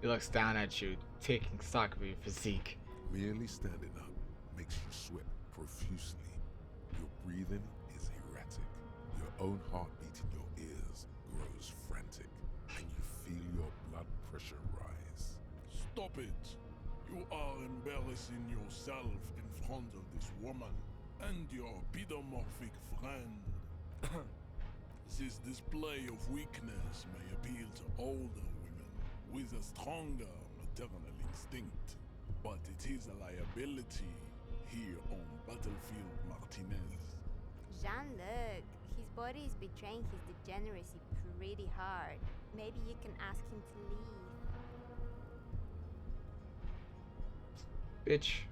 He looks down at you, taking stock of your physique. Merely standing up makes you sweat profusely. Your breathing is erratic. Your own heartbeat in your ears grows frantic, and you feel your blood pressure rise. Stop it! You are embarrassing yourself in front of this woman and your pedomorphic friend. This display of weakness may appeal to older women with a stronger maternal instinct, but it is a liability here on Battlefield Martinez. Jean-Luc, his body is betraying his degeneracy pretty hard. Maybe you can ask him to leave. Bitch.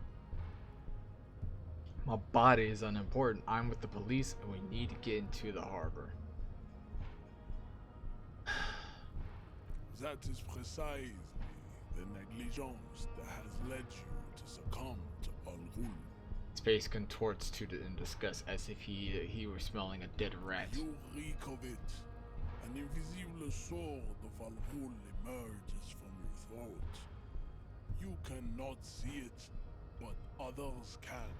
My body is unimportant. I'm with the police and we need to get into the harbor. That is precisely the negligence that has led you to succumb to Al Ghul. His face contorts in disgust as if he were smelling a dead rat. You reek of it. An invisible sword of Al Ghul emerges from your throat. You cannot see it, but others can.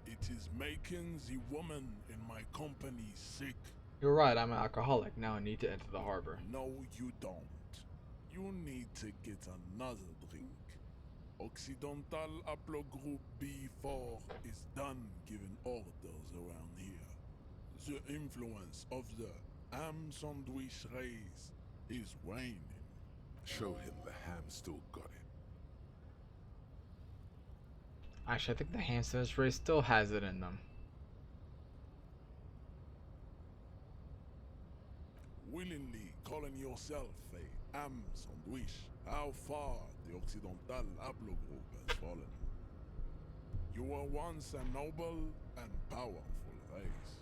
It is making the woman in my company sick. You're right, I'm an alcoholic. Now I need to enter the harbor. No, you don't. You need to get another drink. Occidental Haplogroup B4 is done giving orders around here. The influence of the ham sandwich race is waning. Show him the ham still got it. Actually, I think the ham sandwich race still has it in them. Willingly calling yourself a ham sandwich, how far the Occidental Haplogroup has fallen. You were once a noble and powerful race.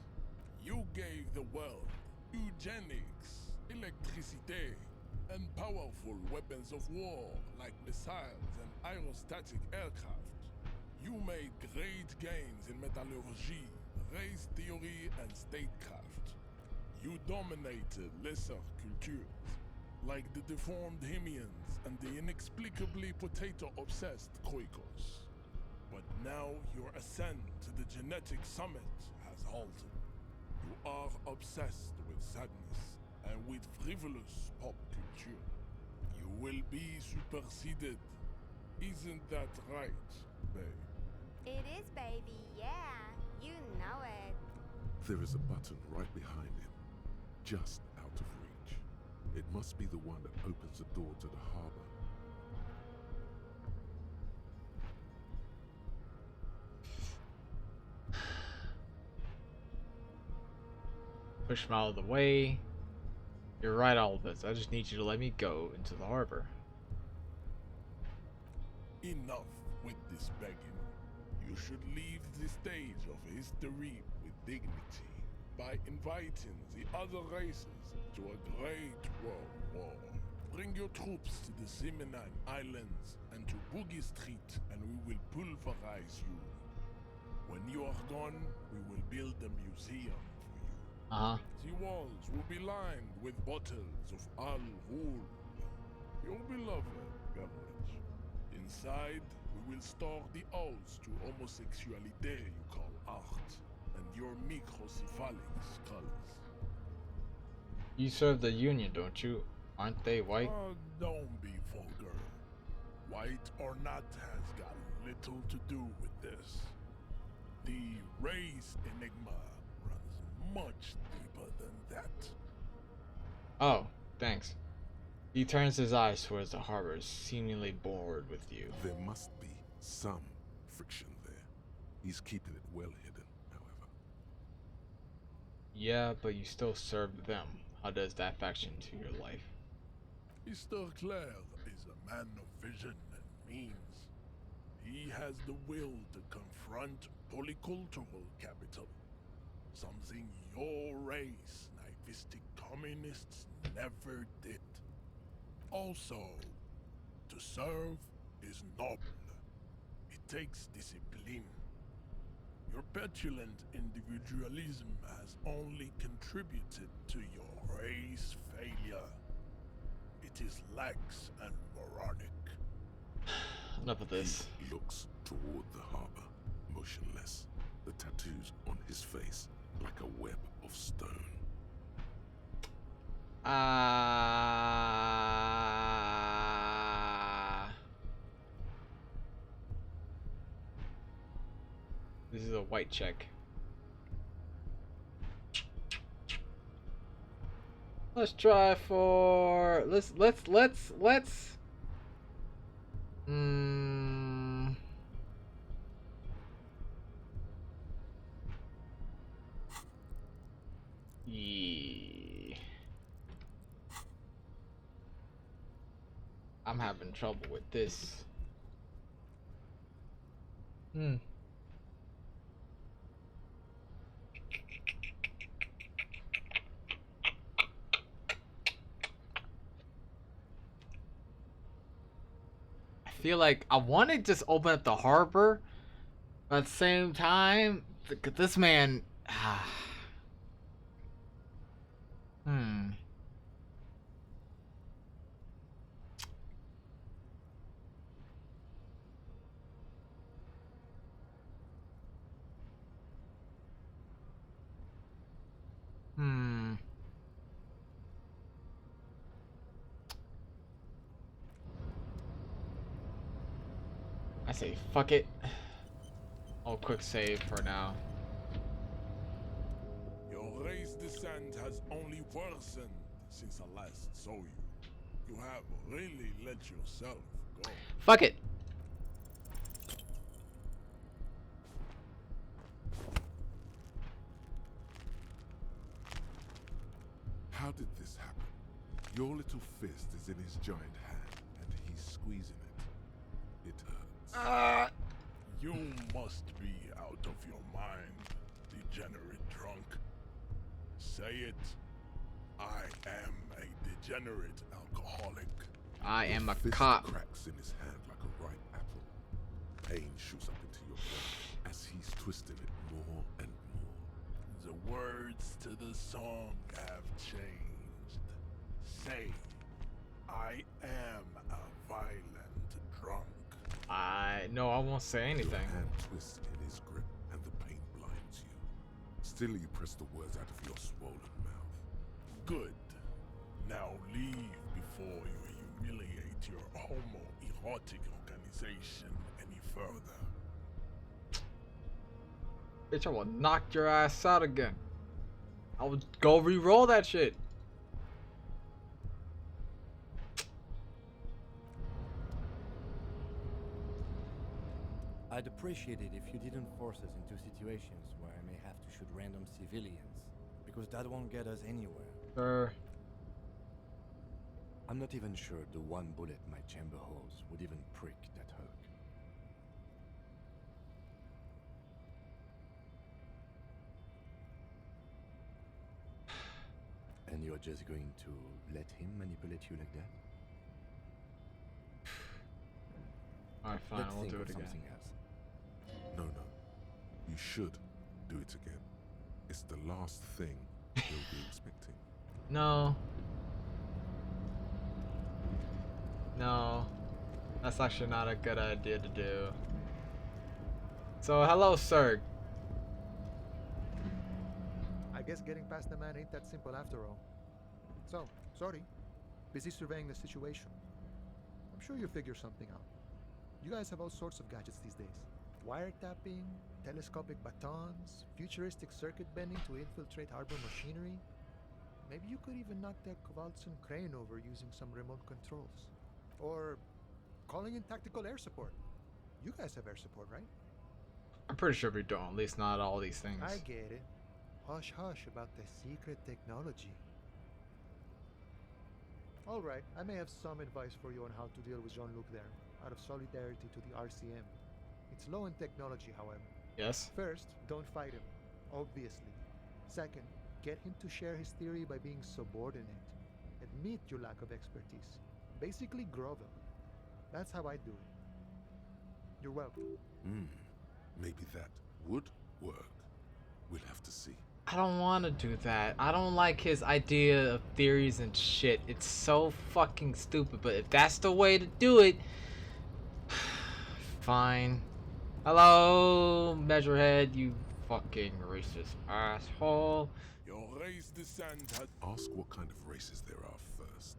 You gave the world eugenics, electricity, and powerful weapons of war like missiles and aerostatic aircraft. You made great gains in metallurgy, race theory, and statecraft. You dominated lesser cultures, like the deformed Hemians and the inexplicably potato-obsessed Khoikos. But now your ascent to the genetic summit has halted. You are obsessed with sadness and with frivolous pop culture. You will be superseded. Isn't that right, babe? It is, baby, yeah. You know it. There is a button right behind him, just out of reach. It must be the one that opens the door to the harbor. Push him out of the way. You're right, all of this. I just need you to let me go into the harbor. Enough with this begging. You should leave the stage of history with dignity by inviting the other races to a great world war. Bring your troops to the Simonine Islands and to Boogie Street, and we will pulverize you. When you are gone, we will build a museum for you. The walls will be lined with bottles of Al Ghul, your beloved beverage. Inside, we will store the odes to homosexuality you call art, and your microcephalic skulls. You serve the Union, don't you? Aren't they white? Don't be vulgar. White or not has got little to do with this. The race enigma runs much deeper than that. Oh, thanks. He turns his eyes towards the harbor, seemingly bored with you. There must be some friction there. He's keeping it well hidden, however. Yeah, but you still serve them. How does that factor into your life? Mr. Clare is a man of vision and means. He has the will to confront polycultural capital, something your race, naivistic communists, never did. Also, to serve is noble. It takes discipline. Your petulant individualism has only contributed to your race failure. It is lax and moronic. Enough of this. He looks toward the harbor, motionless, the tattoos on his face like a web of stone. This is a white check. Let's try for let's yeah. I'm having trouble with this. I feel like I want to just open up the harbor, but at the same time, this man. say fuck it. I'll quick save for now. Your race descent has only worsened since I last saw you. You have really let yourself go. Fuck it. How did this happen? Your little fist is in his giant hand, and he's squeezing it. It hurts. You must be out of your mind, degenerate drunk. Say it. I am a degenerate alcoholic. I am a Fist cop. cracks in his hand like a ripe apple. Pain shoots up into your brain as he's twisting it more and more. The words to the song have changed. Say, I am a violent drunk. No, I won't say anything. Your hand twists in his grip and the pain blinds you. Still you press the words out of your swollen mouth. Good. Now leave before you humiliate your homoerotic organization any further. Bitch, I will knock your ass out again. I will go re-roll that shit. I'd appreciate it if you didn't force us into situations where I may have to shoot random civilians, because that won't get us anywhere. Sure. I'm not even sure the one bullet my chamber holds would even prick that hook. And you're just going to let him manipulate you like that? Alright, fine, Let's I won't think do of it again. something else. No. You should do it again. It's the last thing he'll be expecting. No. No. That's actually not a good idea to do. So, hello, sir. I guess getting past the man ain't that simple after all. So, sorry. Busy surveying the situation. I'm sure you'll figure something out. You guys have all sorts of gadgets these days. Wiretapping, telescopic batons, futuristic circuit bending to infiltrate harbor machinery. Maybe you could even knock that Kowalson crane over using some remote controls. Or calling in tactical air support. You guys have air support, right? I'm pretty sure we don't, at least not all these things. I get it. Hush hush about the secret technology. Alright, I may have some advice for you on how to deal with Jean-Luc there, out of solidarity to the RCM. It's low in technology, however. Yes? First, don't fight him, obviously. Second, get him to share his theory by being subordinate. Admit your lack of expertise. Basically grovel. That's how I do it. You're welcome. Maybe that would work. We'll have to see. I don't want to do that. I don't like his idea of theories and shit. It's so fucking stupid, but if that's the way to do it, fine. Hello, Measurehead, you fucking racist asshole. Your race descent has... Ask what kind of races there are first.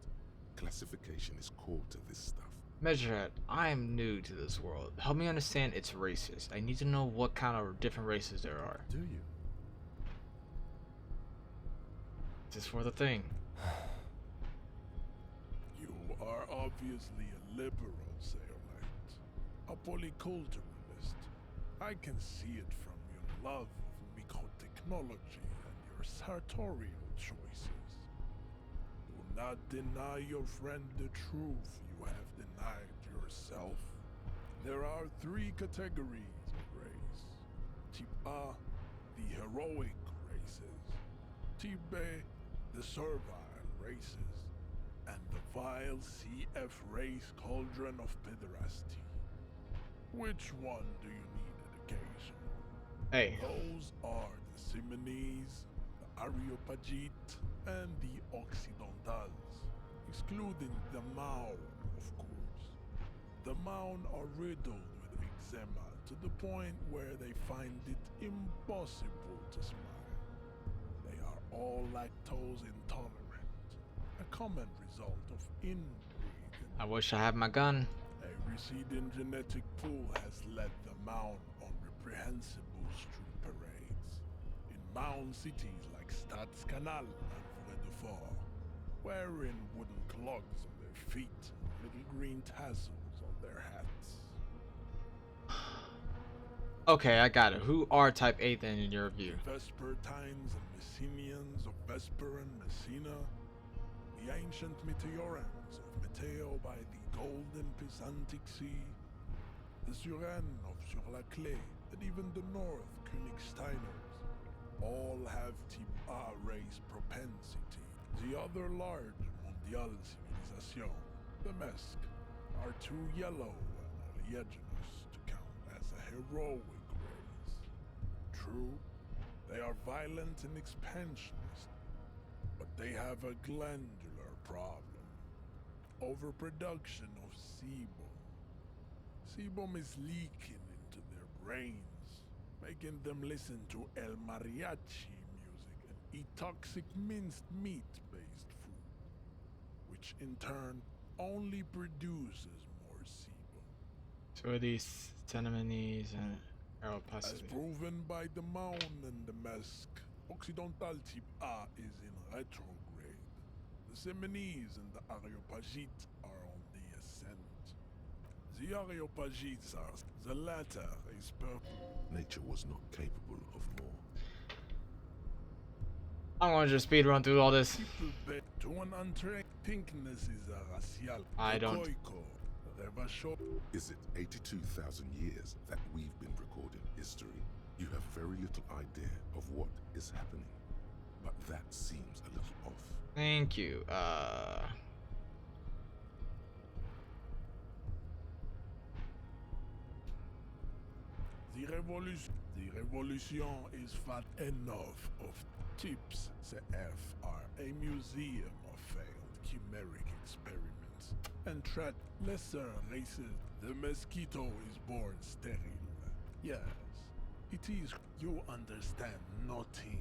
Classification is core to this stuff. Measurehead, I am new to this world. Help me understand its races. I need to know what kind of different races there are. Do you? This is for the thing. You are obviously a liberal, Saillight. A polyculturalist. I can see it from your love of microtechnology and your sartorial choices. Do not deny your friend the truth you have denied yourself. There are 3 categories of race. Type A, the heroic races. Type B, the servile races. And the vile CF race cauldron of pederasty. Which one do you need education on? Hey. Those are the Simonese, the Areopagite, and the Occidentals, excluding the Maun, of course. The Maun are riddled with eczema to the point where they find it impossible to smile. They are all lactose intolerant, a common result of inbreeding. I wish I had my gun. A receding genetic pool has led the Mound on reprehensible street parades. In Mound cities like Stadskanal and Vredefort, wearing wooden clogs on their feet and little green tassels on their hats. Okay, I got it. Who are Type A then in your view? Vespertines and Messenians of Vesper and Messina, the ancient Meteorans of Meteo by the golden Pisantic Sea, the Suren of Sur-la-Clé, and even the North Königsteiners, all have Type A race propensity. The other large Mondial civilization, the Mesk, are too yellow and oleaginous to count as a heroic race. True, they are violent and expansionist, but they have a glandular problem. Overproduction of sebum. Sebum is leaking into their brains, making them listen to El Mariachi music and eat toxic minced meat-based food, which in turn only produces more sebum. So are these Tenemines and As Aeropacity? proven by the Mound and the Mesk, Occidental Type A is in retrograde. The Seminese and the Areopagites are on the ascent. The Areopagites are... The latter is purple. Nature was not capable of more. I'm gonna just speed run through all this. To an untrained, pinkness is a racial. I don't. Is it 82,000 years that we've been recording history? You have very little idea of what is happening, but that seems a little off. Thank you. The revolution is fat enough of tips. The F are a museum of failed chimeric experiments and treat lesser races. The mosquito is born sterile. Yes, it is. You understand nothing.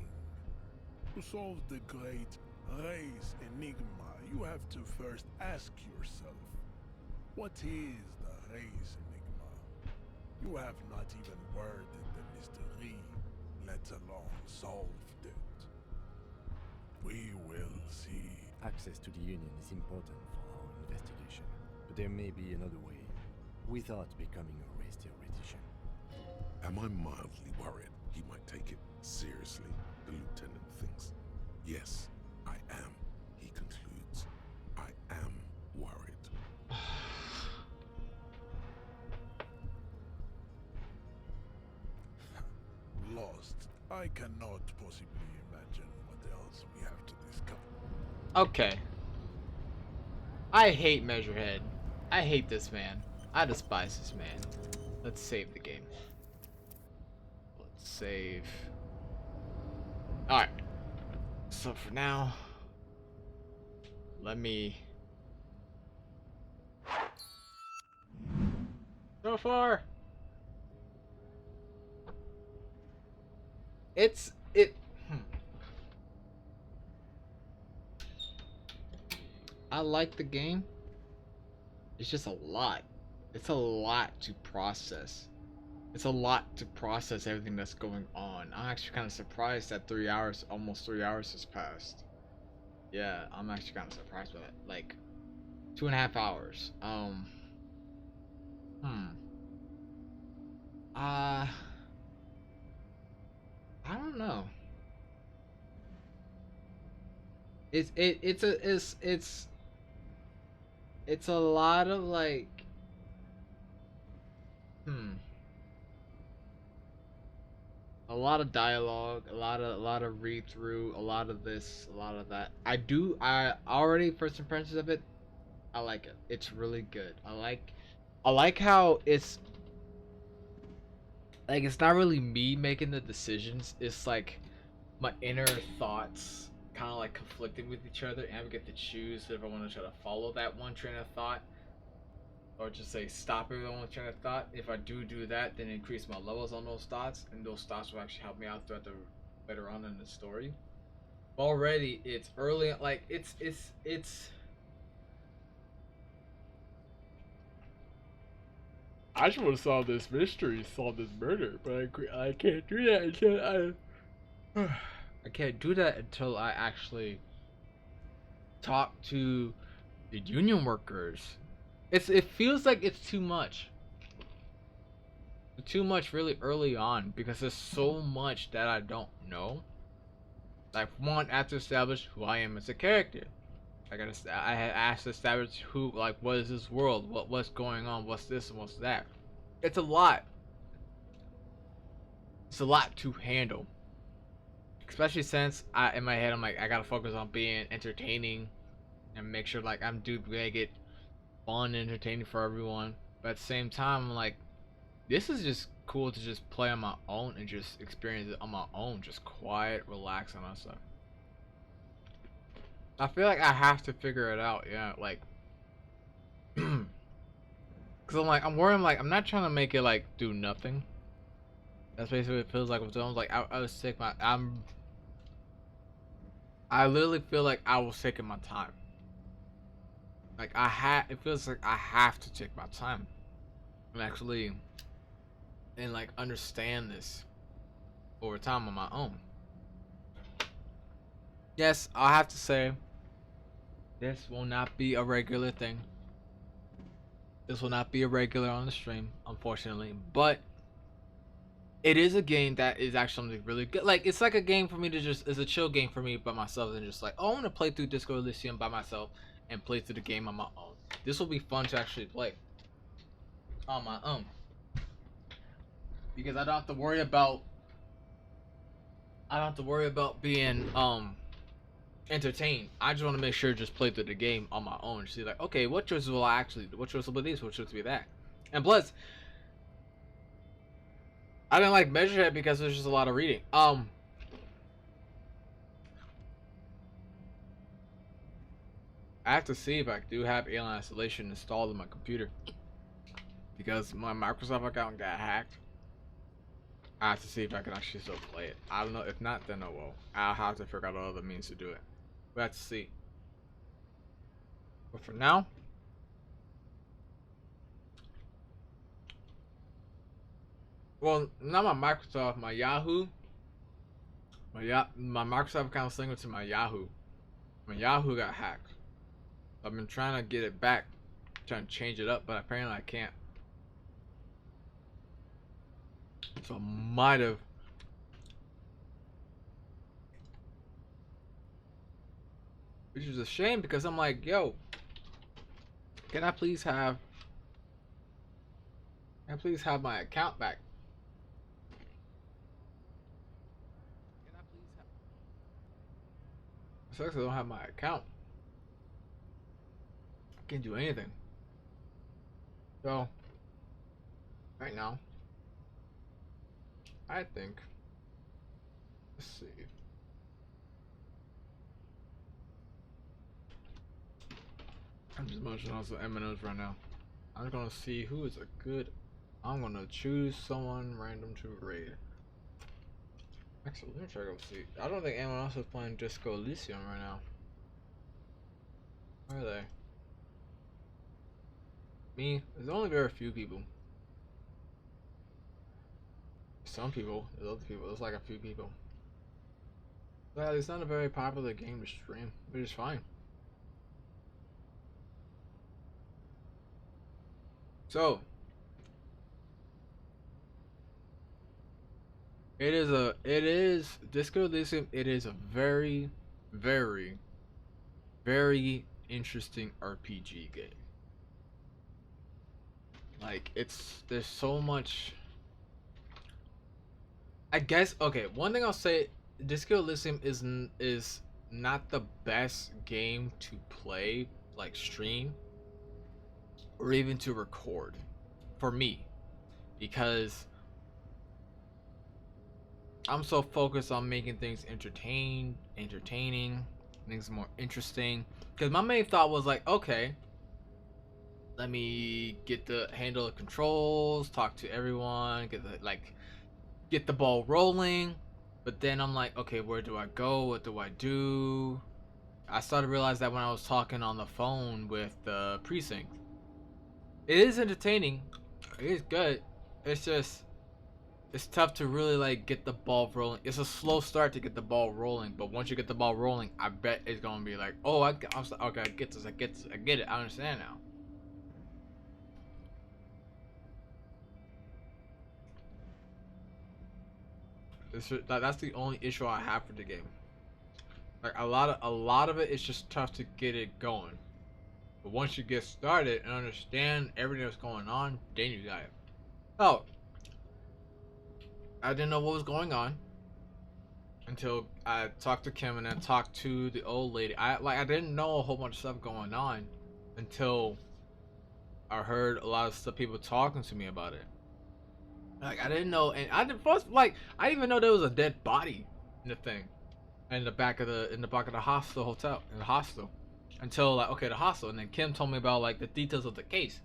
To solve the great race enigma, you have to first ask yourself, what is the race enigma? You have not even worded the mystery, let alone solved it. We will see. Access to the Union is important for our investigation, but there may be another way without becoming a race theoretician. Am I mildly worried he might take it seriously, the lieutenant thinks? Yes, I am, he concludes. I am worried. Lost. I cannot possibly imagine what else we have to discuss. Okay. I hate Measurehead. I hate this man. I despise this man. Let's save the game. Let's save. Alright. So for now, let me... So far, I like the game. It's just a lot. It's a lot to process. It's a lot to process everything that's going on. I'm actually kind of surprised that 3 hours, almost 3 hours has passed. Yeah, I'm actually kind of surprised by that. Like, 2.5 hours. I don't know. It's a lot of like a lot of dialogue, a lot of read through, a lot of this, a lot of that. I already first impressions of it, I like it. It's really good. I like how it's like it's not really me making the decisions. It's like my inner thoughts kind of like conflicting with each other, and I get to choose if I want to try to follow that one train of thought or just say stop everyone with train of thought. If I do that, then increase my levels on those thoughts, and those thoughts will actually help me out throughout the later on in the story. Already, it's early, like it's I just want to solve this mystery, solve this murder, but I can't do that until I can't do that until I actually talk to the union workers. It feels like it's too much. Too much really early on because there's so much that I don't know. Like one, I have to establish who I am as a character. I have to establish who, like, what is this world? What's going on? What's this and what's that? It's a lot. It's a lot to handle. Especially since in my head I'm like I gotta focus on being entertaining and make sure like I'm make it fun and entertaining for everyone. But at the same time I'm like, this is just cool to just play on my own and just experience it on my own, just quiet, relax on myself. I feel like I have to figure it out, yeah, like, cause I'm worried. I'm not trying to make it like do nothing. That's basically what it feels like with films. Like I was sick. I literally feel like I was taking my time. Like it feels like I have to take my time and actually and like understand this over time on my own. Yes, I'll have to say this will not be a regular thing. This will not be a regular on the stream, unfortunately, but it is a game that is actually really good. Like it's like a game for me to just, it's a chill game for me by myself and just like, oh, I'm gonna play through Disco Elysium by myself and play through the game on my own. This will be fun to actually play on my own because I don't have to worry about being entertained. I just want to make sure just play through the game on my own. See like, okay, what choices will I actually? What choice will be this? What choice will be that? And plus, I didn't like Measurehead because there's just a lot of reading. I have to see if I do have Alien Isolation installed on my computer because my Microsoft account got hacked. I have to see if I can actually still play it. I don't know. If not, then oh well. I'll have to figure out other means to do it. We have to see. But for now, well, not my Microsoft, my Yahoo. My Microsoft account is linked to my Yahoo. My Yahoo got hacked. I've been trying to get it back, trying to change it up, but apparently I can't. So I might have. Which is a shame because I'm like, yo, can I please have my account back? Can I please have? It sucks I don't have my account. I can't do anything. So, right now, I think, let's see. I'm just munching on some M&M's right now. I'm gonna see who is a good. I'm gonna choose someone random to raid. Actually, let me try to go see. I don't think anyone else is playing Disco Elysium right now. Where are they? Me? There's only very few people. Some people. There's other people. There's like a few people. But it's not a very popular game to stream, which is fine. So, Disco Elysium, it is a very, very, very interesting RPG game. Like, there's so much. I guess, okay, one thing I'll say, Disco Elysium is not the best game to play, like stream, or even to record, for me, because I'm so focused on making things entertaining, things more interesting. Because my main thought was like, okay, let me get the handle the controls, talk to everyone, get the ball rolling. But then I'm like, okay, where do I go? What do I do? I started to realize that when I was talking on the phone with the precinct, it is entertaining. He's good. It's just it's tough to really like get the ball rolling. It's a slow start to get the ball rolling, but once you get the ball rolling, I bet it's gonna be like, oh, okay, I get this, I get this, I get it, I understand now. That's the only issue I have for the game. Like a lot of it is just tough to get it going. But once you get started and understand everything that's going on, then you got it. Oh, I didn't know what was going on until I talked to Kim and then talked to the old lady. I didn't know a whole bunch of stuff going on until I heard a lot of stuff people talking to me about it. Like I didn't know, and I didn't first like I didn't even know there was a dead body in the thing, in the back of the hostel hotel in the hostel, until like okay the hostel, and then Kim told me about like the details of the case.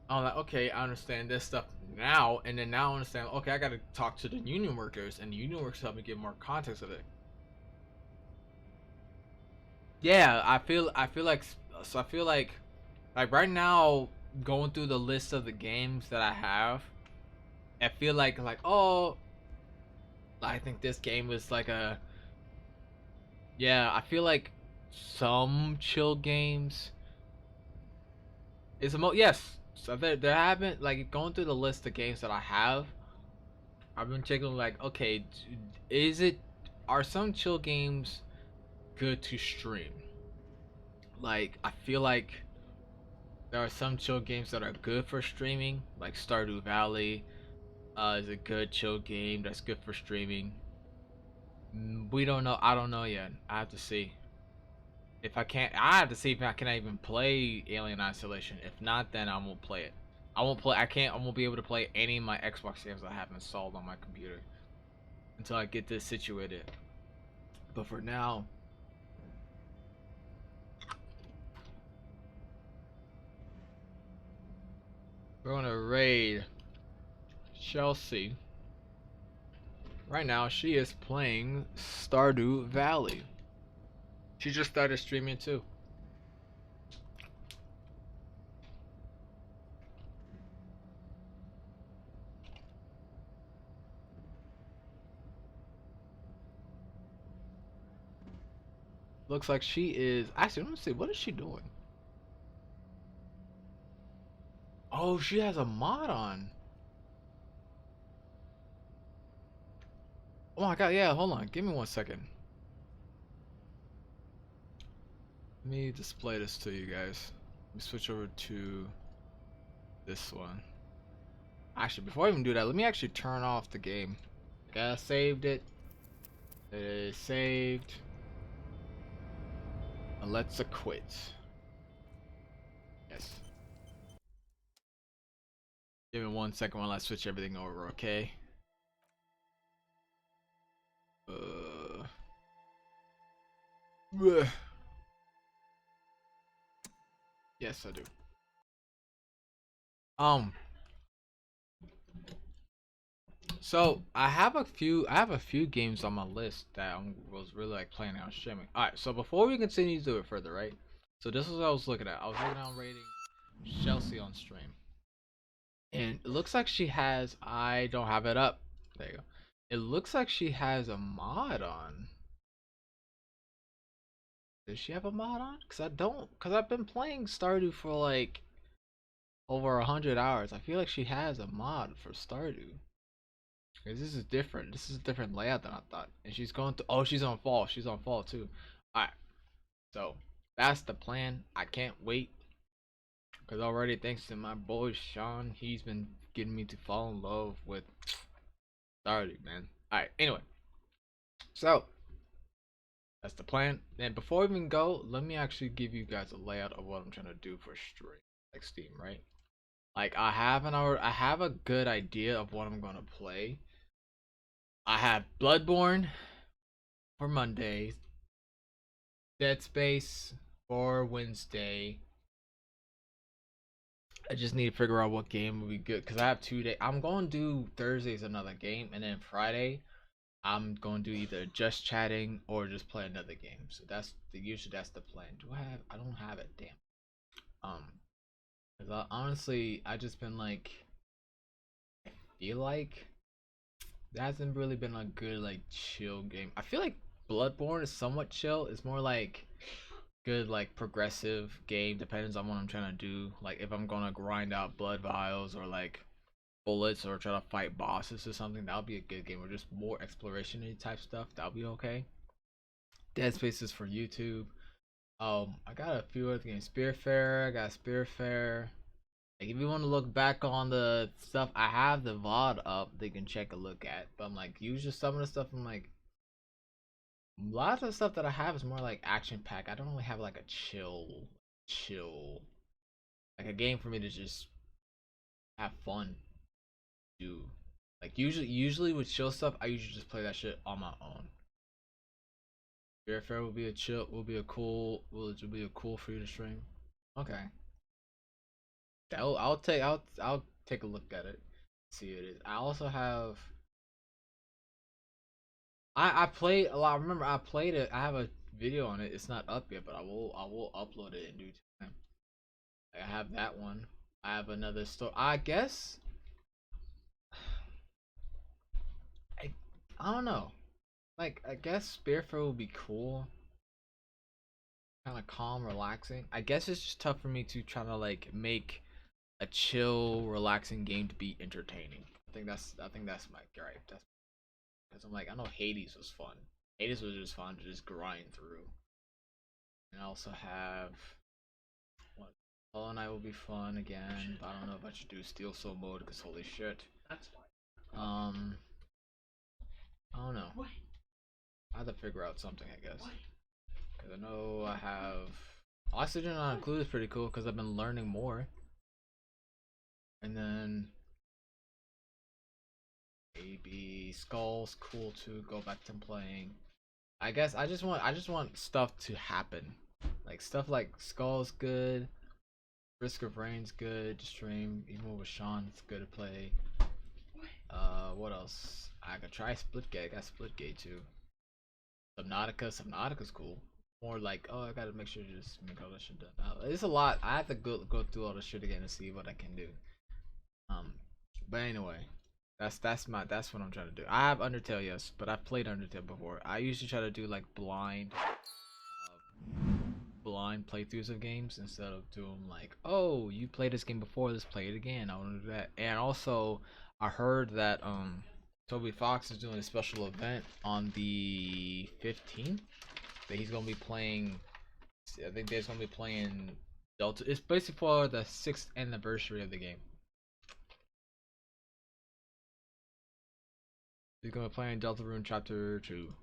I'm like okay I understand this stuff now, and then now I understand okay I gotta talk to the union workers, and the union workers help me get more context of it. Yeah, I feel like right now going through the list of the games that I have, I feel like oh I think this game was like a yeah, I feel like some chill games is the most yes. So there haven't like going through the list of games that I have. I've been checking like okay, is it are some chill games good to stream? Like I feel like there are some chill games that are good for streaming, like Stardew Valley is a good chill game that's good for streaming. We don't know. I don't know yet. I have to see. If I can't, I have to see if I can even play Alien Isolation. If not, then I won't play it. I won't play. I can't. I won't be able to play any of my Xbox games I have installed on my computer until I get this situated. But for now, we're gonna raid Chelsea. Right now, she is playing Stardew Valley. She just started streaming too. Looks like she is actually. Let me see. What is she doing? Oh, she has a mod on. Oh my god, yeah, hold on. Give me 1 second. Let me display this to you guys. Let me switch over to this one. Actually, before I even do that, let me actually turn off the game. Okay, I saved it. It is saved. And let's quit. Yes. Give me 1 second while I switch everything over, okay? Bleh. Yes, I do. So I have a few games on my list that I was really like planning on streaming. All right, so before we continue to do it further, right? So this is what I was looking at. I was looking at rating Chelsea on stream, and it looks like she has. I don't have it up. There you go. It looks like she has a mod on. Does she have a mod on? Cause I don't. Cause I've been playing Stardew for like over 100 hours. I feel like she has a mod for Stardew. Cause this is different. This is a different layout than I thought. And she's going to. Oh, she's on fall. She's on fall too. All right. So that's the plan. I can't wait. Cause already, thanks to my boy Sean, he's been getting me to fall in love with Stardew, man. All right. Anyway, so that's the plan. And before we even go, let me actually give you guys a layout of what I'm trying to do for stream, like Steam, right? Like I have a good idea of what I'm gonna play. I have Bloodborne for Monday, Dead Space for Wednesday. I just need to figure out what game would be good because I have 2 days. I'm going to do Thursday's another game, and then Friday I'm going to do either just chatting or just play another game. So usually that's the plan. I don't have it. Damn. Um, 'Cause honestly, I just been like, I feel like there hasn't really been a good like chill game. I feel like Bloodborne is somewhat chill. It's more like good like progressive game. Depends on what I'm trying to do. Like if I'm gonna grind out blood vials or like bullets or try to fight bosses or something, that'll be a good game. Or just more exploration type stuff, that'll be okay. Dead Space is for YouTube. I got a few other games. Spearfair, I got Spearfair. Like if you want to look back on the stuff, I have the VOD up. They can check a look at. But I'm like, usually some of the stuff I'm like, a lot of the stuff that I have is more like action pack. I don't really have like a chill, like a game for me to just have fun. Do like usually with chill stuff, I usually just play that shit on my own. Fair will be a chill, will be a cool, will be a cool for you to stream. Okay, I'll take a look at it, see what it is. I also have I played a lot. Remember I played it. I have a video on it. It's not up yet, but I will upload it in due time. I have that one. I have another story. I guess I I don't know. Like I guess Spearfield would be cool. Kind of calm, relaxing. I guess it's just tough for me to try to like make a chill, relaxing game to be entertaining. I think that's my gripe. That's because I'm like I know Hades was fun. Hades was just fun to just grind through. And I also have what Hollow Knight will be fun again, but I don't know if I should do Steel Soul mode because holy shit. That's fine. I don't know. I have to figure out something, I guess. Because I know I have Oxygen Not Included is pretty cool because I've been learning more. And then maybe Skull's cool to go back to playing. I guess I just want stuff to happen. Like stuff like Skull's good. Risk of Rain's good to stream. Even with Sean, it's good to play. What else? I could try Splitgate. I got Splitgate too. Subnautica's cool. More like, oh, I gotta make sure to just make all that shit done. It's a lot. I have to go through all the shit again to see what I can do. But anyway, that's what I'm trying to do. I have Undertale, yes, but I've played Undertale before. I usually try to do like blind playthroughs of games instead of doing like, oh, you played this game before, let's play it again. I want to do that. And also, I heard that Toby Fox is doing a special event on the 15th that he's gonna be playing. I think there's gonna be playing Delta. It's basically for the 6th anniversary of the game. He's gonna be playing Deltarune Chapter 2.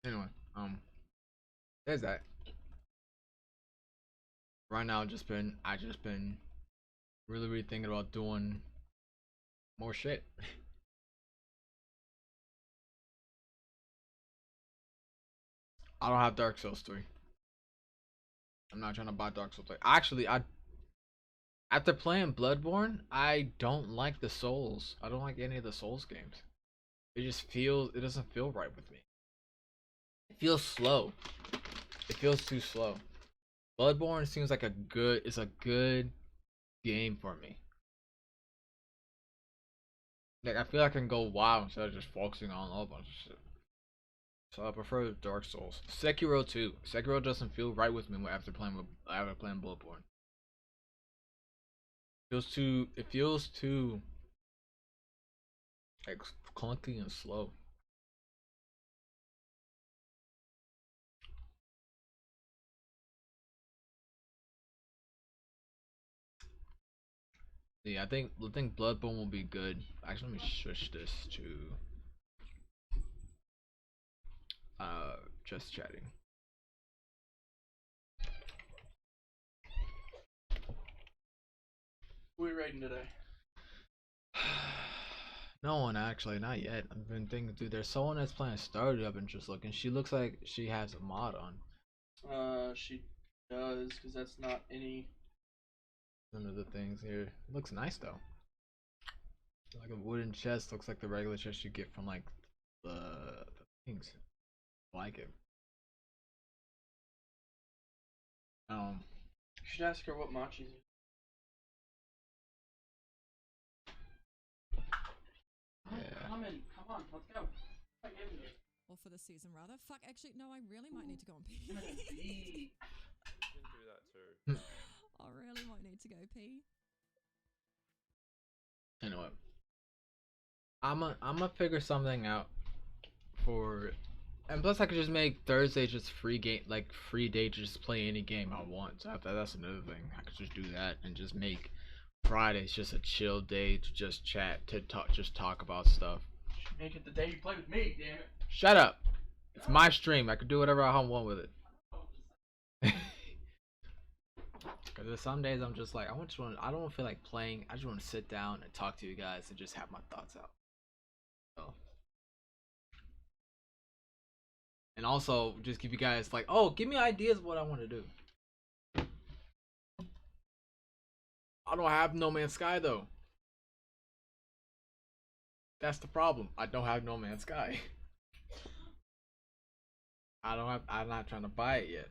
Anyway, there's that. Right now, I just been really thinking about doing more shit. I don't have Dark Souls 3. I'm not trying to buy Dark Souls 3. Actually, after playing Bloodborne, I don't like the Souls. I don't like any of the Souls games. It doesn't feel right with me. It feels slow. It feels too slow. Bloodborne seems like it's a good game for me. Like I feel like I can go wild instead of just focusing on a whole bunch of shit. So I prefer Dark Souls. Sekiro too. Sekiro doesn't feel right with me after playing Bloodborne. It feels too like clunky and slow. Yeah, I think Bloodborne will be good. Actually, let me switch this to just chatting. Who are we rating today? No one actually, not yet. I've been thinking, dude. There's someone that's playing Stardew. I've been just looking. She looks like she has a mod on. She does, because that's not any. None of the things here. It looks nice though. Like a wooden chest. Looks like the regular chest you get from like the things. I like it. You should ask her what Machi's. Come on, let's go. Or for the season, rather. Fuck, actually, no, I really might need to go and pee. You can do that too. I really might need to go pee. Anyway, I'm gonna figure something out for, and plus I could just make Thursday just free game, like free day to just play any game I want. So that's another thing. I could just do that and just make Fridays just a chill day to just chat, to talk about stuff. Make it the day you play with me, damn it. Shut up. It's my stream. I could do whatever I want with it. Because there's some days I'm just like, I don't feel like playing. I just want to sit down and talk to you guys and just have my thoughts out. So. And also just give you guys like, oh, give me ideas of what I want to do. I don't have No Man's Sky though. That's the problem. I don't have No Man's Sky. I'm not trying to buy it yet.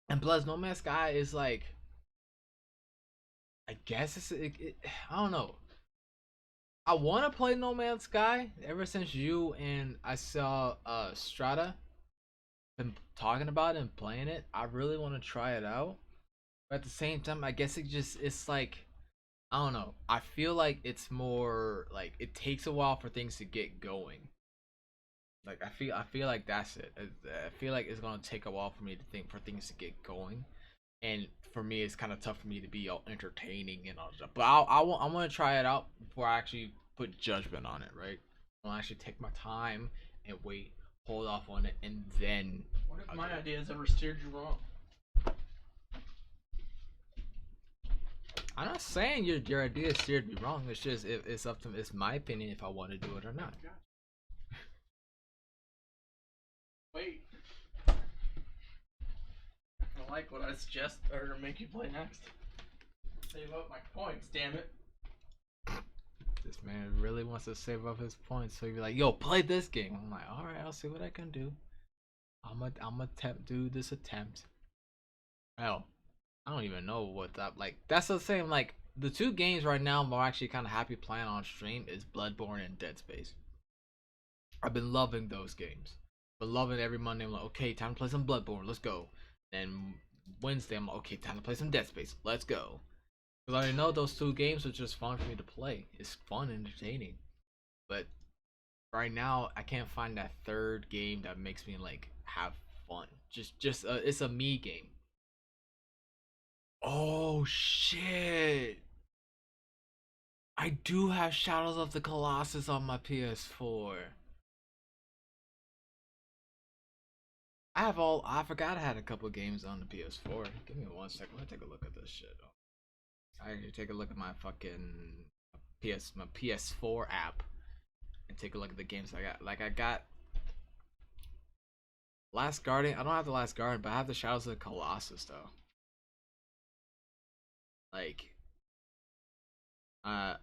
And plus, No Man's Sky is like, I guess I don't know. I want to play No Man's Sky ever since you and I saw Strata been talking about it and playing it. I really want to try it out. But at the same time, I guess it's like, I don't know. I feel like it's more like it takes a while for things to get going. Like I feel like that's it. I feel like it's gonna take a while for me to think for things to get going, and for me it's kind of tough for me to be all entertaining and all that. But I want to try it out before I actually put judgment on it. Right? I'll actually take my time and wait, hold off on it, and then. What if my ideas ever steered you wrong? I'm not saying your idea steered me wrong. It's just it's up to it's my opinion if I want to do it or not. Wait. I like what I suggest or make you play next. Save up my points, damn it. This man really wants to save up his points, so he'd be like, "Yo, play this game." I'm like, "All right, I'll see what I can do. I'm attempt do this attempt." Hell, I don't even know what that like. That's the same. Like the two games right now, I'm actually kind of happy playing on stream is Bloodborne and Dead Space. I've been loving those games. Been loving every Monday. I'm like, okay, time to play some Bloodborne. Let's go. Then Wednesday, I'm like, okay, time to play some Dead Space. Let's go. Because I know those two games are just fun for me to play. It's fun and entertaining. But right now, I can't find that third game that makes me like have fun. It's a me game. Oh shit! I do have Shadows of the Colossus on my PS4. I forgot I had a couple games on the PS4. Give me 1 second. Let me take a look at this shit. I can take a look at my fucking my PS4 app and take a look at the games I got. Like I got Last Guardian. I don't have the Last Guardian, but I have the Shadows of the Colossus though. Like I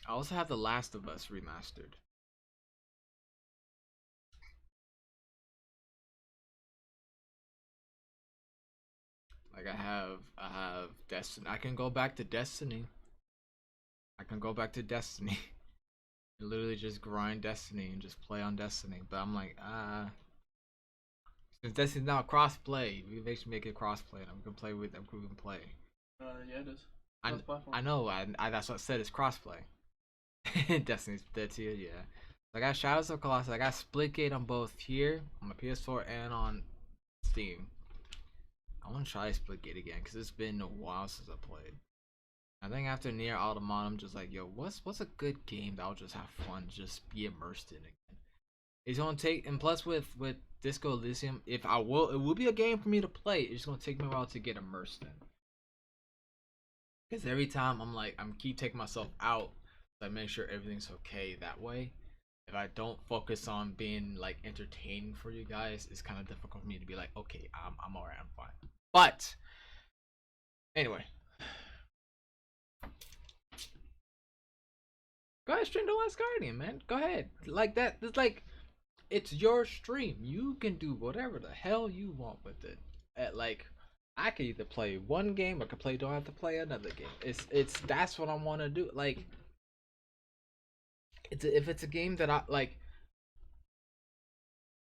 also have The Last of Us remastered. Like I have Destiny. I can go back to Destiny. And literally just grind Destiny and just play on Destiny. But I'm like, since Destiny's now cross-play, we basically make it cross-play and we can play. Yeah, it is. I know. I that's what I said. It's cross-play. Destiny's dead to you, yeah. I got Shadows of Colossus. I got Splitgate on both here on my PS4 and on Steam. I want to try Splitgate again because it's been a while since I played. I think after Nier Automata, I'm just like, yo, what's a good game that I'll just have fun, just be immersed in again. It's gonna take, and plus with Disco Elysium, it will be a game for me to play. It's gonna take me a while to get immersed in. Because every time I'm keep taking myself out, so I make sure everything's okay that way. If I don't focus on being like entertaining for you guys, it's kind of difficult for me to be like, okay, I'm alright, I'm fine. But anyway, go ahead, stream The Last Guardian, man. Go ahead, like that. It's like it's your stream. You can do whatever the hell you want with it. Like, I could either play one game or could play don't have to play another game. It's that's what I want to do. Like, if it's a game that I like,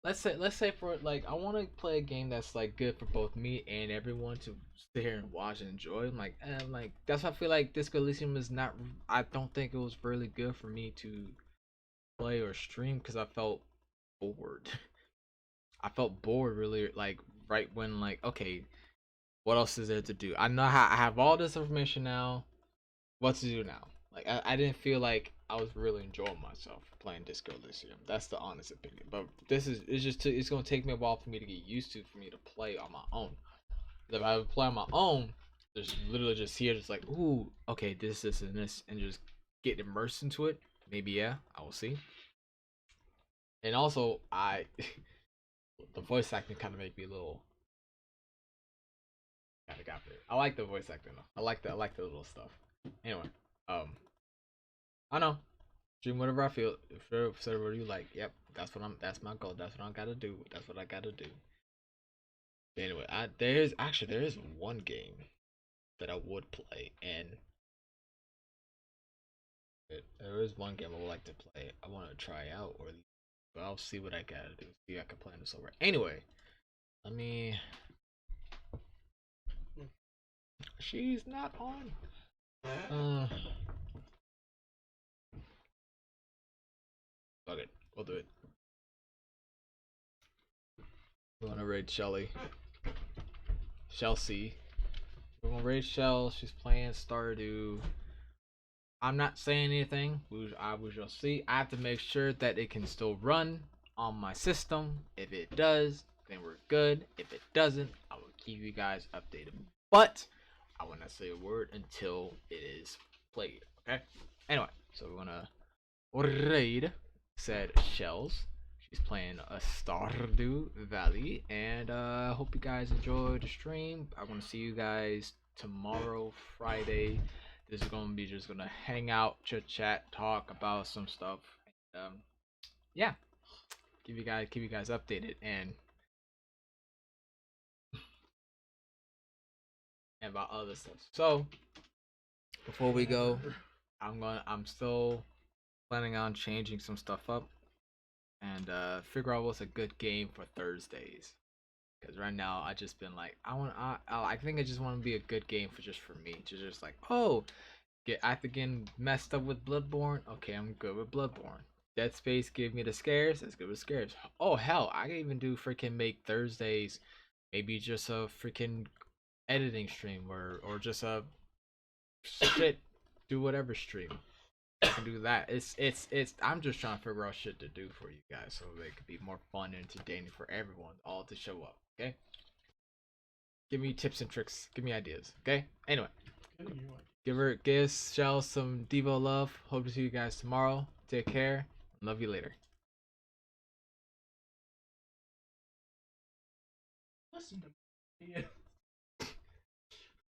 let's say for like I want to play a game that's like good for both me and everyone to sit here and watch and enjoy. I'm like that's why I feel like Disco Elysium is not. I don't think it was really good for me to play or stream because I felt bored. I felt bored really like right when like okay, what else is there to do? I know how I have all this information now. What to do now? Like I didn't feel like I was really enjoying myself playing Disco Elysium. That's the honest opinion. But it's gonna take me a while for me to get used to for me to play on my own. If I play on my own, there's literally just here just like ooh okay this and this and just get immersed into it. Maybe yeah, I will see. And also I the voice acting kind of make me a little kind of got it. I like the voice acting though. I like the little stuff. Anyway, I know. Dream whatever I feel. If whatever you like, yep. That's my goal. That's what I gotta do. That's what I gotta do. Anyway, there is one game that I would play, and there is one game I would like to play. I want to try out, but I'll see what I gotta do. See if I can plan this over. Anyway, let me. She's not on. Fuck it. We'll do it. We want to raid Shelly. Chelsea. We're gonna raid Shell. She's playing Stardew. I'm not saying anything. We shall see. I have to make sure that it can still run on my system. If it does, then we're good. If it doesn't, I will keep you guys updated. But I will not say a word until it is played. Okay. Anyway, so we're gonna raid said Shells. She's playing a Stardew Valley, and I hope you guys enjoyed the stream. I'm gonna see you guys tomorrow, Friday. This is gonna be just gonna hang out, chit chat, talk about some stuff. Yeah, keep you guys updated and about other stuff. So before we go, I'm still planning on changing some stuff up and figure out what's a good game for Thursdays. Because right now I just been like I think I just want to be a good game for me to just like after getting messed up with Bloodborne. Okay, I'm good with Bloodborne. Dead Space give me the scares. That's good with scares. Oh hell, I can even do freaking make Thursdays, maybe just a freaking editing stream or just a shit do whatever stream. I can do that. It's I'm just trying to figure out shit to do for you guys so it could be more fun and entertaining for everyone all to show up. Okay. Give me tips and tricks. Give me ideas. Okay. Anyway. Give Shell some Devo love. Hope to see you guys tomorrow. Take care. Love you later. Listen to me.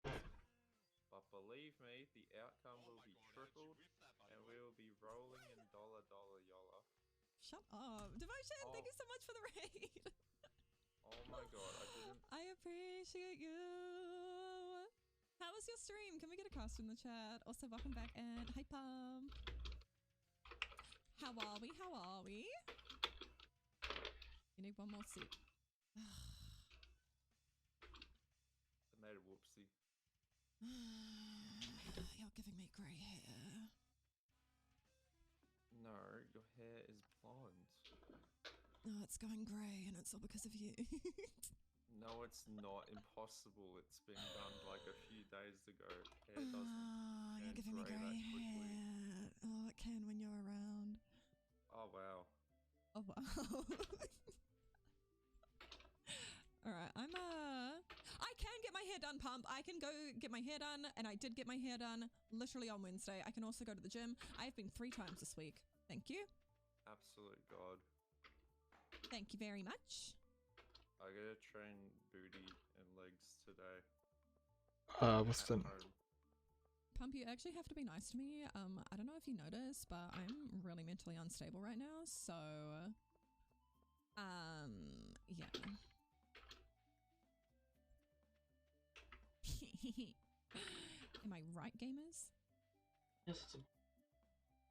But believe me, the outcome will be tripled, and we will be rolling in dollar yolla. Shut up. Devotion, thank you so much for the raid. Oh my god, I didn't. I appreciate you. How was your stream? Can we get a cast in the chat? Also, welcome back and hi Pum. How are we? How are we? You need one more seat. I made a whoopsie. You're giving me grey hair. No, your hair is blonde. No, it's going grey and it's all because of you. No, it's not impossible. It's been done like a few days ago. Hair doesn't You're giving me grey hair. Oh, it can when you're around. Oh wow. Oh wow. Alright, I can get my hair done, Pump. I can go get my hair done, and I did get my hair done literally on Wednesday. I can also go to the gym. I've been 3 times this week. Thank you. Absolute god. Thank you very much. I gotta train booty and legs today. What's the Pump, you actually have to be nice to me. I don't know if you noticed, but I'm really mentally unstable right now, so Yeah. Am I right, gamers? Yes, it's a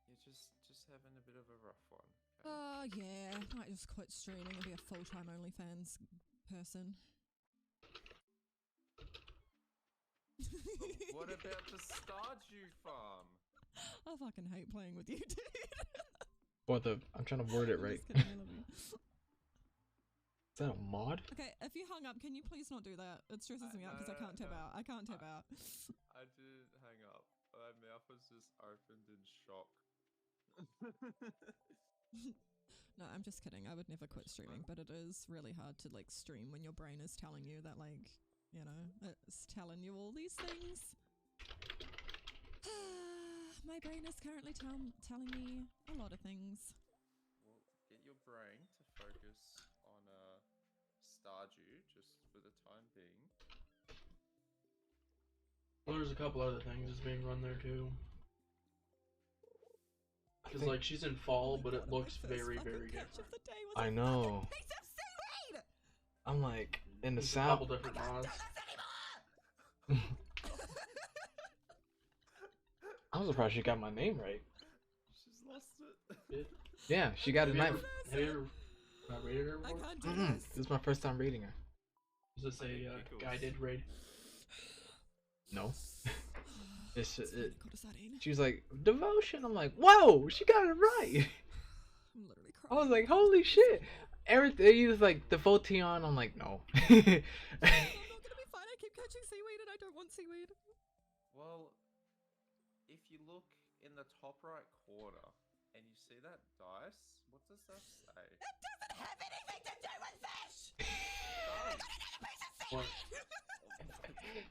You're just having a bit of a rough one. Oh, yeah. Might just quit streaming and be a full-time OnlyFans person. What about the Stardew farm? I fucking hate playing with you, dude. I'm trying to word it right. Just kidding, I love you. Is that a mod? Okay, if you hung up, can you please not do that? It stresses me out because I can't tap out. I can't tap out. I didn't hang up. My mouth was just opened in shock. No, I'm just kidding. I would never quit streaming, but it is really hard to like stream when your brain is telling you that, like, you know, it's telling you all these things. My brain is currently telling me a lot of things. Well, get your brain to focus on Stardew just for the time being. Well, there's a couple other things that's being run there too. Because like she's in fall, but it looks very, very different. I know. I'm like in the There's a south. couple different mods. I'm surprised she got my name right. She's lost it. Yeah, she got a Have you name. ever raided her before? This is my first time reading her. Is this a guy did raid? No. She was like, devotion. I'm like, whoa, she got it right. I'm literally crying. I was like, holy shit. Everything, he was like, devotion. I'm like, no. I'm not gonna be fine. I keep catching seaweed and I don't want seaweed. Well, if you look in the top right corner and you see that dice, what does that say? It doesn't have anything to do with fish! What?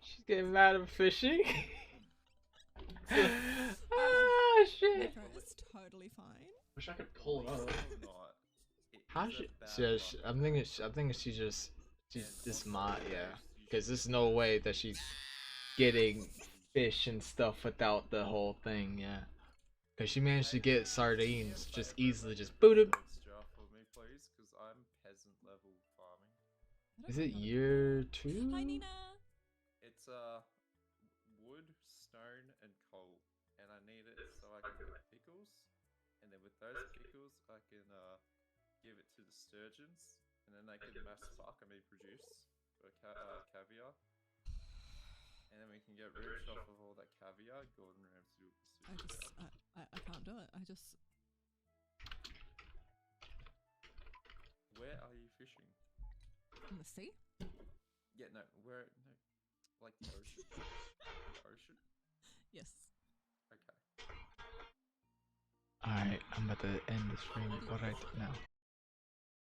She's getting mad at fishing. Ah, shit. It's totally fine. Wish I could pull it up. How she? I'm thinking she's just mod, yeah. Because there's no way that she's getting fish and stuff without the whole thing, yeah. Because she managed to get sardines just easily, just booted. For me, please, because I'm peasant level farming. Is it year 2? Hi, Nina. It's wood, stone, and coal, and I need it so I can get pickles, and then with those pickles I can give it to the sturgeons, and then they can mass fuck and be produced for caviar, and then we can get rich off of all that caviar. Gordon Ramsay will be super I can't do it. Where are you fishing? In the sea? Yeah, no, like the ocean. The ocean? Yes. Okay. Alright, I'm about to end the stream right now.